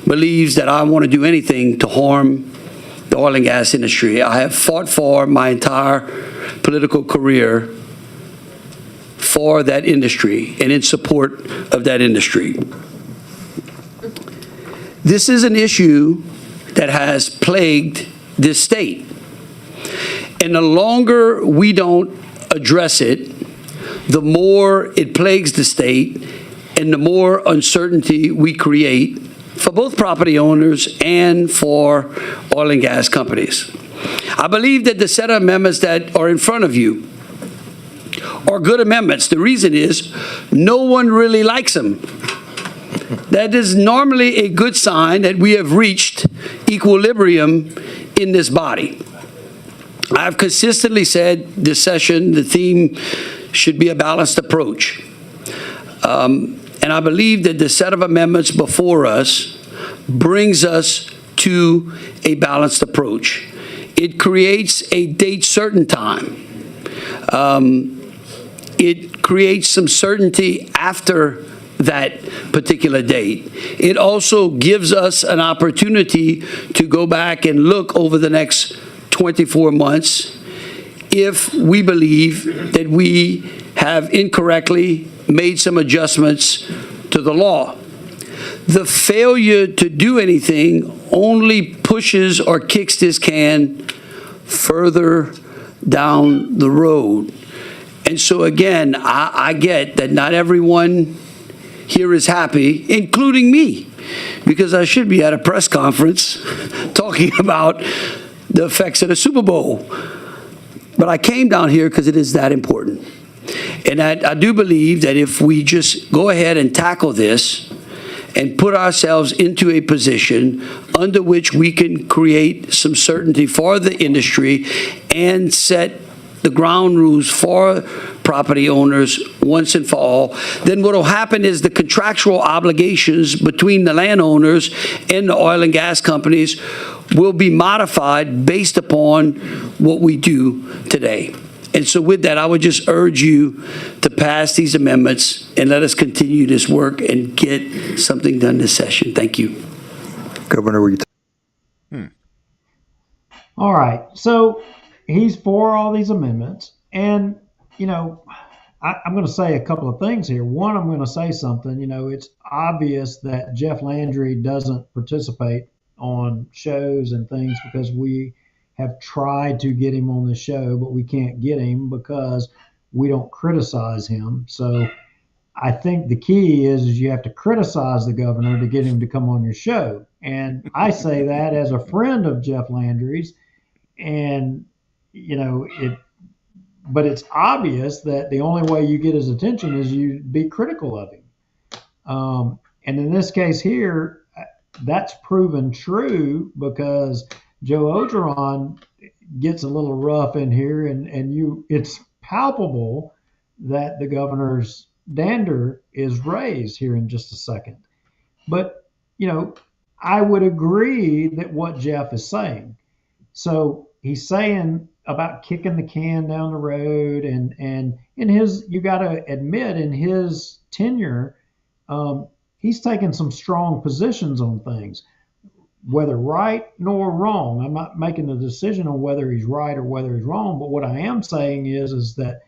believes that I want to do anything to harm the oil and gas industry. I have fought for my entire political career for that industry and in support of that industry. This is an issue that has plagued this state. And the longer we don't address it, the more it plagues the state and the more uncertainty we create for both property owners and for oil and gas companies. I believe that the set of amendments that are in front of you are good amendments. The reason is no one really likes them. That is normally a good sign that we have reached equilibrium in this body. I've consistently said this session, the theme should be a balanced approach. And I believe that the set of amendments before us brings us to a balanced approach. It creates a date certain time. it creates some certainty after that particular date. It also gives us an opportunity to go back and look over the next 24 months if we believe that we have incorrectly made some adjustments to the law. The failure to do anything only pushes or kicks this can further down the road. And so again, I get that not everyone here is happy, including me, because I should be at a press conference talking about the effects of the Super Bowl. But I came down here because it is that important. And I do believe that if we just go ahead and tackle this and put ourselves into a position under which we can create some certainty for the industry and set the ground rules for property owners once and for all, then what will happen is the contractual obligations between the landowners and the oil and gas companies will be modified based upon what we do today. And so with that, I would just urge you to pass these amendments and let us continue this work and get something done this session. Thank you. Governor, will you? All right. So he's for all these amendments. And, you know, I'm going to say a couple of things here. One, I'm going to say something. You know, it's obvious that Jeff Landry doesn't participate on shows and things because we have tried to get him on the show, but we can't get him because we don't criticize him. So I think the key is you have to criticize the governor to get him to come on your show. And I say that as a friend of Jeff Landry's. And, you know, but it's obvious that the only way you get his attention is you be critical of him. And in this case here, that's proven true because Joe Ogeron gets a little rough in here, and it's palpable that the governor's dander is raised here in just a second. But, you know, I would agree that what Jeff is saying. So he's saying about kicking the can down the road, and in his, you got to admit, in his tenure, he's taken some strong positions on things, whether right nor wrong. I'm not making a decision on whether he's right or whether he's wrong, but what I am saying is that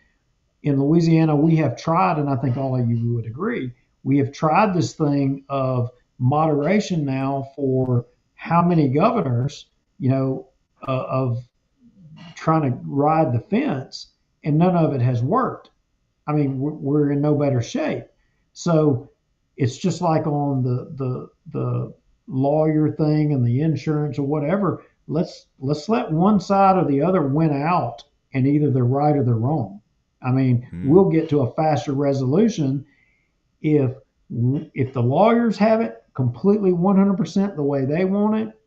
in Louisiana, we have tried, and I think all of you would agree, we have tried this thing of moderation now for how many governors, you know, of trying to ride the fence, and none of it has worked. I mean, we're in no better shape. So it's just like on the lawyer thing and the insurance or whatever. Let's let one side or the other win out, and either they're right or they're wrong. I mean, we'll get to a faster resolution if the lawyers have it completely 100% the way they want it.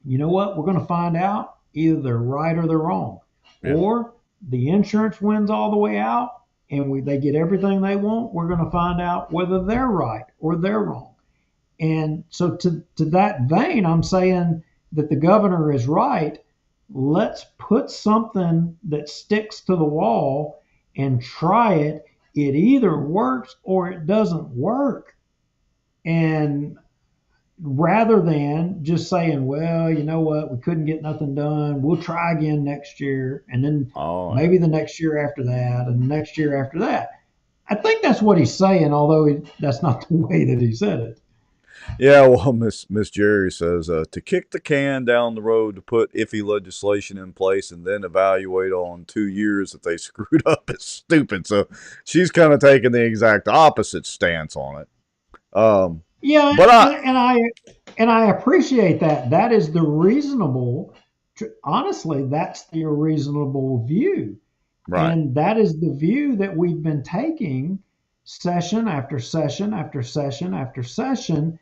You know what? We're going to find out either they're right or they're wrong, or the insurance wins all the way out and they get everything they want. We're going to find out whether they're right or they're wrong. And so to that vein, I'm saying that the governor is right. Let's put something that sticks to the wall and try it. It either works or it doesn't work. And rather than just saying, well, you know what, we couldn't get nothing done, we'll try again next year, and then maybe the next year after that, and the next year after that. I think that's what he's saying, although that's not the way that he said it. Yeah, well, Miss Jerry says to kick the can down the road to put iffy legislation in place and then evaluate on 2 years that they screwed up is stupid. So she's kind of taking the exact opposite stance on it. Yeah, but I appreciate that. That is the reasonable. Honestly, that's the reasonable view, right? And that is the view that we've been taking session after session after session after session,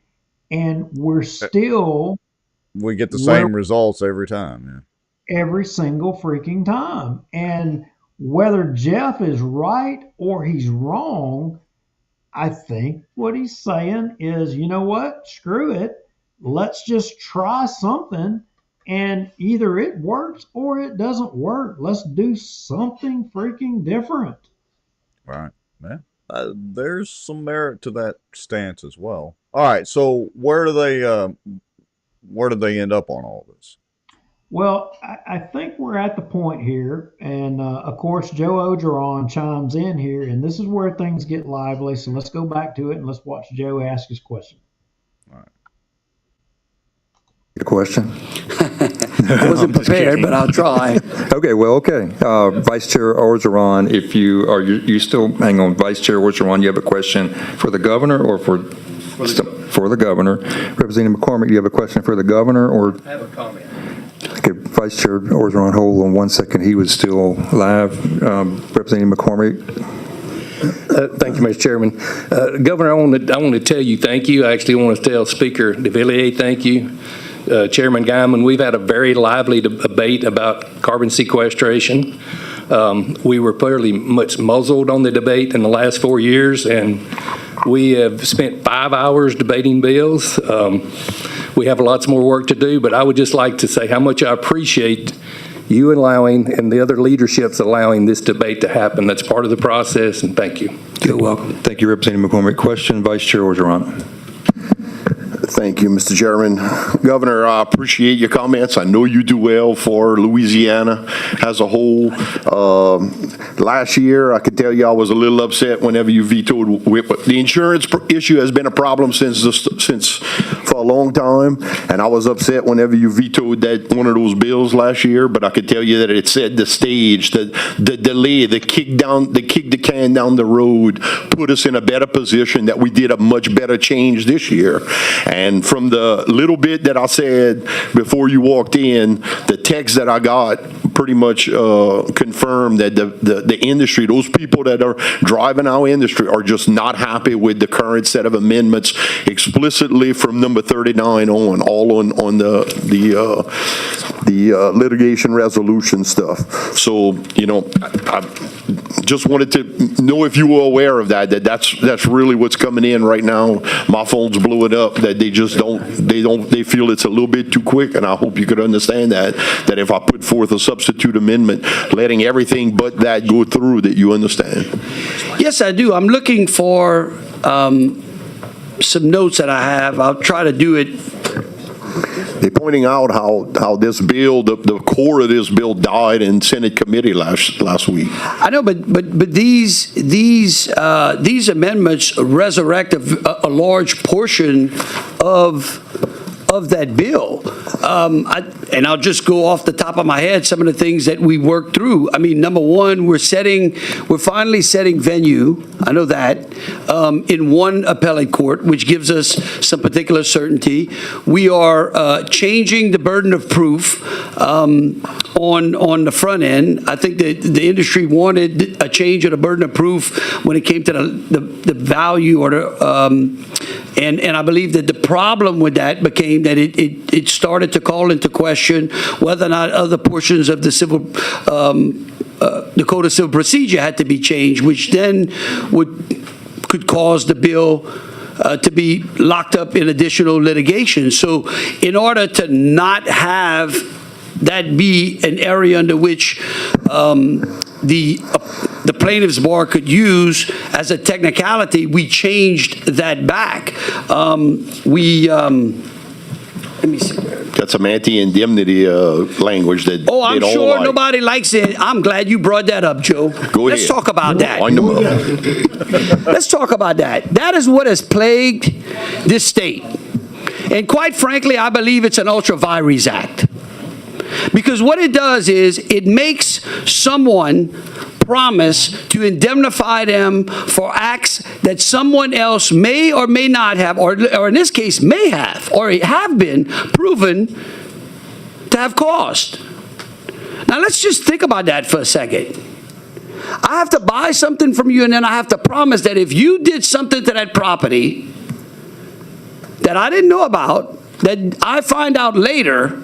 and we get the same results every time. Yeah. Every single freaking time, and whether Jeff is right or he's wrong, I think what he's saying is, you know what? Screw it. Let's just try something, and either it works or it doesn't work. Let's do something freaking different. Right. Yeah. There's some merit to that stance as well. All right. So where do they end up on all this? Well, I think we're at the point here, and of course, Joe Ogeron chimes in here, and this is where things get lively. So let's go back to it and let's watch Joe ask his question. All right. Your question? I wasn't prepared, but I'll try. Okay, well, okay. Vice Chair Orgeron, if you are, you still, hang on, Vice Chair Orgeron, you have a question for the governor or for the governor? Representative McCormick, do you have a question for the governor or? I have a comment. Okay, Vice Chair Orgeron, hold on 1 second. He was still live. Representative McCormick. Thank you, Mr. Chairman. Governor, I want to tell you thank you. I actually want to tell Speaker DeVilliers thank you. Chairman Guyman, we've had a very lively debate about carbon sequestration. We were fairly much muzzled on the debate in the last 4 years, and we have spent 5 hours debating bills. We have lots more work to do, but I would just like to say how much I appreciate you allowing and the other leaderships allowing this debate to happen. That's part of the process, and thank you. You're welcome. Thank you, Representative McCormick. Question, Vice Chair Orgeron. Thank you, Mr. Chairman. Governor, I appreciate your comments. I know you do well for Louisiana as a whole. Last year, I could tell you I was a little upset whenever you vetoed the insurance issue has been a problem since for a long time, and I was upset whenever you vetoed that one of those bills last year. But I could tell you that it set the stage, the delay, the kick the can down the road, put us in a better position that we did a much better change this year. And from the little bit that I said before you walked in, the text that I got pretty much confirmed that the industry, those people that are driving our industry are just not happy with the current set of amendments explicitly from number 39 on, all on the litigation resolution stuff. So, you know, I just wanted to know if you were aware of that's really what's coming in right now. My phone's blowing up that they just they feel it's a little bit too quick, and I hope you could understand that if I put forth a substitute amendment, letting everything but that go through, that you understand. Yes, I do. I'm looking for some notes that I have. I'll try to do it. They're pointing out how this bill, the core of this bill, died in Senate committee last week. I know, but these amendments resurrect a large portion of that bill. And I'll just go off the top of my head some of the things that we worked through. I mean, number one, we're finally setting venue, I know that, in one appellate court, which gives us some particular certainty. We are changing the burden of proof on the front end. I think that the industry wanted a change of the burden of proof when it came to the value or and I believe that the problem with that became that it started to call into question whether or not other portions of the the Code of Civil Procedure had to be changed, which then could cause the bill to be locked up in additional litigation. So in order to not have that be an area under which the plaintiff's bar could use as a technicality, we changed that back. Let me see. Got some anti-indemnity language that. Oh, I'm sure nobody likes it. I'm glad you brought that up, Joe. Go ahead. Let's talk about that. On the move. Let's talk about that. That is what has plagued this state. And quite frankly, I believe it's an ultra vires act. Because what it does is it makes someone promise to indemnify them for acts that someone else may or may not have, or in this case may have, or have been proven to have caused. Now let's just think about that for a second. I have to buy something from you, and then I have to promise that if you did something to that property that I didn't know about, that I find out later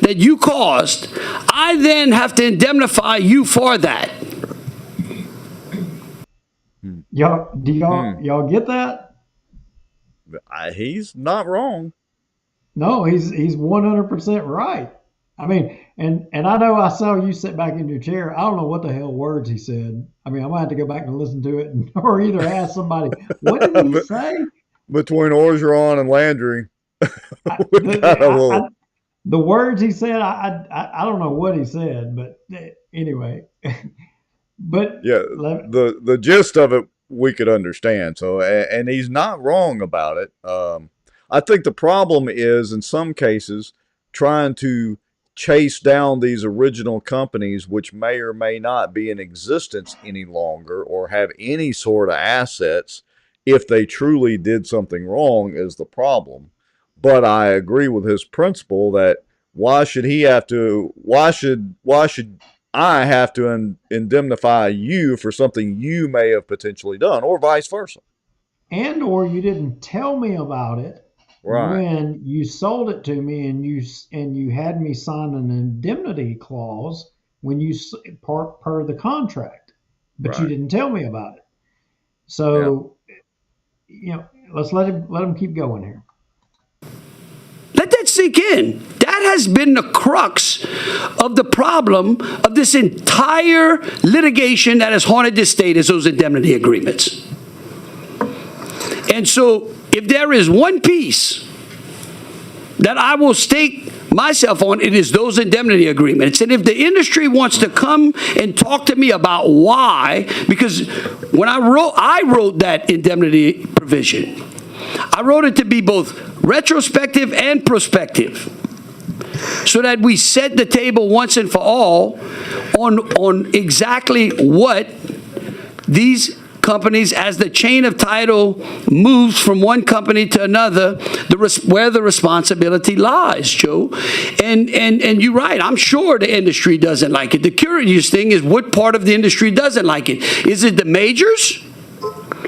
that you caused, I then have to indemnify you for that. Y'all get that? He's not wrong. No, he's 100% right. I mean, And I know I saw you sit back in your chair. I don't know what the hell words he said. I mean, I might have to go back and listen to it, or either ask somebody, what did he say? Between Orgeron and Landry, we got a little. The words he said, I don't know what he said, but anyway. But yeah, the gist of it we could understand. So, and he's not wrong about it. I think the problem is in some cases trying to chase down these original companies, which may or may not be in existence any longer or have any sort of assets, if they truly did something wrong, is the problem. But I agree with his principle that why should he have to? Why should I have to indemnify you for something you may have potentially done, or vice versa? And or you didn't tell me about it when you sold it to me, and you had me sign an indemnity clause when you per the contract, but you didn't tell me about it. So, let's let him keep going here. Let that sink in. That has been the crux of the problem of this entire litigation that has haunted this state, is those indemnity agreements. And so if there is one piece that I will stake myself on, it is those indemnity agreements. And if the industry wants to come and talk to me about why, because when I wrote that indemnity provision, I wrote it to be both retrospective and prospective, so that we set the table once and for all on exactly what these companies, as the chain of title moves from one company to another, where the responsibility lies, Joe. And you're right. I'm sure the industry doesn't like it. The curious thing is, what part of the industry doesn't like it? Is it the majors?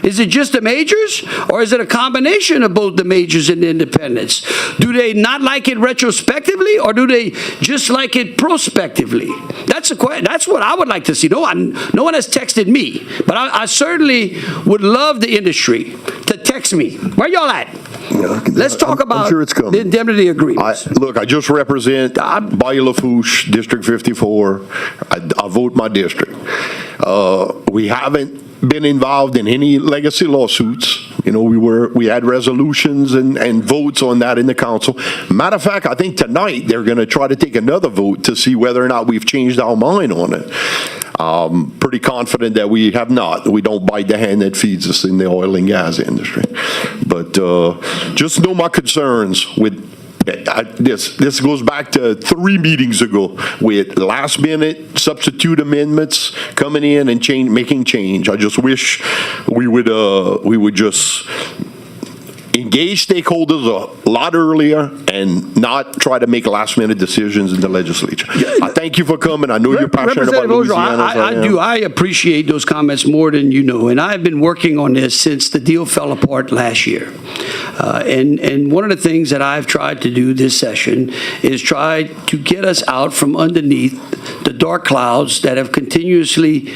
Is it just the majors, or is it a combination of both the majors and the independents? Do they not like it retrospectively, or do they just like it prospectively? That's a question. That's what I would like to see. No one has texted me, but I certainly would love the industry to text me. Where y'all at? Let's talk about the indemnity agreements. Look, I just represent Bayou Lafourche, District 54. I vote my district. We haven't been involved in any legacy lawsuits. We had resolutions and votes on that in the council. Matter of fact, I think tonight they're going to try to take another vote to see whether or not we've changed our mind on it. Pretty confident that we have not. We don't bite the hand that feeds us in the oil and gas industry. But just know my concerns with this goes back to 3 meetings ago with last minute substitute amendments coming in and making change. I just wish we would just engage stakeholders a lot earlier and not try to make last minute decisions in the legislature. I thank you for coming. I know you're passionate about Louisiana. I do. I appreciate those comments more than you know. And I've been working on this since the deal fell apart last year. And one of the things that I've tried to do this session is try to get us out from underneath the dark clouds that have continuously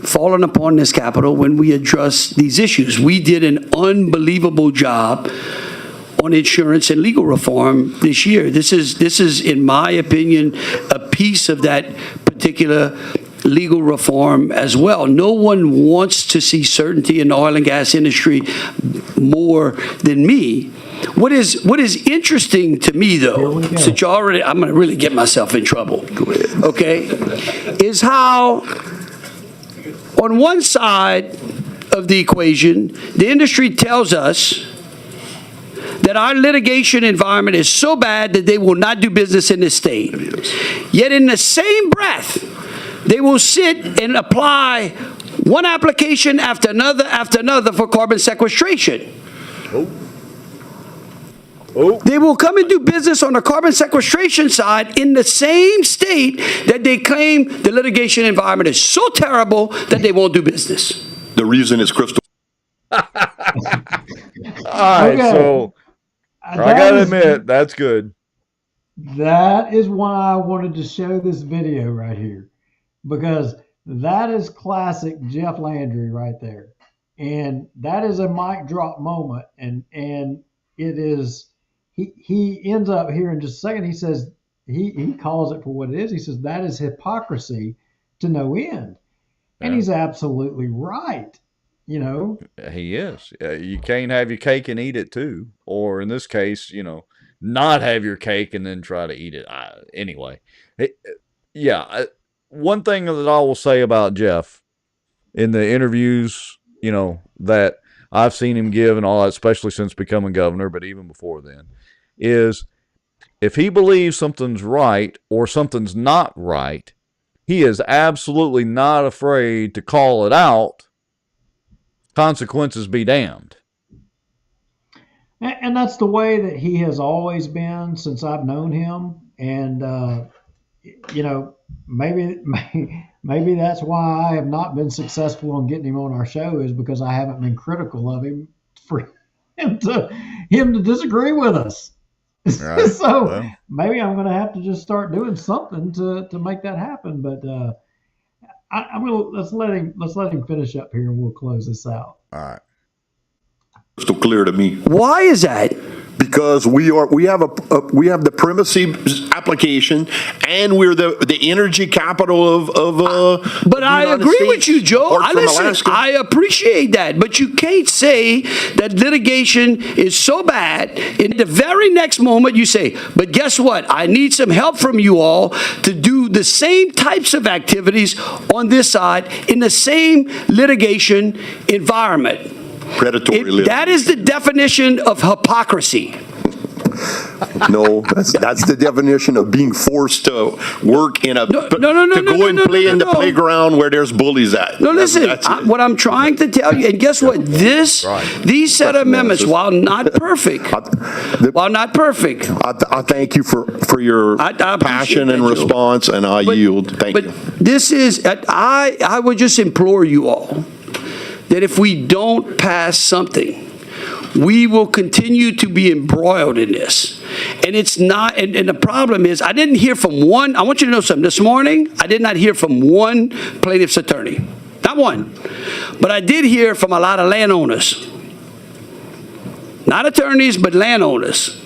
fallen upon this Capitol when we address these issues. We did an unbelievable job on insurance and legal reform this year. This is, in my opinion, a piece of that particular legal reform as well. No one wants to see certainty in the oil and gas industry more than me. What is interesting to me, though, since you already, I'm going to really get myself in trouble, okay, is how on one side of the equation, the industry tells us that our litigation environment is so bad that they will not do business in this state. Yet in the same breath, they will sit and apply one application after another for carbon sequestration. They will come and do business on the carbon sequestration side in the same state that they claim the litigation environment is so terrible that they won't do business. The reason is crystal. All right, so I gotta admit, that's good. That is why I wanted to show this video right here, because that is classic Jeff Landry right there. And that is a mic drop moment. And it is, he ends up here in just a second. He says, he calls it for what it is. He says that is hypocrisy to no end. And Yeah. he's absolutely right. You know, He is. You can't have your cake and eat it too, or in this case, not have your cake and then try to eat it. Anyway, yeah. One thing that I will say about Jeff in the interviews, that I've seen him give and all that, especially since becoming governor, but even before then, is if he believes something's right or something's not right, he is absolutely not afraid to call it out. Consequences be damned. and that's the way that he has always been since I've known him. And maybe that's why I have not been successful in getting him on our show, is because I haven't been critical of him for him to disagree with us. Right. So Well, maybe I'm going to have to just start doing something to make that happen. But I'm going to let's let him finish up here, and we'll close this out. all right. Crystal clear to me. Why is that? Because we have the primacy application, and we're the energy capital of But I United agree States, with you, Joe. apart from Listen, Alaska. I appreciate that, but you can't say that litigation is so bad. In the very next moment, you say, "But guess what? I need some help from you all to do the same types of activities on this side in the same litigation environment." Predatory litigation. That is the definition of hypocrisy. No, that's the definition of being forced to work in a to go and play in the playground where there's bullies at. No, listen. What I'm trying to tell you, and guess what? These set of amendments, while not perfect, I thank you for your passion and response, and I yield. Thank you. This is. I would just implore you all that if we don't pass something, we will continue to be embroiled in this. And it's not, and the problem is, I didn't hear from one, I want you to know something. This morning, I did not hear from one plaintiff's attorney. Not one. But I did hear from a lot of landowners. Not attorneys, but landowners.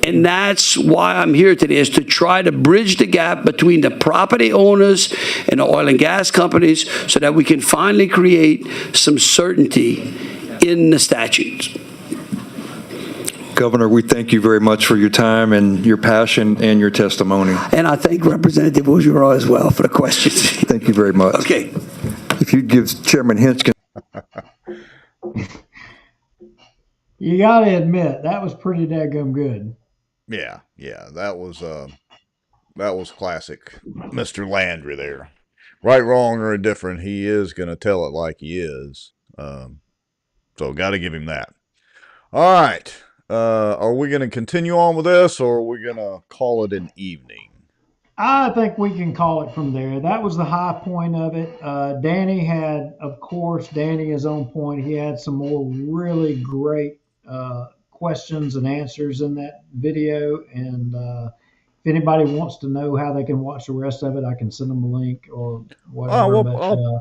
And that's why I'm here today, is to try to bridge the gap between the property owners and the oil and gas companies so that we can finally create some certainty in the statutes. Governor, we thank you very much for your time and your passion and your testimony. And I thank Representative Bourgeois as well for the questions. Thank you very much. Okay. If you'd give Chairman Hinchkin. You got to admit, that was pretty daggum good. Yeah, that was classic Mr. Landry there. Right, wrong, or indifferent, he is going to tell it like he is. So got to give him that. All right. Are we going to continue on with this, or are we going to call it an evening? I think we can call it from there. That was the high point of it. Danny is on point. He had some more really great questions and answers in that video. And if anybody wants to know how they can watch the rest of it, I can send them a link or whatever.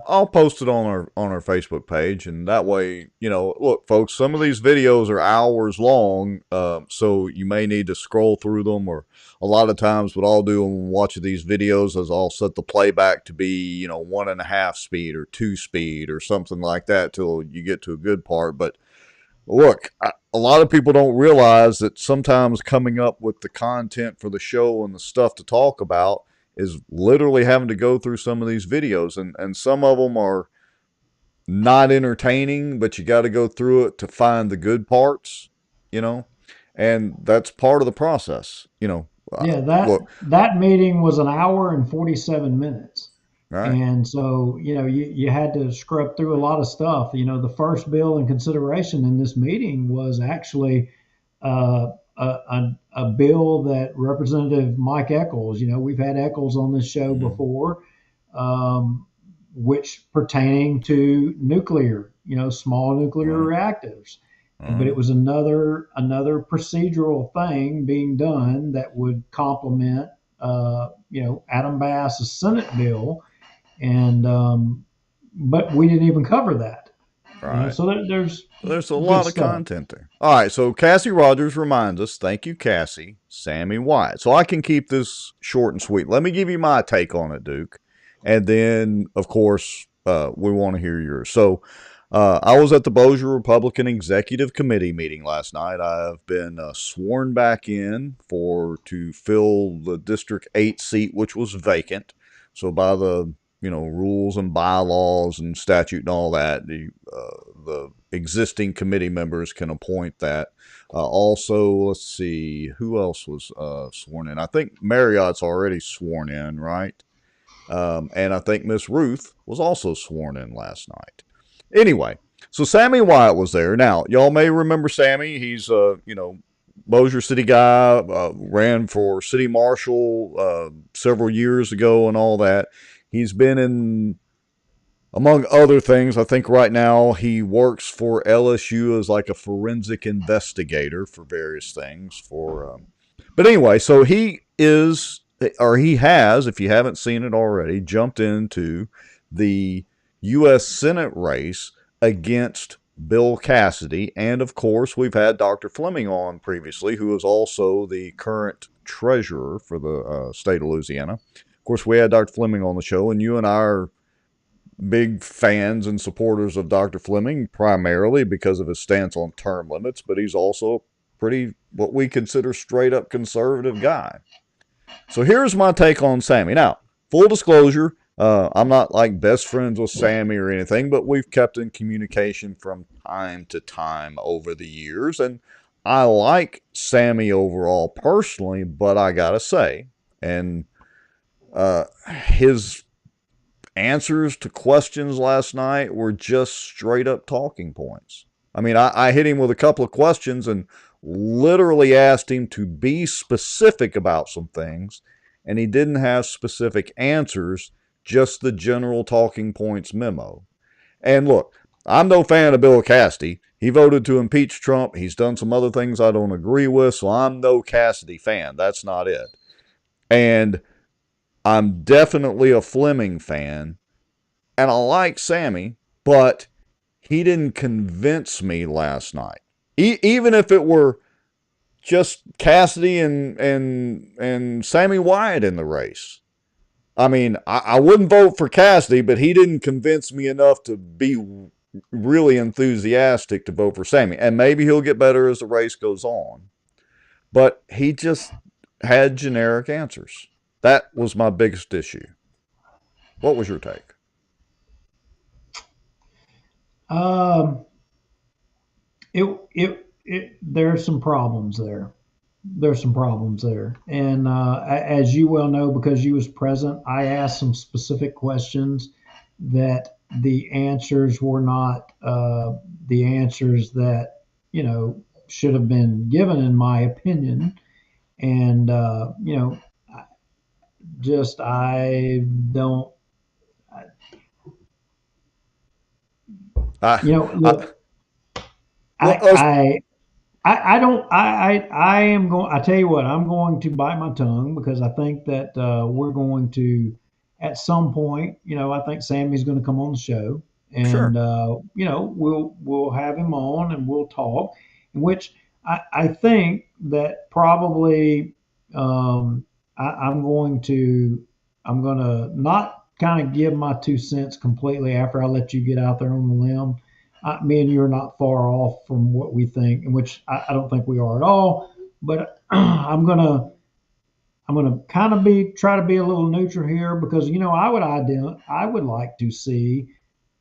I'll post it on our Facebook page, and that way, look, folks, some of these videos are hours long, so you may need to scroll through them, or a lot of times what I'll do when watching these videos is I'll set the playback to be, 1.5 speed or 2 speed or something like that till you get to a good part. But look, a lot of people don't realize that sometimes coming up with the content for the show and the stuff to talk about is literally having to go through some of these videos. And some of them are not entertaining, but you got to go through it to find the good parts, and that's part of the process, that meeting was 1 hour and 47 minutes. Right. And so, you had to scrub through a lot of stuff. The first bill in consideration in this meeting was actually a bill that Representative Mike Eccles, we've had Eccles on this show before, which pertaining to nuclear, small nuclear reactors. But it was another procedural thing being done that would complement, Adam Bass's Senate bill. And but we didn't even cover that. Right. So there's a good lot of stuff. content there. All right, so Cassie Rogers reminds us, thank you, Cassie, Sammy Wyatt. So I can keep this short and sweet. Let me give you my take on it, Duke. And then, of course, we want to hear yours. So I was at the Bossier Republican Executive Committee meeting last night. I've been sworn back in to fill the District 8 seat, which was vacant. So by the rules and bylaws and statute and all that, the existing committee members can appoint that. Also, let's see, who else was sworn in? I think Marriott's already sworn in, right? And I think Miss Ruth was also sworn in last night. Anyway, so Sammy Wyatt was there. Now, y'all may remember Sammy. He's Bossier City guy, ran for city marshal several years ago and all that. He's been in, among other things, I think right now he works for LSU as like a forensic investigator for various things. But anyway, so he has, if you haven't seen it already, jumped into the U.S. Senate race against Bill Cassidy. And of course, we've had Dr. Fleming on previously, who is also the current treasurer for the state of Louisiana. Of course, we had Dr. Fleming on the show, and you and I are big fans and supporters of Dr. Fleming, primarily because of his stance on term limits, but he's also a pretty, what we consider straight up conservative guy. So here's my take on Sammy. Now, full disclosure, I'm not like best friends with Sammy or anything, but we've kept in communication from time to time over the years, and I like Sammy overall personally, but I gotta say, and his answers to questions last night were just straight up talking points. I mean, I hit him with a couple of questions and literally asked him to be specific about some things, and he didn't have specific answers, just the general talking points memo. And look, I'm no fan of Bill Cassidy. He voted to impeach Trump. He's done some other things I don't agree with, so I'm no Cassidy fan. That's not it. And I'm definitely a Fleming fan, and I like Sammy, but he didn't convince me last night. Even if it were just Cassidy and Sammy Wyatt in the race. I mean, I wouldn't vote for Cassidy, but he didn't convince me enough to be really enthusiastic to vote for Sammy. And maybe he'll get better as the race goes on. But he just had generic answers. That was my biggest issue. What was your take? There's some problems there. And as you well know, because you was present, I asked some specific questions that the answers were not the answers that, should have been given, in my opinion. And, I don't, look, I tell you what, I'm going to bite my tongue, because I think that we're going to, at some point, I think Sammy's going to come on the show, and, sure. We'll have him on and we'll talk, in which I think that probably I'm going to not kind of give my 2 cents completely after I let you get out there on the limb. Me and you are not far off from what we think, in which I don't think we are at all. But I'm gonna kind of try to be a little neutral here, because I would like to see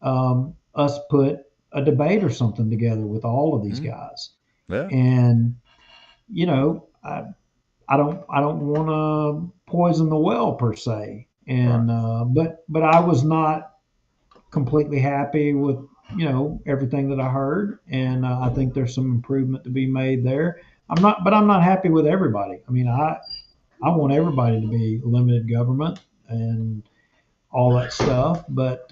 us put a debate or something together with all of these guys. Yeah. And I don't want to poison the well per se. And but I was not completely happy with everything that I heard, and I think there's some improvement to be made there. I'm not happy with everybody. I mean, I want everybody to be limited government and all that stuff, but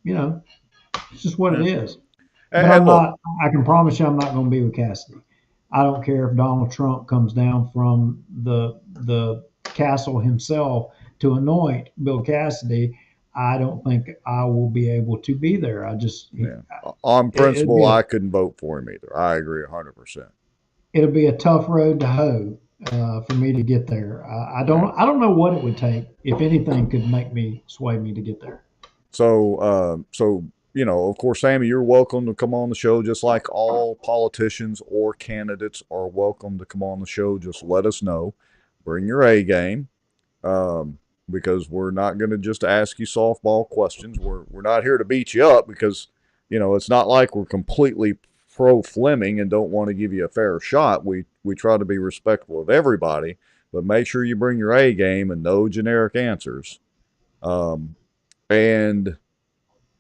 it's just what it is. But I can promise you, I'm not going to be with Cassidy. I don't care if Donald Trump comes down from the castle himself to anoint Bill Cassidy. I don't think I will be able to be there. I just, Yeah. On principle, I couldn't vote for him either. I agree 100%. It'll be a tough road to hoe for me to get there. I don't know what it would take, if anything, could make me sway me to get there. So, you know, of course, Sammy, you're welcome to come on the show, just like all politicians or candidates are welcome to come on the show. Just let us know. Bring your A game, because we're not going to just ask you softball questions. We're not here to beat you up, because, you know, it's not like we're completely pro Fleming and don't want to give you a fair shot. We try to be respectful of everybody, but make sure you bring your A game and no generic answers. And,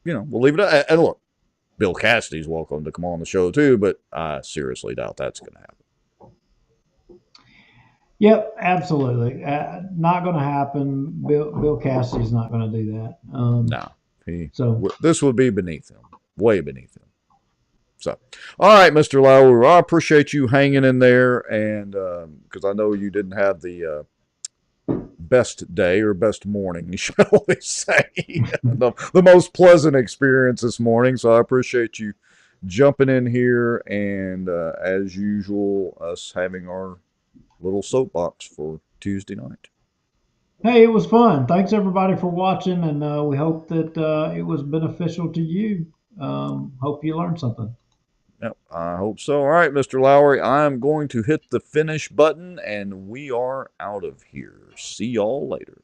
you know, we'll leave it at, and look, Bill Cassidy's welcome to come on the show too, but I seriously doubt that's going to happen. Yep, absolutely. Not going to happen. Bill Cassidy's not going to do that. No, this would be beneath him, way beneath him. So, all right, Mr. Lowry, I appreciate you hanging in there, and because I know you didn't have the best day or best morning, shall we say, the most pleasant experience this morning. So I appreciate you jumping in here, and as usual, us having our little soapbox for Tuesday night. Hey, it was fun. Thanks everybody for watching, and we hope that it was beneficial to you. Hope you learned something. Yep, I hope so. All right, Mr. Lowry, I'm going to hit the finish button, and we are out of here. See y'all later.